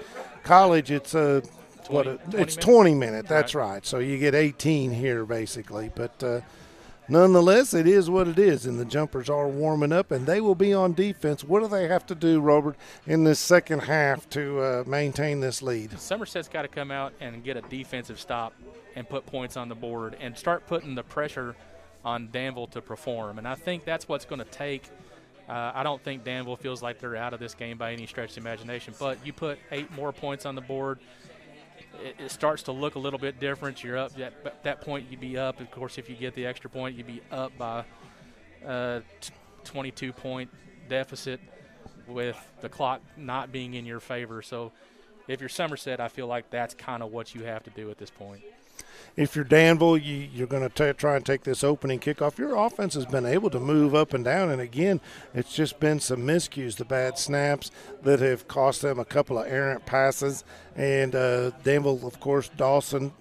college. It's 20 minutes. That's right. So you get 18 here basically, but nonetheless, it is what it is, and the Jumpers are warming up, and they will be on defense. What do they have to do, Robert, in this second half to maintain this lead? Somerset's got to come out and get a defensive stop and put points on the board and start putting the pressure on Danville to perform, and I think that's what's going to take. I don't think Danville feels like they're out of this game by any stretch of the imagination, but you put 8 more points on the board, it starts to look a little bit different. You're up at that point. You'd be up. Of course, if you get the extra point, you'd be up by 22-point deficit with the clock not being in your favor. So if you're Somerset, I feel like that's kind of what you have to do at this point. If you're Danville, you're going to try and take this opening kickoff. Your offense has been able to move up and down, and again, it's just been some miscues, the bad snaps that have cost them a couple of errant passes. And Danville, of course,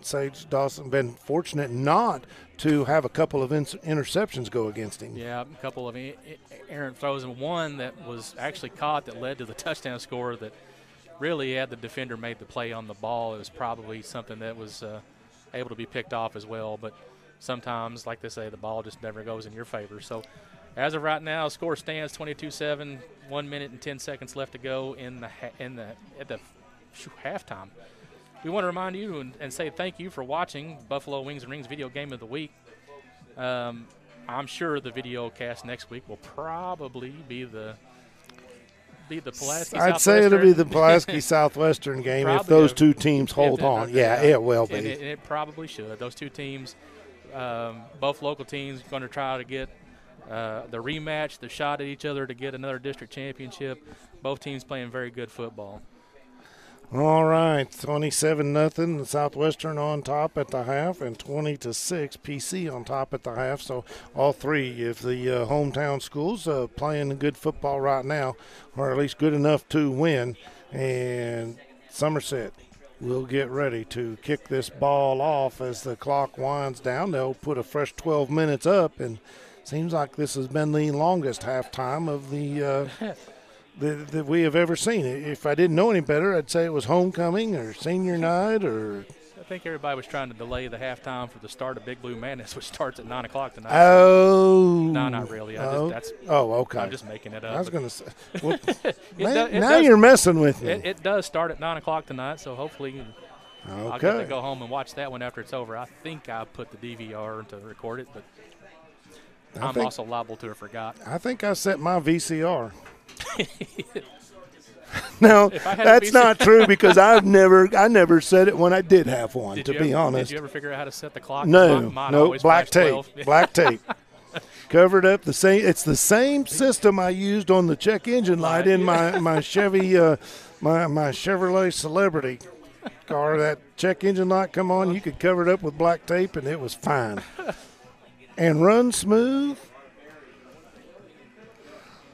Sage Dawson, been fortunate not to have a couple of interceptions go against him. Yeah, a couple of errant throws, and one that was actually caught that led to the touchdown score that really, had the defender made the play on the ball, it was probably something that was able to be picked off as well. But sometimes, like they say, the ball just never goes in your favor. So as of right now, score stands 22-7, 1 minute and 10 seconds left to go at the halftime. We want to remind you and say thank you for watching Buffalo Wings and Rings Video Game of the Week. I'm sure the video cast next week will probably be the Pulaski I'd say it'll be the Pulaski Southwestern game if those two teams hold on. Yeah, it will be. And it probably should. Those two teams, both local teams, going to try to get the rematch, the shot at each other to get another district championship. Both teams playing very good football. All right, 27-0, the Southwestern on top at the half, and 20-6, PC on top at the half. So all three of the hometown schools playing good football right now, or at least good enough to win. And Somerset will get ready to kick this ball off as the clock winds down. They'll put a fresh 12 minutes up, and seems like this has been the longest halftime of the that we have ever seen. If I didn't know any better, I'd say it was homecoming or senior night or. I think everybody was trying to delay the halftime for the start of Big Blue Madness, which starts at 9 o'clock tonight. Oh. No, not really. Okay. I'm just making it up. I was going to say. Well, now you're messing with me. It does start at 9 o'clock tonight, so hopefully I'll get to go home and watch that one after it's over. I think I put the DVR to record it, but I'm also liable to have forgot. I think I set my VCR. No, that's not true because I never said it when I did have one. Be honest, did you ever figure out how to set the clock? No, black tape, black tape. Covered up the same. It's the same system I used on the check engine light in my Chevy, my Chevrolet Celebrity car. That check engine light come on, you could cover it up with black tape, and it was fine and run smooth.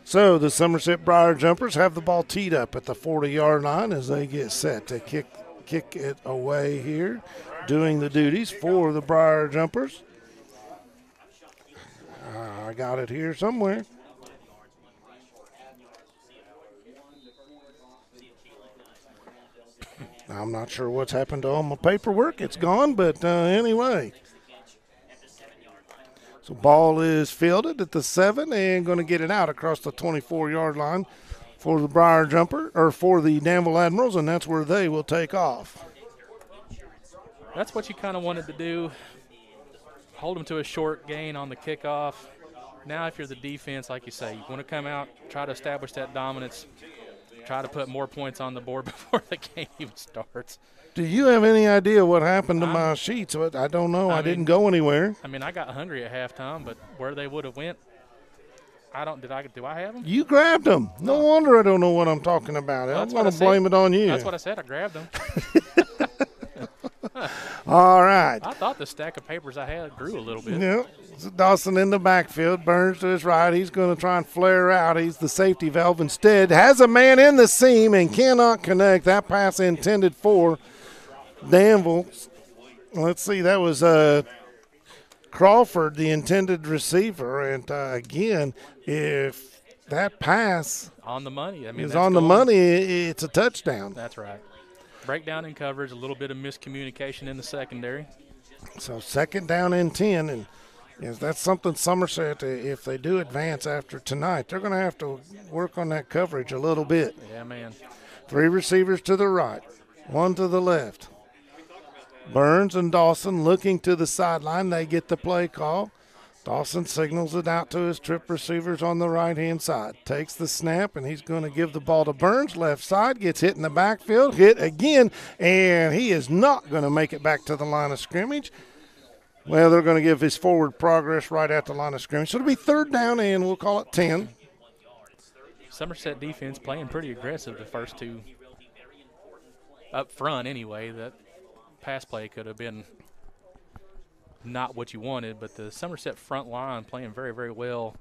So the Somerset Briar Jumpers have the ball teed up at the 40-yard line as they get set to kick it away here, doing the duties for the Briar Jumpers. I got it here somewhere. I'm not sure what's happened to all my paperwork. It's gone, but anyway. So ball is fielded at the 7 and going to get it out across the 24-yard line for the Briar Jumper, or for the Danville Admirals, and that's where they will take off. That's what you kind of wanted to do, hold them to a short gain on the kickoff. Now if you're the defense, like you say, you want to come out, try to establish that dominance, try to put more points on the board before the game even starts. Do you have any idea what happened to my sheets? I don't know. I didn't go anywhere. I mean, I got hungry at halftime, but where they would have went, do I have them? You grabbed them. No wonder I don't know what I'm talking about. Well, I'm going to blame it on you. That's what I said. I grabbed them. All right. I thought the stack of papers I had grew a little bit. Yep. So Dawson in the backfield. Burns to his right. He's going to try and flare out. He's the safety valve instead. Has a man in the seam and cannot connect. That pass intended for Danville. Let's see. That was Crawford, the intended receiver. And, again, if that pass on the money, is on the money, it's a touchdown. That's right. Breakdown in coverage, a little bit of miscommunication in the secondary. So 2nd down and 10, and that's something Somerset, if they do advance after tonight, they're going to have to work on that coverage a little bit. Yeah, man. 3 receivers to the right, 1 to the left. Burns and Dawson looking to the sideline. They get the play call. Dawson signals it out to his trip receivers on the right-hand side. Takes the snap, and he's going to give the ball to Burns. Left side, gets hit in the backfield, hit again, and he is not going to make it back to the line of scrimmage. Well, they're going to give his forward progress right at the line of scrimmage. So it'll be 3rd down, and we'll call it 10. Somerset defense playing pretty aggressive the first 2 up front anyway. That pass play could have been not what you wanted, but the Somerset front line playing very, very well.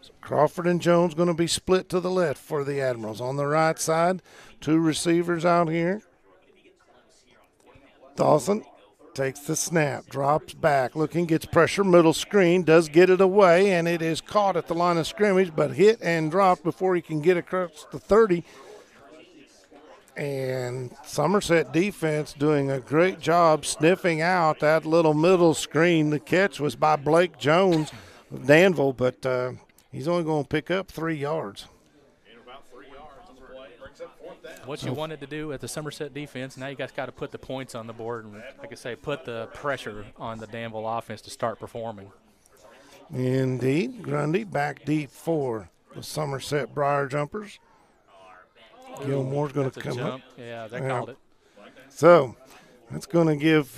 So Crawford and Jones going to be split to the left for the Admirals. On the right side, 2 receivers out here. Dawson takes the snap, drops back, looking, gets pressure, middle screen, does get it away, and it is caught at the line of scrimmage, but hit and dropped before he can get across the 30. And Somerset defense doing a great job sniffing out that little middle screen. The catch was by Blake Jones of Danville, but he's only going to pick up 3 yards. What you wanted to do at the Somerset defense, now you guys got to put the points on the board and, like I say, put the pressure on the Danville offense to start performing. Indeed. Grundy back deep for the Somerset Briar Jumpers. Gilmore's going to come up. Yeah, they called it. So that's going to give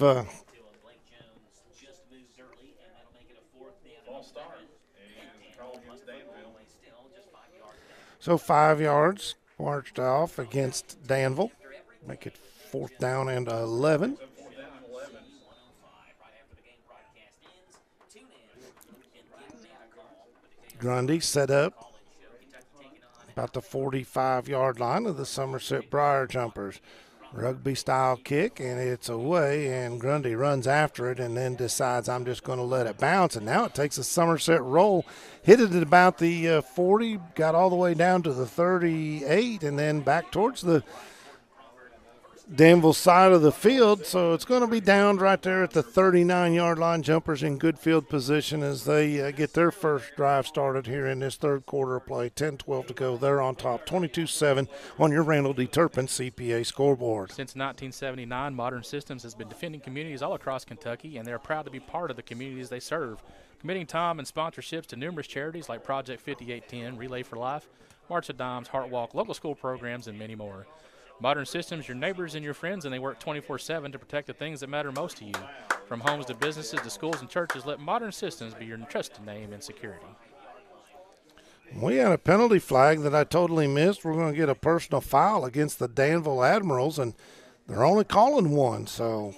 so 5 yards marched off against Danville. Make it 4th down and 11. Grundy set up about the 45-yard line of the Somerset Briar Jumpers. Rugby-style kick, and it's away, and Grundy runs after it and then decides, I'm just going to let it bounce. And now it takes a Somerset roll, hit it at about the 40, got all the way down to the 38, and then back towards the Danville side of the field. So it's going to be downed right there at the 39-yard line. Jumpers in good field position as they get their first drive started here in this 3rd quarter of play. 10-12 to go. They're on top, 22-7 on your Randall D. Turpin CPA scoreboard. Since 1979, Modern Systems has been defending communities all across Kentucky, and they're proud to be part of the communities they serve, committing time and sponsorships to numerous charities like Project 5810, Relay for Life, March of Dimes, Heart Walk, local school programs, and many more. Modern Systems, your neighbors and your friends, and they work 24/7 to protect the things that matter most to you. From homes to businesses to schools and churches, let Modern Systems be your trusted name in security. We had a penalty flag that I totally missed. We're going to get a personal foul against the Danville Admirals, and they're only calling 1, so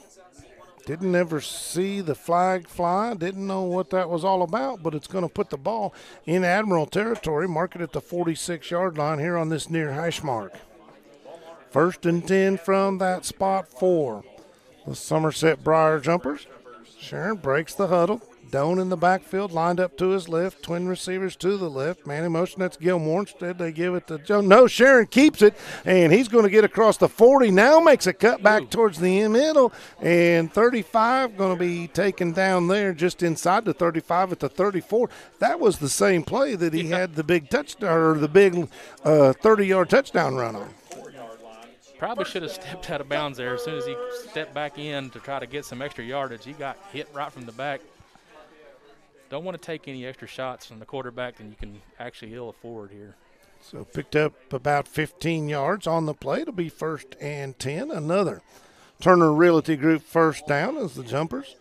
didn't ever see the flag fly, didn't know what that was all about, but it's going to put the ball in Admiral territory, mark it at the 46-yard line here on this near hash mark. 1st and 10 from that spot for the Somerset Briar Jumpers. Sharon breaks the huddle. Doan in the backfield, lined up to his left. Twin receivers to the left. Man in motion, that's Gilmore. Instead, they give it to Joe. No, Sharon keeps it, and he's going to get across the 40. Now makes a cut back towards the middle, and 35 going to be taken down there just inside the 35 at the 34. That was the same play that he had the big touchdown, or the big 30-yard touchdown run on. Probably should have stepped out of bounds there. As soon as he stepped back in to try to get some extra yardage, he got hit right from the back. Don't want to take any extra shots from the quarterback than you can actually ill afford here. So picked up about 15 yards on the play. It'll be 1st and 10. Another Turner Realty Group first down as the Jumpers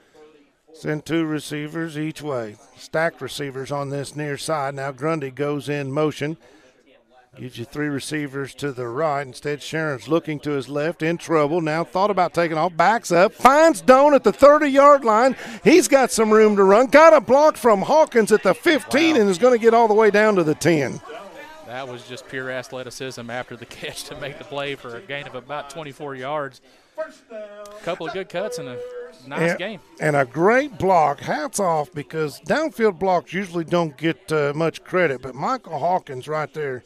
send 2 receivers each way. Stacked receivers on this near side. Now Grundy goes in motion. Gives you 3 receivers to the right. Instead, Sharon's looking to his left, in trouble. Now thought about taking off, backs up, finds Doan at the 30-yard line. He's got some room to run. Got a block from Hawkins at the 15 and is going to get all the way down to the 10. That was just pure athleticism after the catch to make the play for a gain of about 24 yards. A couple of good cuts and a nice game. And a great block. Hats off, because downfield blocks usually don't get much credit. But Michael Hawkins right there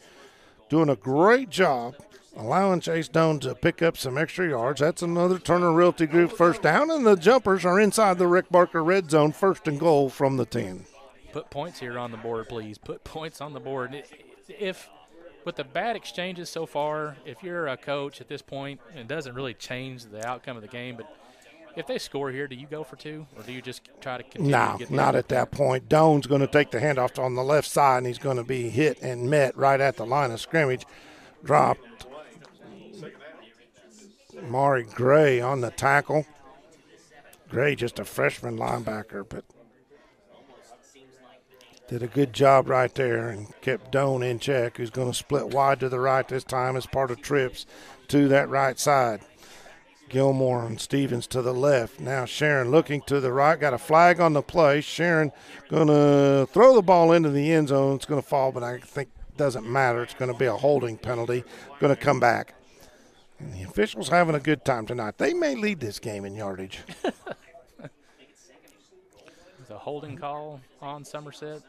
doing a great job allowing Chase Doan to pick up some extra yards. That's another Turner Realty Group first down, and the Jumpers are inside the Rick Barker red zone, 1st and goal from the 10. Put points here on the board, please. Put points on the board. If with the bad exchanges so far, if you're a coach at this point, it doesn't really change the outcome of the game, but if they score here, do you go for 2, or do you just try to continue? No, not at that point. Doan's going to take the handoff on the left side, and he's going to be hit and met right at the line of scrimmage. Dropped Maury Gray on the tackle. Gray, just a freshman linebacker, but did a good job right there and kept Doan in check, who's going to split wide to the right this time as part of trips to that right side. Gilmore and Stevens to the left. Now Sharon looking to the right. Got a flag on the play. Sharon going to throw the ball into the end zone. It's going to fall, but I think it doesn't matter. It's going to be a holding penalty. Going to come back. And the officials having a good time tonight. They may lead this game in yardage. There's a holding call on Somerset.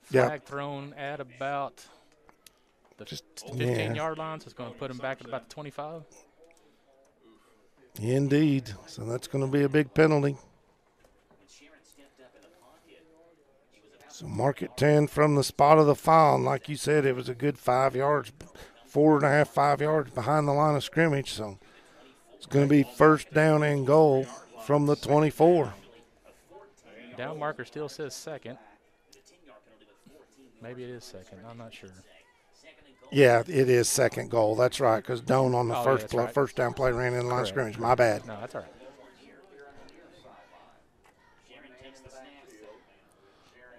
Flag thrown at about the 15-yard line, so it's going to put him back at about the 25. Indeed. So that's going to be a big penalty. So mark it 10 from the spot of the foul. And like you said, it was a good 5 yards, 4.5, 5 yards behind the line of scrimmage. So it's going to be 1st down and goal from the 24. Down marker still says 2nd. Maybe it is 2nd. I'm not sure. Yeah, it is 2nd goal. That's right, because Doan on the first down play ran in the line of scrimmage. My bad. No, that's all right.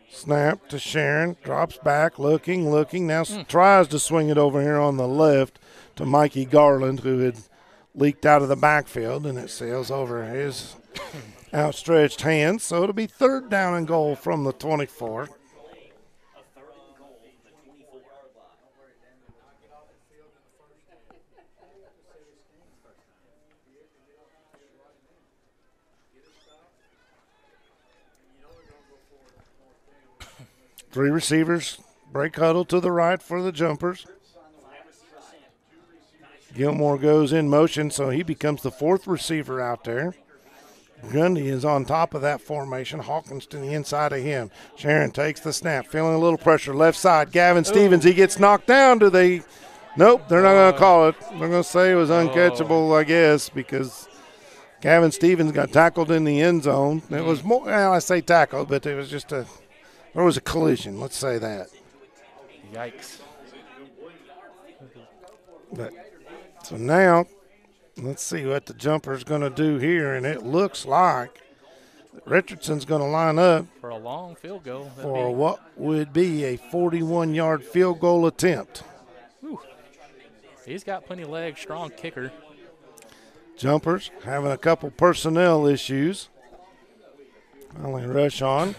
Snap to Sharon. Drops back, looking. Now tries to swing it over here on the left to Mikey Garland, who had leaked out of the backfield, and it sails over his outstretched hands. So it'll be 3rd down and goal from the 24. Three receivers, break huddle to the right for the Jumpers. Gilmore goes in motion, so he becomes the 4th receiver out there. Grundy is on top of that formation. Hawkins to the inside of him. Sharon takes the snap, feeling a little pressure. Left side, Gavin Stevens, he gets knocked down. Do they? Nope, they're not going to call it. They're going to say it was uncatchable, I guess, because Gavin Stevens got tackled in the end zone. It was more, well, I say tackled, but it was just there was a collision, let's say that. Yikes. But, so now, let's see what the Jumper's going to do here, and it looks like Richardson's going to line up for a long field goal. For what would be a 41-yard field goal attempt. Whew. He's got plenty of legs, strong kicker. Jumpers having a couple personnel issues. Finally rush on.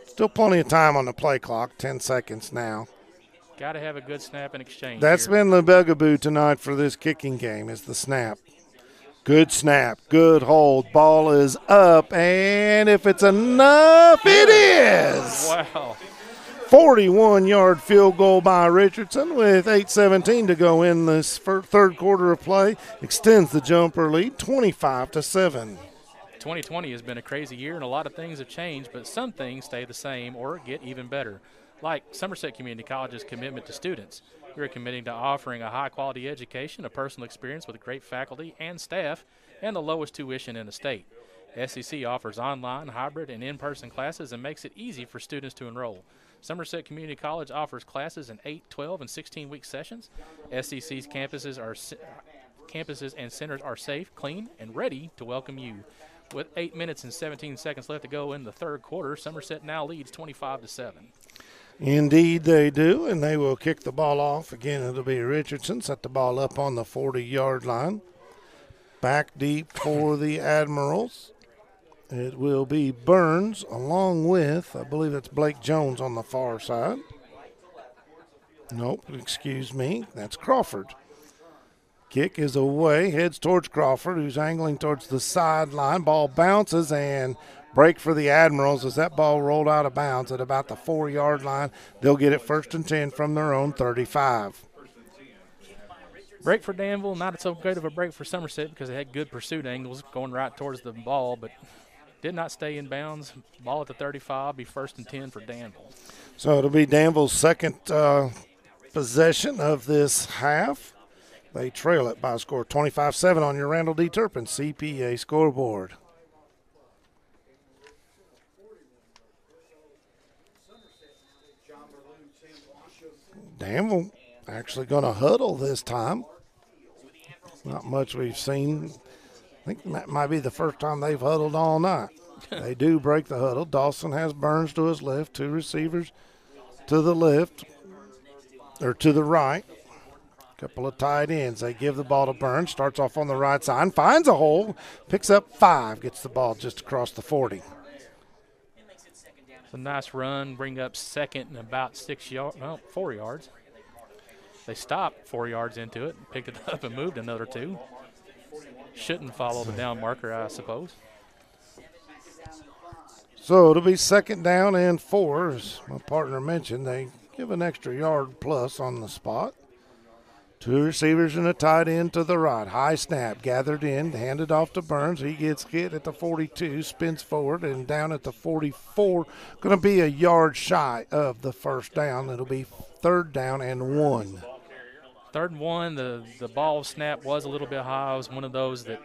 Still plenty of time on the play clock, 10 seconds now. Got to have a good snap and exchange. That's been the bugaboo tonight for this kicking game is the snap. Good snap, good hold. Ball is up, and if it's enough, it is. Wow. 41-yard field goal by Richardson with 8:17 to go in this third quarter of play. Extends the Jumper lead 25-7. 2020 has been a crazy year, and a lot of things have changed, but some things stay the same or get even better, like Somerset Community College's commitment to students. We're committing to offering a high-quality education, a personal experience with great faculty and staff, and the lowest tuition in the state. SEC offers online, hybrid, and in-person classes and makes it easy for students to enroll. Somerset Community College offers classes in 8, 12, and 16-week sessions. SCC's campuses and centers are safe, clean, and ready to welcome you. With 8 minutes and 17 seconds left to go in the third quarter, Somerset now leads 25-7. Indeed they do, and they will kick the ball off. Again, it'll be Richardson. Set the ball up on the 40-yard line. Back deep for the Admirals. It will be Burns along with, I believe it's Blake Jones on the far side. Nope, excuse me, that's Crawford. Kick is away, heads towards Crawford, who's angling towards the sideline. Ball bounces and break for the Admirals as that ball rolled out of bounds at about the 4-yard line. They'll get it 1st and 10 from their own 35. Break for Danville, not so great of a break for Somerset because they had good pursuit angles going right towards the ball, but did not stay in bounds. Ball at the 35, be 1st and 10 for Danville. So it'll be Danville's second possession of this half. They trail it by a score 25-7 on your Randall D. Turpin CPA scoreboard. Danville actually going to huddle this time. Not much we've seen. I think that might be the first time they've huddled all night. They do break the huddle. Dawson has Burns to his left, 2 receivers to the left, or to the right. Couple of tight ends. They give the ball to Burns. Starts off on the right side, finds a hole, picks up 5, gets the ball just across the 40. It's a nice run, bring up second and about 4 yards. They stopped 4 yards into it, picked it up and moved another 2. Shouldn't follow the down marker, I suppose. So it'll be 2nd down and 4. As my partner mentioned, they give an extra yard plus on the spot. 2 receivers and a tight end to the right. High snap, gathered in, handed off to Burns. He gets hit at the 42, spins forward, and down at the 44. Going to be a yard shy of the 1st down. It'll be 3rd down and 1. 3rd and 1, the ball snap was a little bit high. It was one of those that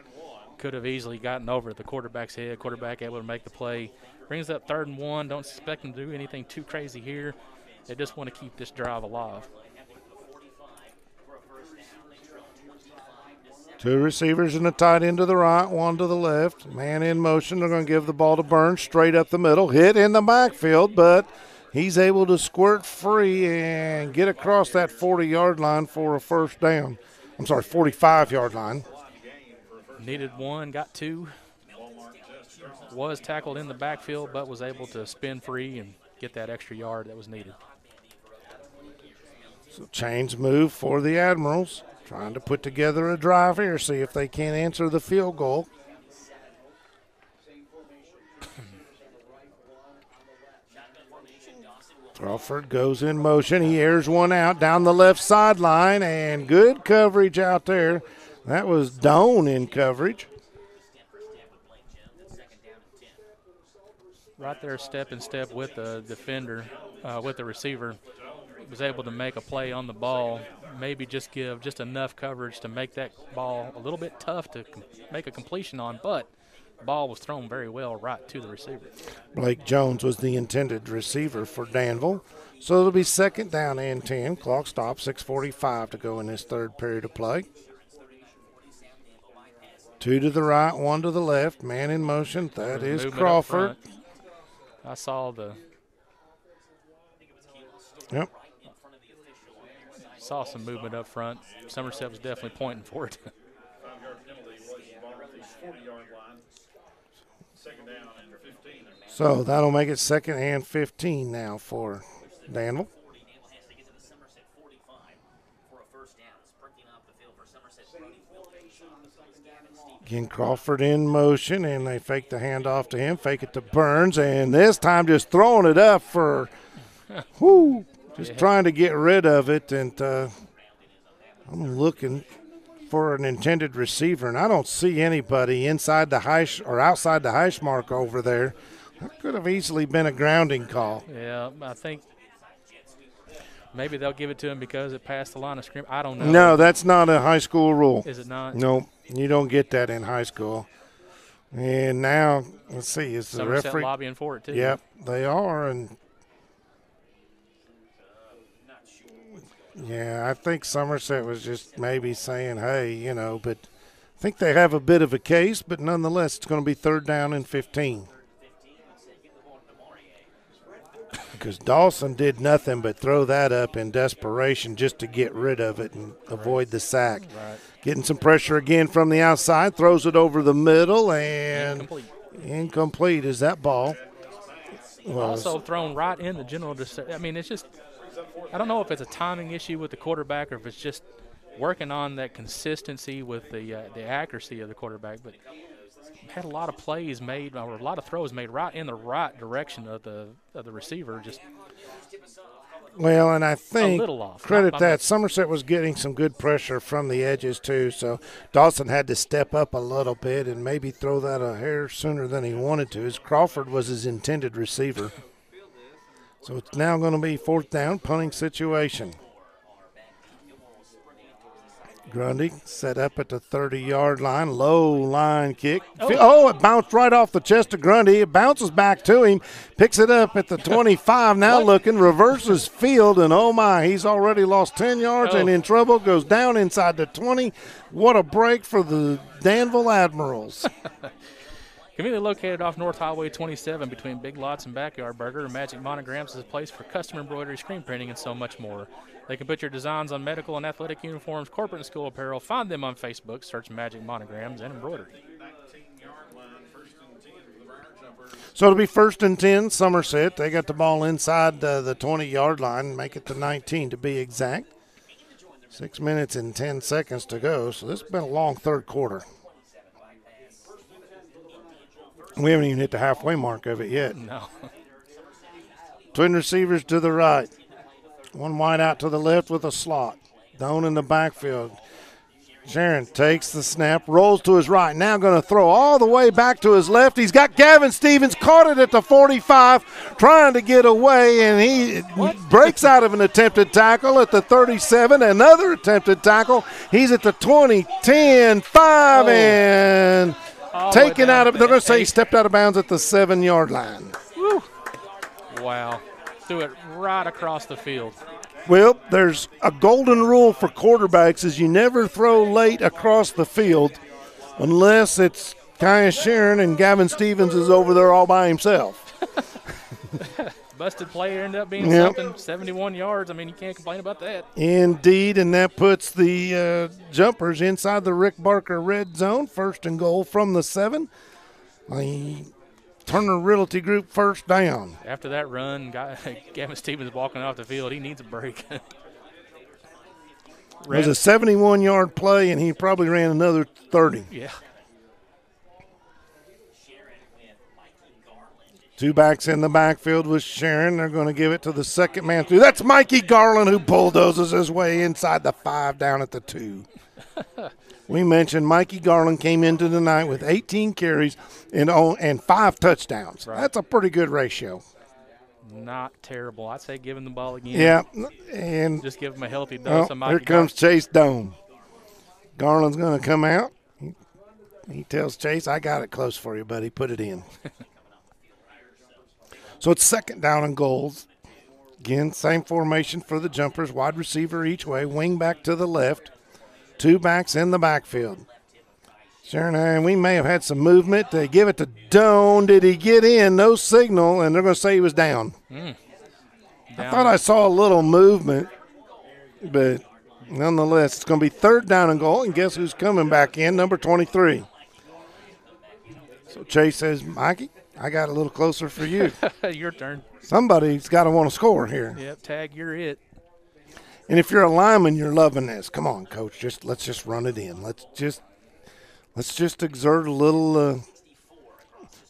could have easily gotten over the quarterback's head. Quarterback able to make the play. Brings up 3rd and 1. Don't expect them to do anything too crazy here. They just want to keep this drive alive. 2 receivers and a tight end to the right, 1 to the left. Man in motion. They're going to give the ball to Burns straight up the middle. Hit in the backfield, but he's able to squirt free and get across that 40-yard line for a 1st down. I'm sorry, 45-yard line. Needed 1, got 2. Was tackled in the backfield, but was able to spin free and get that extra yard that was needed. So change move for the Admirals. Trying to put together a drive here, see if they can answer the field goal. Crawford goes in motion. He airs one out down the left sideline, and good coverage out there. That was Doan in coverage. Right there, step in step with the defender, with the receiver. Was able to make a play on the ball, maybe just give just enough coverage to make that ball a little bit tough to make a completion on, but the ball was thrown very well right to the receiver. Blake Jones was the intended receiver for Danville. So it'll be 2nd down and 10. Clock stops, 6:45 to go in this 3rd period of play. 2 to the right, 1 to the left. Man in motion, that is Crawford. I saw the saw some movement up front. Somerset was definitely pointing for it. So that'll make it 2nd and 15 now for Danville. Again, Crawford in motion, and they fake the handoff to him, fake it to Burns, and this time just throwing it up for trying to get rid of it. And I'm looking for an intended receiver, and I don't see anybody inside the hash or outside the hash mark over there. That could have easily been a grounding call. Yeah, I think maybe they'll give it to him because it passed the line of scrimmage. I don't know. No, that's not a high school rule. Is it not? No, you don't get that in high school. And now, let's see, is the Somerset referee lobbying for it too? Yep, they are, and Yeah, I think Somerset was just maybe saying, hey, you know, but I think they have a bit of a case, but nonetheless, it's going to be 3rd down and 15. Because Dawson did nothing but throw that up in desperation just to get rid of it and avoid the sack. Right. Getting some pressure again from the outside, throws it over the middle, and incomplete is that ball. Also thrown right in the general. I mean, it's just, I don't know if it's a timing issue with the quarterback or if it's just working on that consistency with the accuracy of the quarterback. But had a lot of plays made, or a lot of throws made right in the right direction of the receiver. Just well, and I think a little off. Credit that Somerset was getting some good pressure from the edges too. So Dawson had to step up a little bit and maybe throw that a hair sooner than he wanted to, as Crawford was his intended receiver. So it's now going to be 4th down, punting situation. Grundy set up at the 30-yard line, low line kick. Oh, it bounced right off the chest of Grundy. It bounces back to him, picks it up at the 25, now looking, reverses field, and oh my, he's already lost 10 yards and in trouble, goes down inside the 20. What a break for the Danville Admirals. Conveniently located off North Highway 27 between Big Lots and Backyard Burger, Magic Monograms is a place for custom embroidery, screen printing, and so much more. They can put your designs on medical and athletic uniforms, corporate and school apparel. Find them on Facebook. Search Magic Monograms and Embroidery. So it'll be 1st and 10, Somerset. They got the ball inside the 20-yard line, make it to 19 to be exact. 6 minutes and 10 seconds to go, so this has been a long 3rd quarter. We haven't even hit the halfway mark of it yet. No. Twin receivers to the right. One wide out to the left with a slot. Down in the backfield. Sharon takes the snap, rolls to his right. Now going to throw all the way back to his left. He's got Gavin Stevens, caught it at the 45, trying to get away, and he breaks out of an attempted tackle at the 37. Another attempted tackle. He's at the 20, 10, 5, and taken out of – they're going to say he stepped out of bounds at the 7-yard line. Woo. Wow. Threw it right across the field. Well, there's a golden rule for quarterbacks is you never throw late across the field unless it's Kaya Sharon and Gavin Stevens is over there all by himself. Busted play ended up being something, 71 yards. I mean, you can't complain about that. Indeed, and that puts the Jumpers inside the Rick Barker red zone, 1st and goal from the 7. The Turner Realty Group 1st down. After that run, Gavin Stevens walking off the field. He needs a break. It was a 71-yard play, and he probably ran another 30. Yeah. 2 backs in the backfield with Sharon. They're going to give it to the second man through. That's Mikey Garland who bulldozes his way inside the 5 down at the 2. We mentioned Mikey Garland came into the night with 18 carries and 5 touchdowns. Right. That's a pretty good ratio. Not terrible. I'd say give him the ball again. Yeah. And just give him a healthy dose of Mikey Here comes Chase Doan. Garland's going to come out. He tells Chase, I got it close for you, buddy. Put it in. So it's 2nd down and goals. Again, same formation for the Jumpers. Wide receiver each way. Wing back to the left. 2 backs in the backfield. Sharon, we may have had some movement. They give it to Doan. Did he get in? No signal, and they're going to say he was down. I thought I saw a little movement, but nonetheless, it's going to be 3rd down and goal, and guess who's coming back in? Number 23. So Chase says, Mikey, I got a little closer for you. Your turn. Somebody's got to want to score here. Yep, tag, you're it. And if you're a lineman, you're loving this. Come on, coach, let's just run it in. Let's just exert a little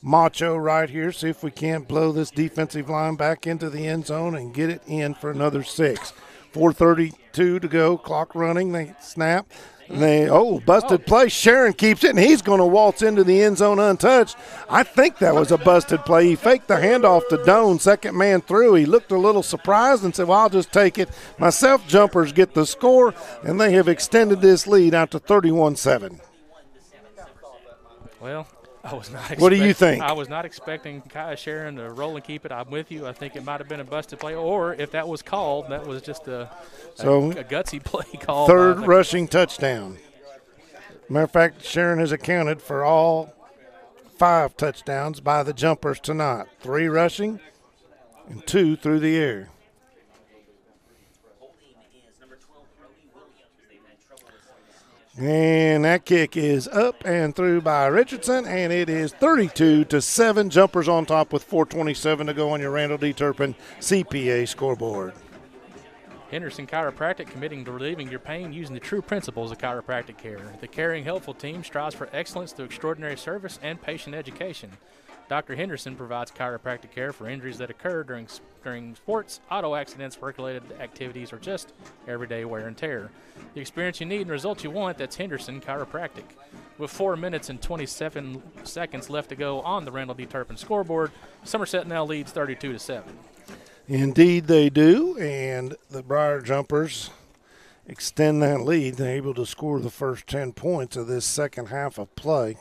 macho right here. See if we can't blow this defensive line back into the end zone and get it in for another 6. 4:32 to go. Clock running. They snap. Busted play. Sharon keeps it, and he's going to waltz into the end zone untouched. I think that was a busted play. He faked the handoff to Doan, second man through. He looked a little surprised and said, well, I'll just take it. Myself, Jumpers get the score, and they have extended this lead out to 31-7. Well, I was not. What do you think? I was not expecting Kai Sharon to roll and keep it. I'm with you. I think it might have been a busted play, or if that was called, that was just a gutsy play call. Third rushing touchdown. Matter of fact, Sharon has accounted for all 5 touchdowns by the jumpers tonight. 3 rushing and 2 through the air. And that kick is up and through by Richardson, and it is 32-7. Jumpers on top with 4:27 to go on your Randall D. Turpin CPA scoreboard. Henderson Chiropractic, committing to relieving your pain using the true principles of chiropractic care. The Caring Helpful team strives for excellence through extraordinary service and patient education. Dr. Henderson provides chiropractic care for injuries that occur during sports, auto accidents, work-related activities, or just everyday wear and tear. The experience you need and results you want, that's Henderson Chiropractic. With 4 minutes and 27 seconds left to go on the Randall D. Turpin scoreboard, Somerset now leads 32-7. Indeed they do, and the Briar Jumpers extend that lead. They're able to score the first 10 points of this second half of play.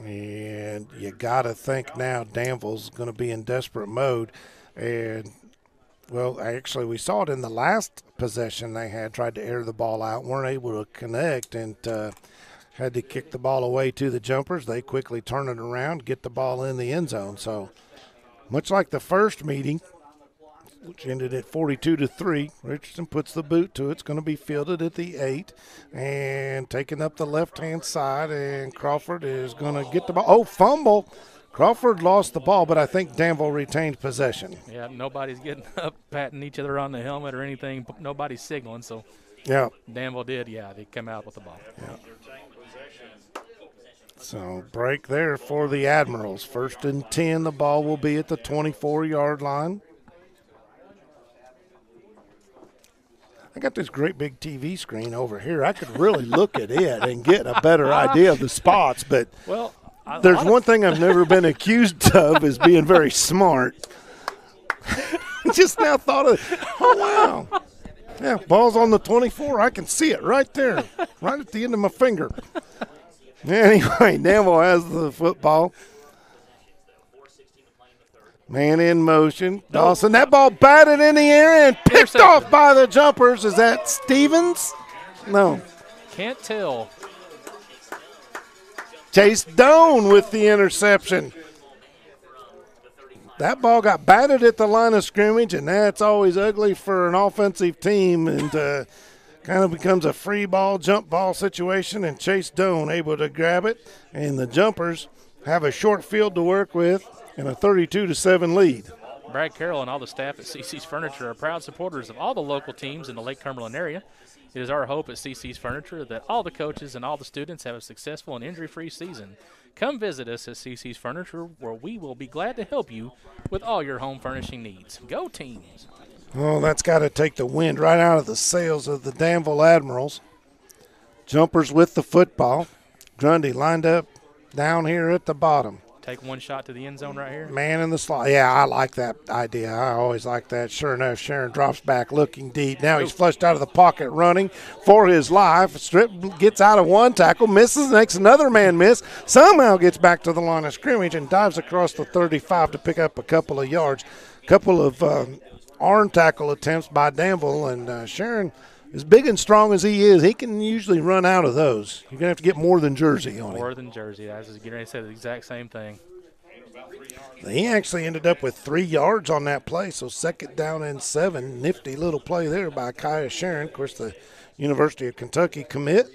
And you got to think now Danville's going to be in desperate mode. And, well, actually we saw it in the last possession they had, tried to air the ball out, weren't able to connect, and had to kick the ball away to the Jumpers. They quickly turn it around, get the ball in the end zone. So much like the first meeting, which ended at 42-3, Richardson puts the boot to it. It's going to be fielded at the 8 and taking up the left-hand side, and Crawford is going to get the ball. Oh, fumble. Crawford lost the ball, but I think Danville retained possession. Yeah, nobody's getting up, patting each other on the helmet or anything. Nobody's signaling, so yeah, Danville did. Yeah, they come out with the ball. Yeah. So break there for the Admirals. 1st and 10, the ball will be at the 24-yard line. I got this great big TV screen over here. I could really look at it and get a better idea of the spots, but well, there's one thing I've never been accused of is being very smart. Just now thought of, oh, wow. Yeah, ball's on the 24. I can see it right there, right at the end of my finger. Anyway, Danville has the football. Man in motion. Dawson, that ball batted in the air and picked off by the Jumpers. Is that Stevens? No. Can't tell. Chase Doan with the interception. That ball got batted at the line of scrimmage, and that's always ugly for an offensive team, and kind of becomes a free ball, jump ball situation, and Chase Doan able to grab it, and the Jumpers have a short field to work with and a 32-7 lead. Brad Carroll and all the staff at CC's Furniture are proud supporters of all the local teams in the Lake Cumberland area. It is our hope at CC's Furniture that all the coaches and all the students have a successful and injury-free season. Come visit us at CC's Furniture, where we will be glad to help you with all your home furnishing needs. Go teams! Oh, that's got to take the wind right out of the sails of the Danville Admirals. Jumpers with the football. Grundy lined up down here at the bottom. Take one shot to the end zone right here. Man in the slot. Yeah, I like that idea. I always like that. Sure enough, Sharon drops back looking deep. Now he's flushed out of the pocket running for his life. Strip gets out of one tackle, misses, makes another man miss. Somehow gets back to the line of scrimmage and dives across the 35 to pick up a couple of yards. Couple of arm tackle attempts by Danville, and Sharon, as big and strong as he is, he can usually run out of those. You're going to have to get more than jersey on him. More than jersey. I was just getting ready to say the exact same thing. He actually ended up with 3 yards on that play, so 2nd down and 7. Nifty little play there by Kaya Sharon. Of course, the University of Kentucky commit.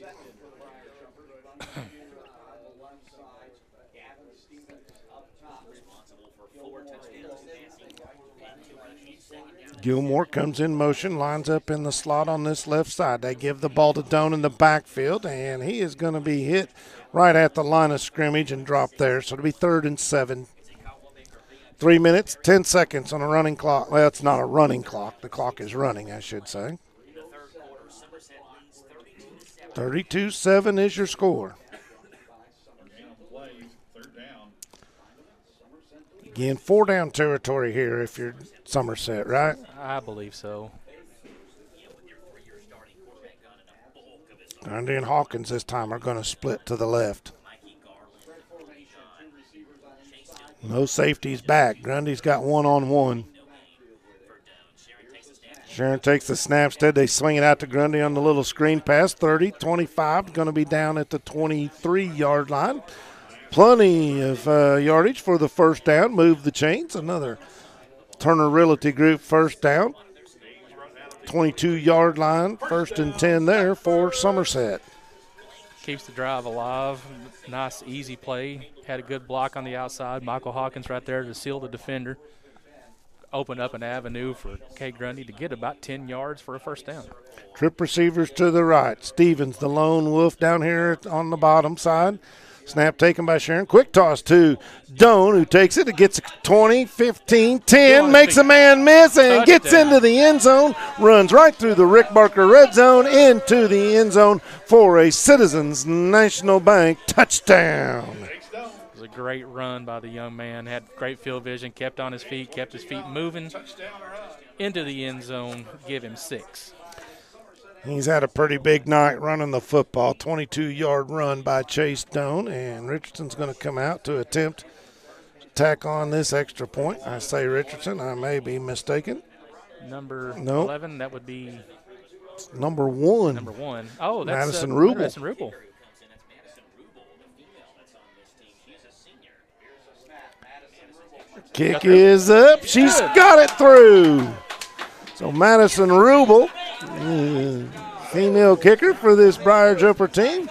Gilmore comes in motion, lines up in the slot on this left side. They give the ball to Doan in the backfield, and he is going to be hit right at the line of scrimmage and drop there. So it'll be 3rd and 7. 3 minutes, 10 seconds on a running clock. Well, it's not a running clock. The clock is running, I should say. 32-7 is your score. Again, 4-down territory here if you're Somerset, right? I believe so. Grundy and Hawkins this time are going to split to the left. No safeties back. Grundy's got one-on-one. Sharon takes the snap. Instead, they swing it out to Grundy on the little screen pass. 30, 25, going to be down at the 23-yard line. Plenty of yardage for the first down. Move the chains. Another Turner Realty Group first down. 22-yard line. 1st and 10 there for Somerset. Keeps the drive alive. Nice, easy play. Had a good block on the outside. Michael Hawkins right there to seal the defender. Opened up an avenue for Kay Grundy to get about 10 yards for a first down. Trip receivers to the right. Stevens, the lone wolf down here on the bottom side. Snap taken by Sharon. Quick toss to Doan, who takes it. It gets 20, 15, 10, makes a man miss and gets into the end zone. Runs right through the Rick Barker red zone into the end zone for a Citizens National Bank touchdown. A great run by the young man. Had great field vision, kept on his feet, kept his feet moving into the end zone. Give him 6. He's had a pretty big night running the football. 22-yard run by Chase Doan, and Richardson's going to come out to attempt to tack on this extra point. I say Richardson. I may be mistaken. Number 11, that would be number 1. Number 1. Oh, that's Madison Rubel. Madison Rubel. Kick is up. She's got it through. So Madison Rubel, female kicker for this Briar Jumper team,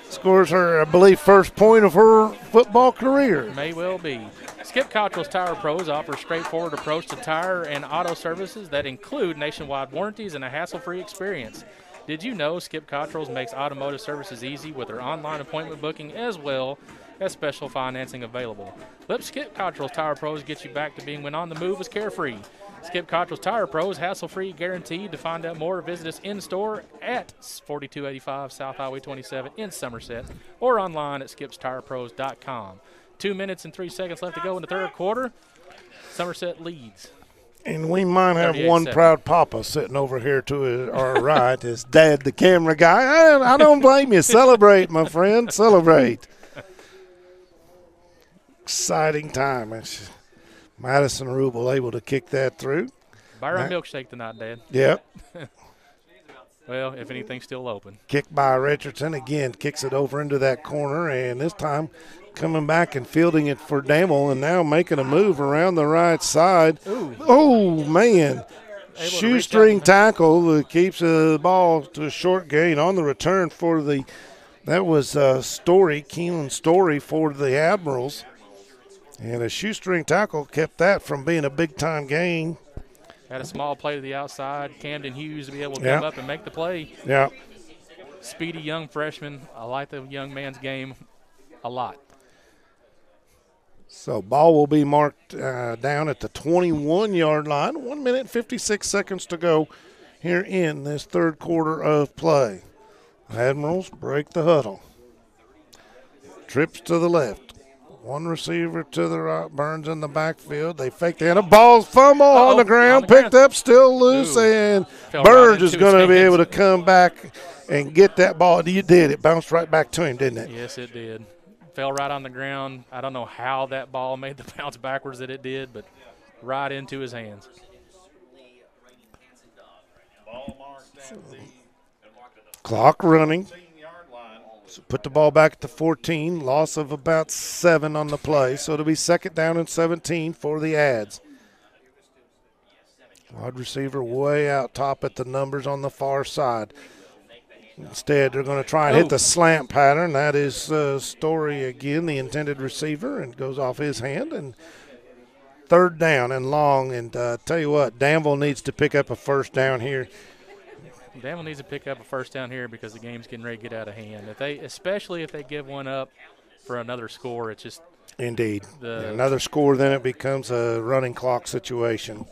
scores her, I believe, first point of her football career. May well be. Skip Cottrell's Tire Pros offers straightforward approach to tire and auto services that include nationwide warranties and a hassle-free experience. Did you know Skip Cottrell's makes automotive services easy with their online appointment booking as well as special financing available? Let Skip Cottrell's Tire Pros get you back to being when on the move is carefree. Skip Cottrell's Tire Pros, hassle-free, guaranteed. To find out more, visit us in-store at 4285 South Highway 27 in Somerset or online at skipstirepros.com. 2 minutes and 3 seconds left to go in the third quarter. Somerset leads. And we might have one proud papa sitting over here to our right. His dad, the camera guy. I don't blame you. Celebrate, my friend. Celebrate. Exciting time. Madison Rubel able to kick that through. Byron milkshake tonight, Dad. Yep. Well, if anything's still open. Kicked by Richardson. Again, kicks it over into that corner, and this time coming back and fielding it for Danville, and now making a move around the right side. Ooh. Oh, man. Shoestring tackle that keeps the ball to a short gain on the return for the – that was Keelan Story for the Admirals. And a shoestring tackle kept that from being a big-time gain. Had a small play to the outside. Camden Hughes to be able to come up and make the play. Yeah. Speedy young freshman. I like the young man's game a lot. So ball will be marked down at the 21-yard line. 1 minute and 56 seconds to go here in this third quarter of play. Admirals break the huddle. Trips to the left. One receiver to the right. Burns in the backfield. They fake the end. A ball fumble on the ground. Picked up, still loose. And Burns is going to be able to come back and get that ball. You did. It bounced right back to him, didn't it? Yes, it did. Fell right on the ground. I don't know how that ball made the bounce backwards that it did, but right into his hands. Clock running. So put the ball back at the 14. Loss of about 7 on the play. So it'll be 2nd down and 17 for the Ads. Wide receiver way out top at the numbers on the far side. Instead, they're going to try and hit the slant pattern. That is Story again, the intended receiver, and goes off his hand. And 3rd down and long. And tell you what, Danville needs to pick up a first down here. Danville needs to pick up a first down here because the game's getting ready to get out of hand. Especially if they give one up for another score, it's just indeed another score. Then it becomes a running clock situation.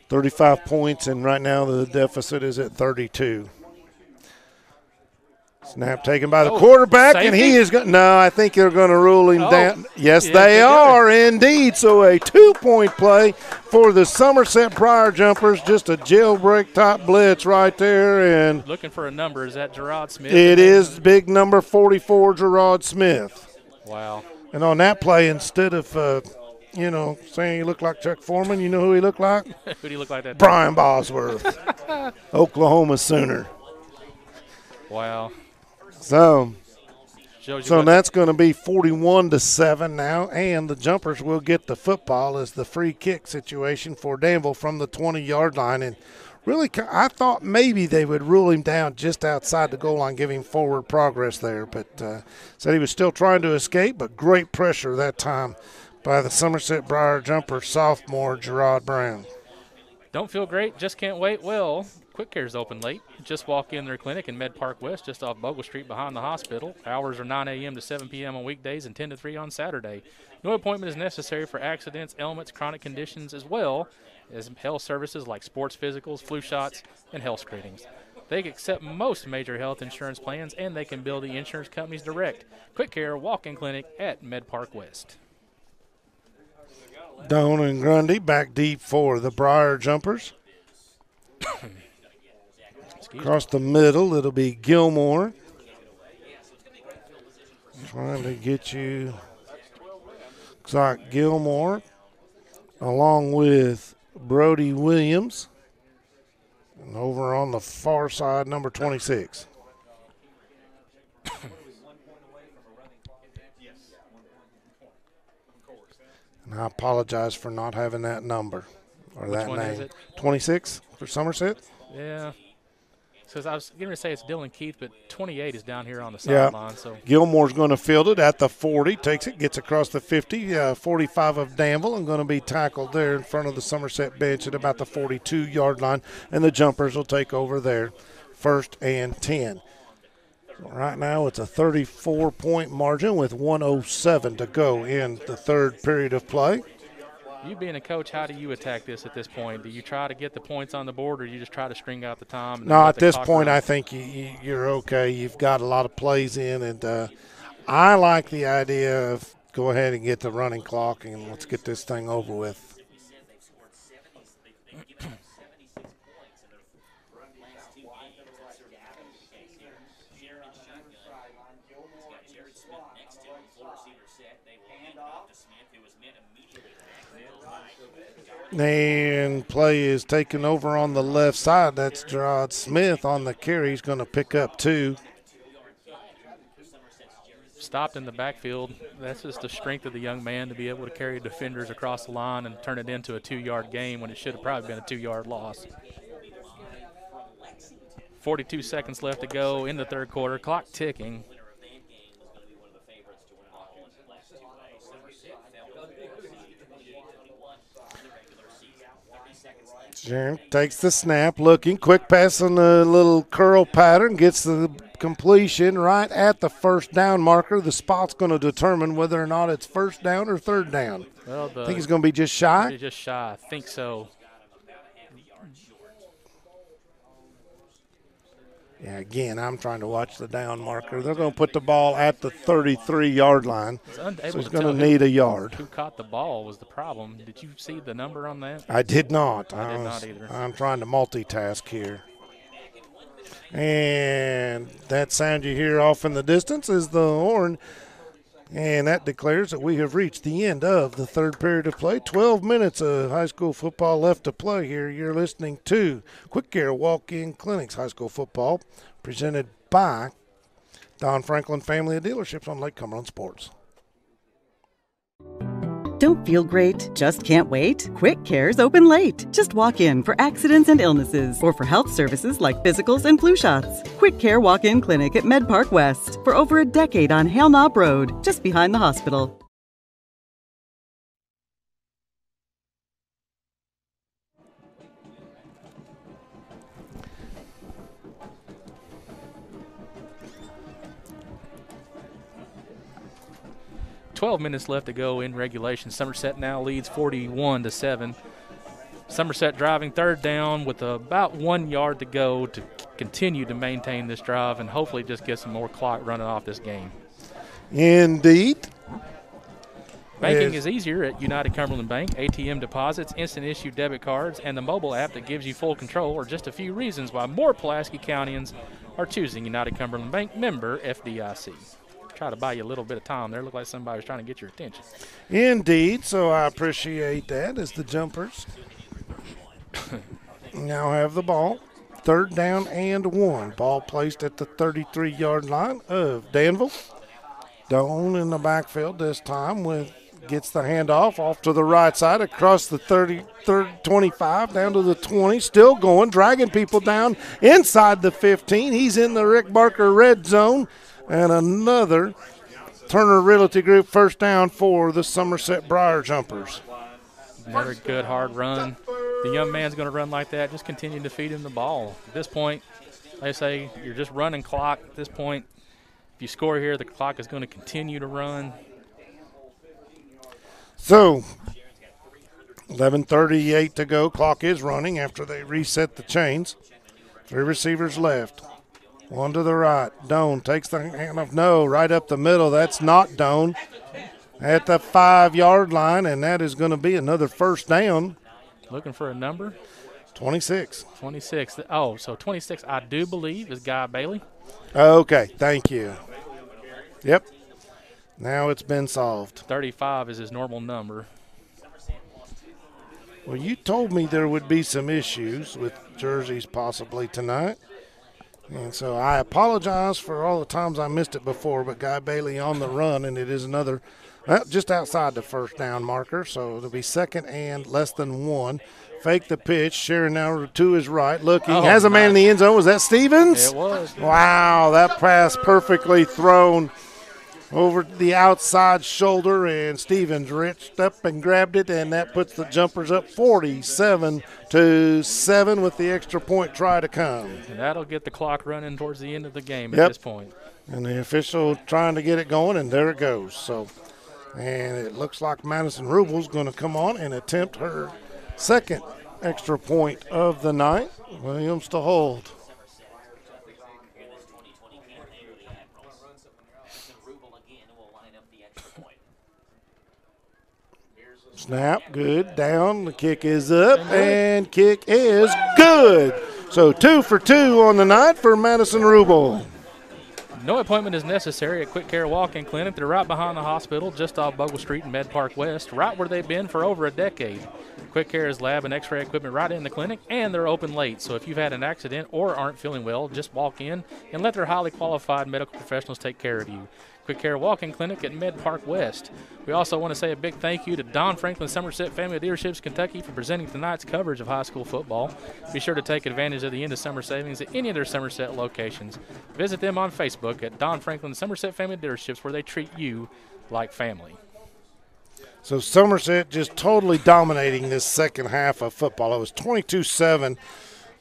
35 points, and right now the deficit is at 32. Snap taken by the quarterback, safety? And he is going. No, I think they're going to rule him down. Yes, they are indeed. So a 2-point play for the Somerset Briar Jumpers. Just a jailbreak top blitz right there, and looking for a number. Is that Gerard Smith? It is big number 44, Gerard Smith. Wow. And on that play, instead of saying he looked like Chuck Foreman. You know who he looked like? Who do he look like that? Brian Bosworth, Oklahoma Sooner. Wow. So that's going to be 41-7 now, and the Jumpers will get the football as the free kick situation for Danville from the 20-yard line. And really, I thought maybe they would rule him down just outside the goal line, give him forward progress there. But said he was still trying to escape, but great pressure that time by the Somerset Briar Jumper sophomore, Gerard Brown. Don't feel great, just can't wait. Well, Quick Care's open late. Just walk in their clinic in Med Park West, just off Bogle Street behind the hospital. Hours are 9 a.m. to 7 p.m. on weekdays and 10 to 3 on Saturday. No appointment is necessary for accidents, ailments, chronic conditions, as well as health services like sports physicals, flu shots, and health screenings. They accept most major health insurance plans, and they can bill the insurance companies direct. Quick Care Walk-in Clinic at Med Park West. Doan and Grundy back deep for the Briar Jumpers. Across the middle, it'll be Gilmore. Trying to get you. Looks like Gilmore along with Brody Williams. And over on the far side, number 26. And I apologize for not having that number or Which that one name. is it? 26 for Somerset? Yeah. Because I was going to say it's Dylan Keith, but 28 is down here on the sideline. So Gilmore's going to field it at the 40, takes it, gets across the 50, 45 of Danville, and going to be tackled there in front of the Somerset bench at about the 42-yard line, and the Jumpers will take over there, 1st and 10. So right now it's a 34-point margin with 1:07 to go in the third period of play. You being a coach, how do you attack this at this point? Do you try to get the points on the board, or you just try to string out the time? No, at this point I think you're okay. You've got a lot of plays in, and I like the idea of go ahead and get the running clock and let's get this thing over with. And play is taken over on the left side. That's Gerard Smith on the carry. He's going to pick up 2. Stopped in the backfield. That's just the strength of the young man to be able to carry defenders across the line and turn it into a 2-yard game when it should have probably been a 2-yard loss. 42 seconds left to go in the third quarter. Clock ticking. Sharon takes the snap, looking, quick pass on the little curl pattern, gets the completion right at the first down marker. The spot's going to determine whether or not it's first down or third down. Well, I think it's going to be just shy. Just shy, I think so. Yeah, again, I'm trying to watch the down marker. They're going to put the ball at the 33-yard line, so it's going to need a yard. Who caught the ball was the problem. Did you see the number on that? I did not. I did not either. I'm trying to multitask here. And that sound you hear off in the distance is the horn. And that declares that we have reached the end of the third period of play. 12 minutes of high school football left to play here. You're listening to Quick Care Walk-In Clinics High School Football, presented by Don Franklin Family of Dealerships on Lake Cumberland Sports. Don't feel great? Just can't wait? Quick Care's open late. Just walk in for accidents and illnesses or for health services like physicals and flu shots. Quick Care Walk-in Clinic at Med Park West for over a decade on Hale Knob Road, just behind the hospital. Minutes left to go in regulation. Somerset now leads 41-7. Somerset driving third down with about 1 yard to go to continue to maintain this drive and hopefully just get some more clock running off this game. Indeed. Banking is easier at United Cumberland Bank. ATM deposits, instant issue debit cards, and the mobile app that gives you full control are just a few reasons why more Pulaski Countyans are choosing United Cumberland Bank, member FDIC. try to buy you a little bit of time there. Looked like somebody was trying to get your attention. Indeed, so I appreciate that as the Jumpers now have the ball. 3rd down and 1. Ball placed at the 33-yard line of Danville. Doan in the backfield this time gets the handoff off to the right side across the 25 down to the 20. Still going, dragging people down inside the 15. He's in the Rick Barker red zone. And another Turner Realty Group first down for the Somerset Briar Jumpers. Another good hard run. The young man's going to run like that. Just continue to feed him the ball. At this point, they say you're just running clock. At this point, if you score here, the clock is going to continue to run. So, 11:38 to go. Clock is running after they reset the chains. 3 receivers left. 1 to the right. Doan takes the handoff. No, right up the middle. That's not Doan. At the 5-yard line, and that is going to be another first down. Looking for a number? 26. 26. Oh, so 26, I do believe, is Guy Bailey. Okay, thank you. Yep. Now it's been solved. 35 is his normal number. Well, you told me there would be some issues with jerseys possibly tonight. And so I apologize for all the times I missed it before, but Guy Bailey on the run, and it is another just outside the first down marker. So it'll be 2nd and less than 1. Fake the pitch. Sharon now to his right, looking. Has a man in the end zone. Was that Stevens? It was. Wow, that pass perfectly thrown over the outside shoulder, and Stevens reached up and grabbed it, and that puts the Jumpers up 47-7 with the extra point try to come. And that'll get the clock running towards the end of the game at this point. And the official trying to get it going, and there it goes. So, and it looks like Madison Rubel's going to come on and attempt her 2nd extra point of the night. Williams to hold. Snap, good, down, the kick is up, and kick is good. So 2 for 2 on the night for Madison Rubel. No appointment is necessary at Quick Care Walk-In Clinic. They're right behind the hospital, just off Bogle Street in Med Park West, right where they've been for over a decade. Quick Care is lab and x-ray equipment right in the clinic, and they're open late. So if you've had an accident or aren't feeling well, just walk in and let their highly qualified medical professionals take care of you. Quick Care Walk-In Clinic at Med Park West. We also want to say a big thank you to Don Franklin Somerset Family Dealerships Kentucky for presenting tonight's coverage of high school football. Be sure to take advantage of the end of summer savings at any of their Somerset locations. Visit them on Facebook at Don Franklin Somerset Family Dealerships, where they treat you like family. So Somerset just totally dominating this second half of football. It was 22-7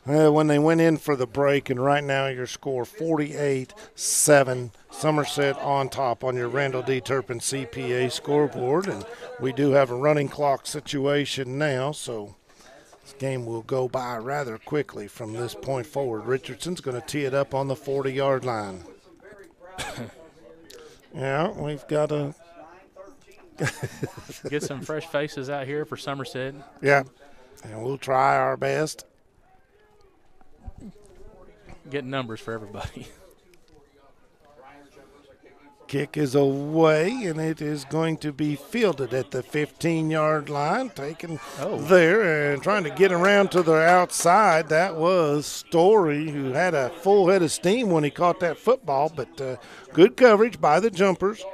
when they went in for the break, and right now your score 48-7. Somerset on top on your Randall D. Turpin CPA scoreboard, and we do have a running clock situation now, so this game will go by rather quickly from this point forward. Richardson's going to tee it up on the 40-yard line. Yeah, we've got to get some fresh faces out here for Somerset. Yeah, and we'll try our best. Get numbers for everybody. Kick is away, and it is going to be fielded at the 15-yard line, taken there and trying to get around to the outside. That was Story, who had a full head of steam when he caught that football, but good coverage by the Jumpers.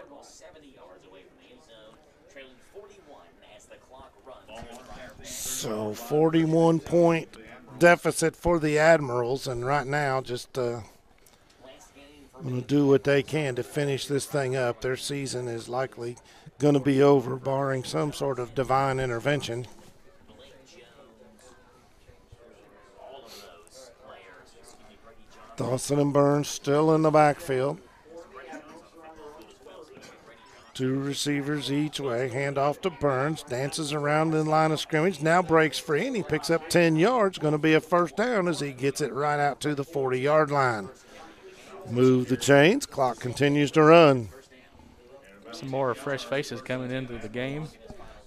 So 41-point deficit for the Admirals, and right now just going to do what they can to finish this thing up. Their season is likely going to be over, barring some sort of divine intervention. Dawson and Burns still in the backfield. 2 receivers each way. Handoff to Burns. Dances around in the line of scrimmage. Now breaks free, and he picks up 10 yards. Going to be a first down as he gets it right out to the 40-yard line. Move the chains. Clock continues to run. Some more fresh faces coming into the game.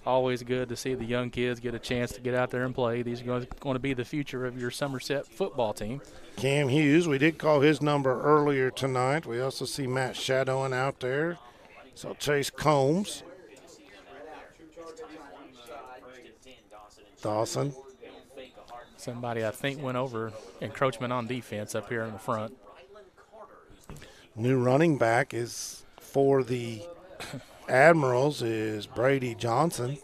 always good to see the young kids get a chance to get out there and play. These are going to be the future of your Somerset football team. Cam Hughes, we did call his number earlier tonight. We also see Matt shadowing out there. So Chase Combs. Dawson. Somebody I think went over encroachment on defense up here in the front. New running back is for the Admirals is Brady Johnson.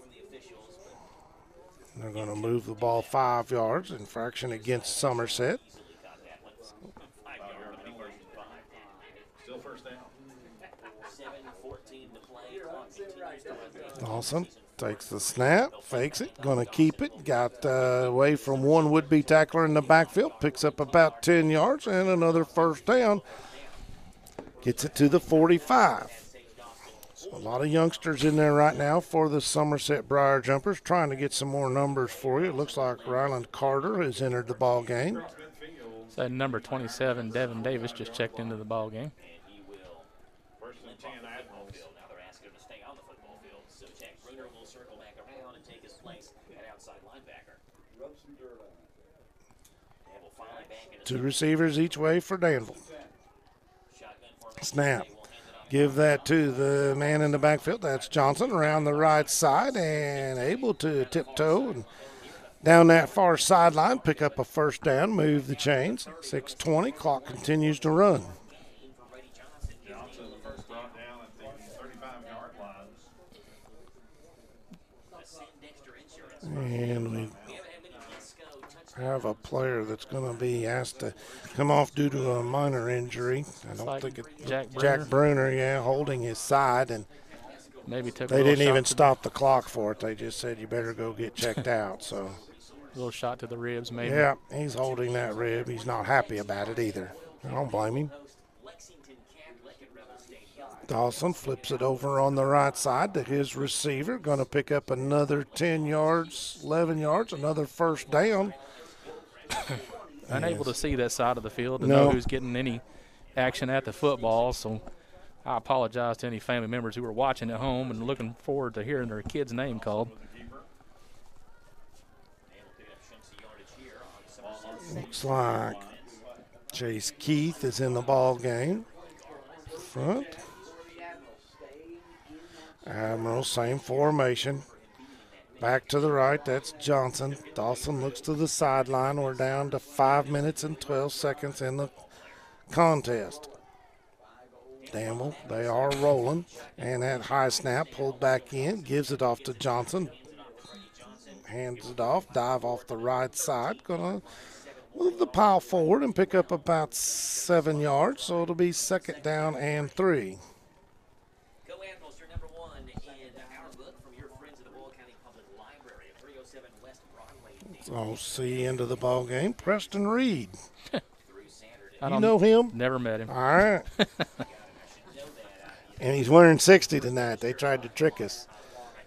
They're going to move the ball 5 yards, infraction against Somerset. Still first down. Dawson takes the snap, fakes it, going to keep it. Got away from one would-be tackler in the backfield, picks up about 10 yards and another first down. Gets it to the 45. So a lot of youngsters in there right now for the Somerset Briar Jumpers, trying to get some more numbers for you. It looks like Ryland Carter has entered the ball game. So that number 27, Devin Davis, just checked into the ball game. Two receivers each way for Danville. Snap. Give that to the man in the backfield. That's Johnson around the right side and able to tiptoe and down that far sideline, pick up a first down, move the chains. 6:20, clock continues to run. Johnson brought down at the 35-yard line. And we have a player that's going to be asked to come off due to a minor injury. I don't think it's Jack Bruner, yeah, holding his side, and maybe took they didn't even stop the clock for it. They just said you better go get checked out. So a little shot to the ribs, maybe. Yeah, he's holding that rib. He's not happy about it either. I don't blame him. Dawson flips it over on the right side to his receiver. Going to pick up another 10 yards, 11 yards, another first down. Unable to see that side of the field to know who's getting any action at the football. So I apologize to any family members who are watching at home and looking forward to hearing their kid's name called. Looks like Chase Keith is in the ball game. Front. Admiral, same formation. Back to the right, that's Johnson. Dawson looks to the sideline. We're down to 5 minutes and 12 seconds in the contest. Danville, they are rolling. And that high snap pulled back in, gives it off to Johnson. Hands it off, dive off the right side. Gonna move the pile forward and pick up about 7 yards, so it'll be second down and 3. So see into the ball game, Preston Reed. You know him? Never met him. All right. And he's wearing 60 tonight. They tried to trick us.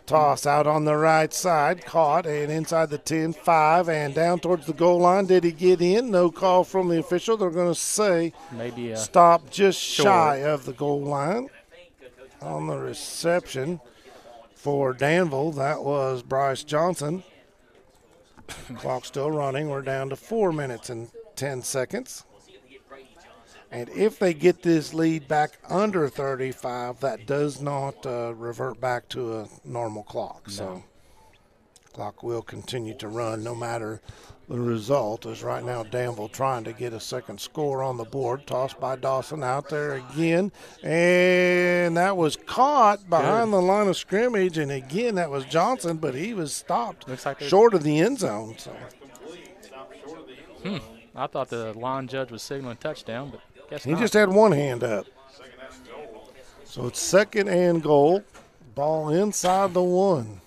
Toss out on the right side, caught, and inside the 10-5 and down towards the goal line. Did he get in? No call from the official. They're going to say maybe stop just shy of the goal line. On the reception for Danville, that was Bryce Johnson. Clock still running. We're down to 4 minutes and 10 seconds. And if they get this lead back under 35, that does not revert back to a normal clock. No. So clock will continue to run no matter the result. As right now Danville trying to get a second score on the board. Tossed by Dawson out there again. And that was caught behind the line of scrimmage. And again, that was Johnson, but he was stopped short of the end zone. So. I thought the line judge was signaling touchdown, but guess he not. Just had one hand up. So it's second and goal. Ball inside the 1.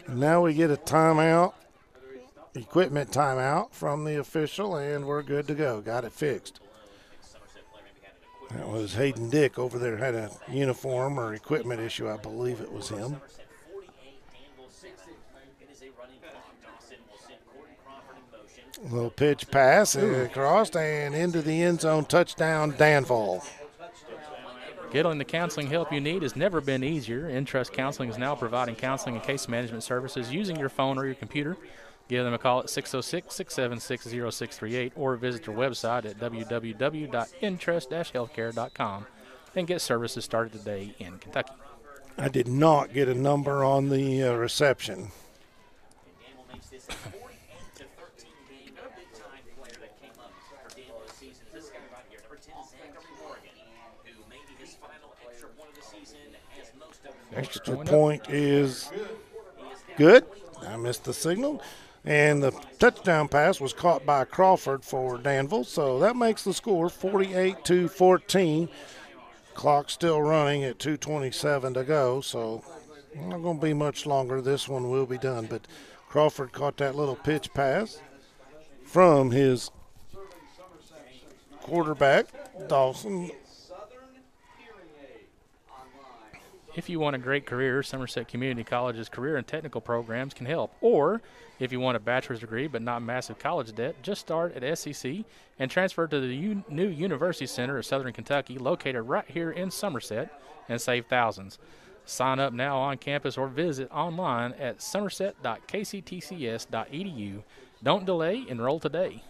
And now we get a timeout, equipment timeout from the official, and we're good to go. Got it fixed. That was Hayden Dick over there, had a uniform or equipment issue. I believe it was him. A little pitch pass across and into the end zone. Touchdown, Danville. Getting the counseling help you need has never been easier. Entrust Counseling is now providing counseling and case management services using your phone or your computer. Give them a call at 606-676-0638 or visit their website at www.entrust-healthcare.com and get services started today in Kentucky. I did not get a number on the reception. Extra point is good. I missed the signal. And the touchdown pass was caught by Crawford for Danville. So that makes the score 48-14. Clock still running at 2:27 to go. So not going to be much longer. This one will be done. But Crawford caught that little pitch pass from his quarterback, Dawson. If you want a great career, Somerset Community College's career and technical programs can help. Or if you want a bachelor's degree but not massive college debt, just start at SEC and transfer to the new University Center of Southern Kentucky, located right here in Somerset, and save thousands. Sign up now on campus or visit online at somerset.kctcs.edu. Don't delay, enroll today.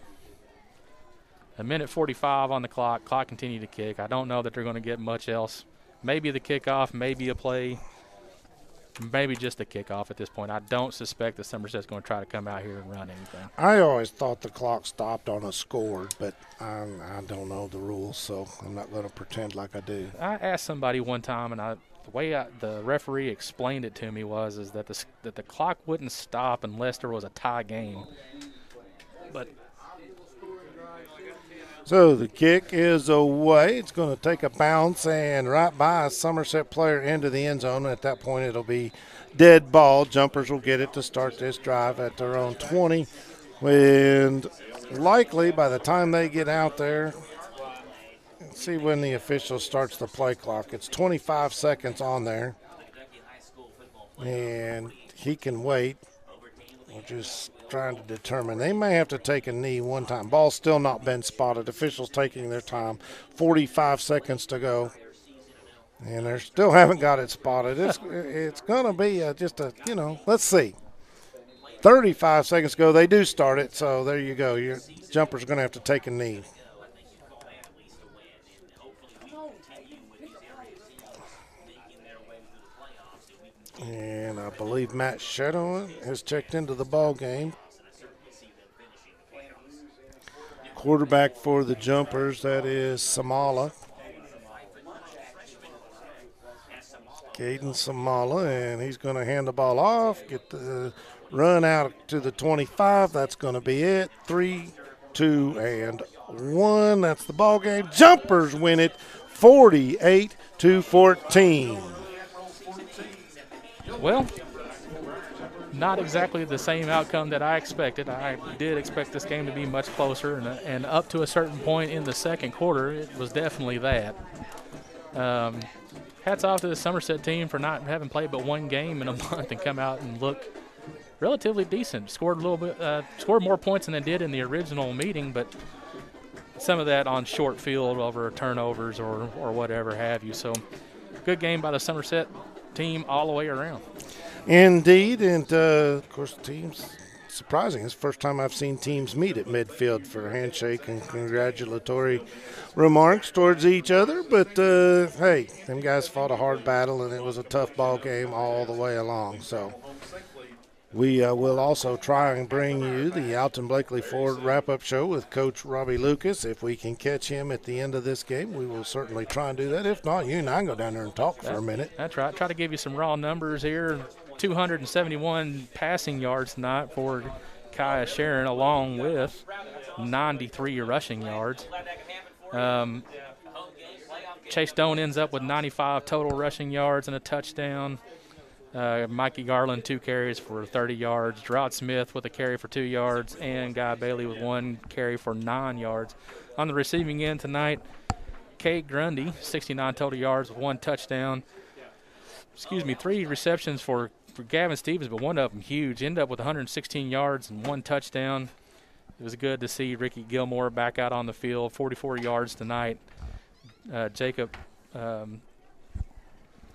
A minute 45 on the clock. Clock continue to kick. I don't know that they're going to get much else. Maybe the kickoff, maybe a play, maybe just a kickoff at this point. I don't suspect that Somerset's going to try to come out here and run anything. I always thought the clock stopped on a score, but I don't know the rules, so I'm not going to pretend like I do. I asked somebody one time, and the way the referee explained it to me was that the clock wouldn't stop unless there was a tie game. But so the kick is away. It's going to take a bounce and right by a Somerset player into the end zone. At that point, it'll be dead ball. Jumpers will get it to start this drive at their own 20. And likely by the time they get out there, let's see when the official starts the play clock. It's 25 seconds on there. And he can wait. We're just trying to determine. They may have to take a knee one time. Ball's still not been spotted. Officials taking their time. 45 seconds to go. And they still haven't got it spotted. It's going to be let's see. 35 seconds ago, they do start it. So there you go. Your jumper's going to have to take a knee. And I believe Matt Shadowin has checked into the ball game. Quarterback for the Jumpers, that is Samala. Caden Samala, and he's going to hand the ball off, get the run out to the 25. That's going to be it. 3, 2, and 1. That's the ball game. Jumpers win it 48-14. Well, not exactly the same outcome that I expected. I did expect this game to be much closer, and up to a certain point in the second quarter, it was definitely that. Hats off to the Somerset team for not having played but one game in a month and come out and look relatively decent. Scored a little bit, scored more points than they did in the original meeting, but some of that on short field over turnovers or whatever have you. So, good game by the Somerset team all the way around. Indeed, and of course the team's surprising. It's the first time I've seen teams meet at midfield for a handshake and congratulatory remarks towards each other. But, hey, them guys fought a hard battle, and it was a tough ball game all the way along. So we will also try and bring you the Alton Blakely Ford wrap-up show with Coach Robbie Lucas. If we can catch him at the end of this game, we will certainly try and do that. If not, you and I can go down there and talk for a minute. That's right. Try to give you some raw numbers here. 271 passing yards tonight for Kaya Sharon, along with 93 rushing yards. Chase Doan ends up with 95 total rushing yards and a touchdown. Mikey Garland, 2 carries for 30 yards. Gerard Smith with a carry for 2 yards, and Guy Bailey with 1 carry for 9 yards. On the receiving end tonight, Kate Grundy, 69 total yards with 1 touchdown. 3 receptions for Gavin Stevens, but one of them huge. Ended up with 116 yards and 1 touchdown. It was good to see Ricky Gilmore back out on the field, 44 yards tonight. Jacob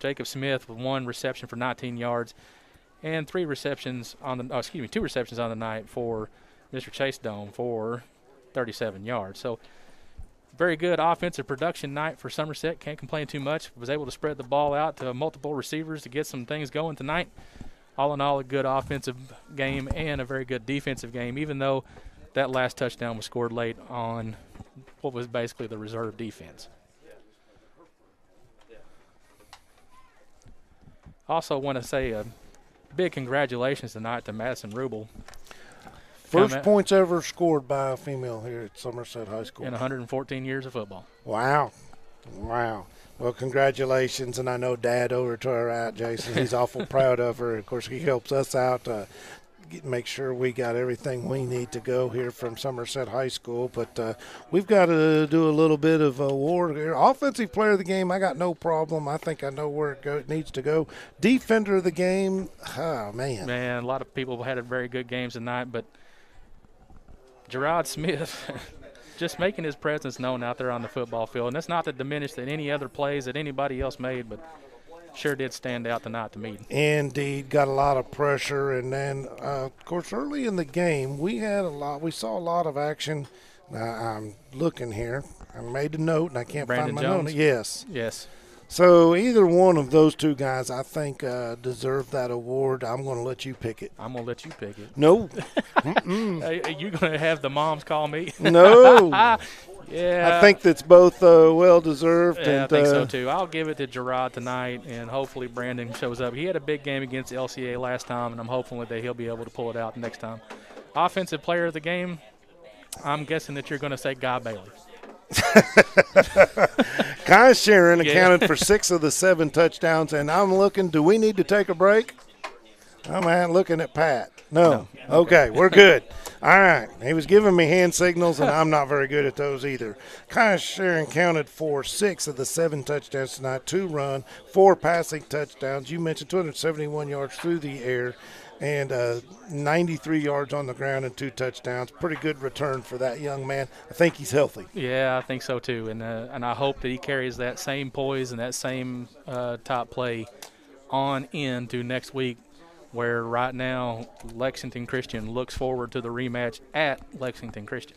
Jacob Smith with 1 reception for 19 yards, and 2 receptions on the night for Mr. Chase Dome for 37 yards. So very good offensive production night for Somerset. Can't complain too much. Was able to spread the ball out to multiple receivers to get some things going tonight. All in all, a good offensive game and a very good defensive game, even though that last touchdown was scored late on what was basically the reserve defense. Also want to say a big congratulations tonight to Madison Rubel. First points ever scored by a female here at Somerset High School. In 114 years of football. Wow. Wow. Well, congratulations, and I know Dad over to our right, Jason. He's awful proud of her. Of course, he helps us out to make sure we got everything we need to go here from Somerset High School. But we've got to do a little bit of award here. Offensive player of the game, I got no problem. I think I know where it needs to go. Defender of the game, oh, man. Man, a lot of people had a very good games tonight, but Gerard Smith just making his presence known out there on the football field. And that's not to diminish that any other plays that anybody else made, but sure did stand out tonight to me. Indeed, got a lot of pressure. And then, of course, early in the game, we saw a lot of action. I'm looking here. I made a note, and I can't Brandon find my Jones. note. Yes. Yes. So either one of those two guys, I think, deserve that award. I'm going to let you pick it. I'm going to let you pick it. No. Are you going to have the moms call me? No. Yeah. I think that's both well-deserved. Yeah, and, I think so, too. I'll give it to Gerard tonight, and hopefully Brandon shows up. He had a big game against LCA last time, and I'm hopeful that he'll be able to pull it out next time. Offensive player of the game, I'm guessing that you're going to say Guy Bailey. Kai Sharon accounted for 6 of the 7 touchdowns, and I'm looking, do we need to take a break? I'm looking at Pat. No. Okay, we're good. All right. He was giving me hand signals, and I'm not very good at those either. Kai Sharon counted for 6 of the 7 touchdowns tonight, 2 run, 4 passing touchdowns. You mentioned 271 yards through the air and 93 yards on the ground and 2 touchdowns. Pretty good return for that young man. I think he's healthy. Yeah, I think so too, and I hope that he carries that same poise and that same top play on into next week, where right now Lexington Christian looks forward to the rematch at Lexington Christian.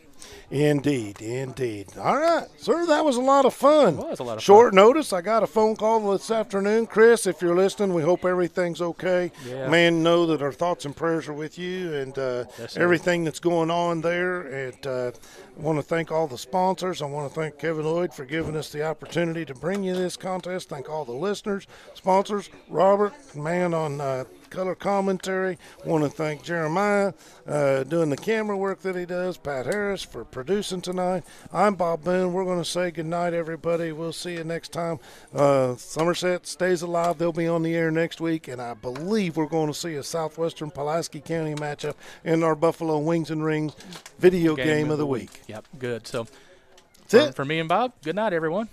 Indeed, indeed. All right, sir, that was a lot of fun. It was a lot of Short notice, I got a phone call this afternoon. Chris, if you're listening, we hope everything's okay. Yeah. Man, know that our thoughts and prayers are with you and Yes, everything that's going on there. And I want to thank all the sponsors. I want to thank Kevin Lloyd for giving us the opportunity to bring you this contest. Thank all the listeners, sponsors, Robert, man on color commentary. Want to thank Jeremiah doing the camera work that he does, Pat Harris for producing tonight. I'm Bob Boone. We're going to say good night, everybody. We'll see you next time. Somerset stays alive. They'll be on the air next week, and I believe we're going to see a Southwestern Pulaski County matchup in our Buffalo Wings and Rings video game of the week. Yep, good. So that's it for me and Bob, good night, everyone.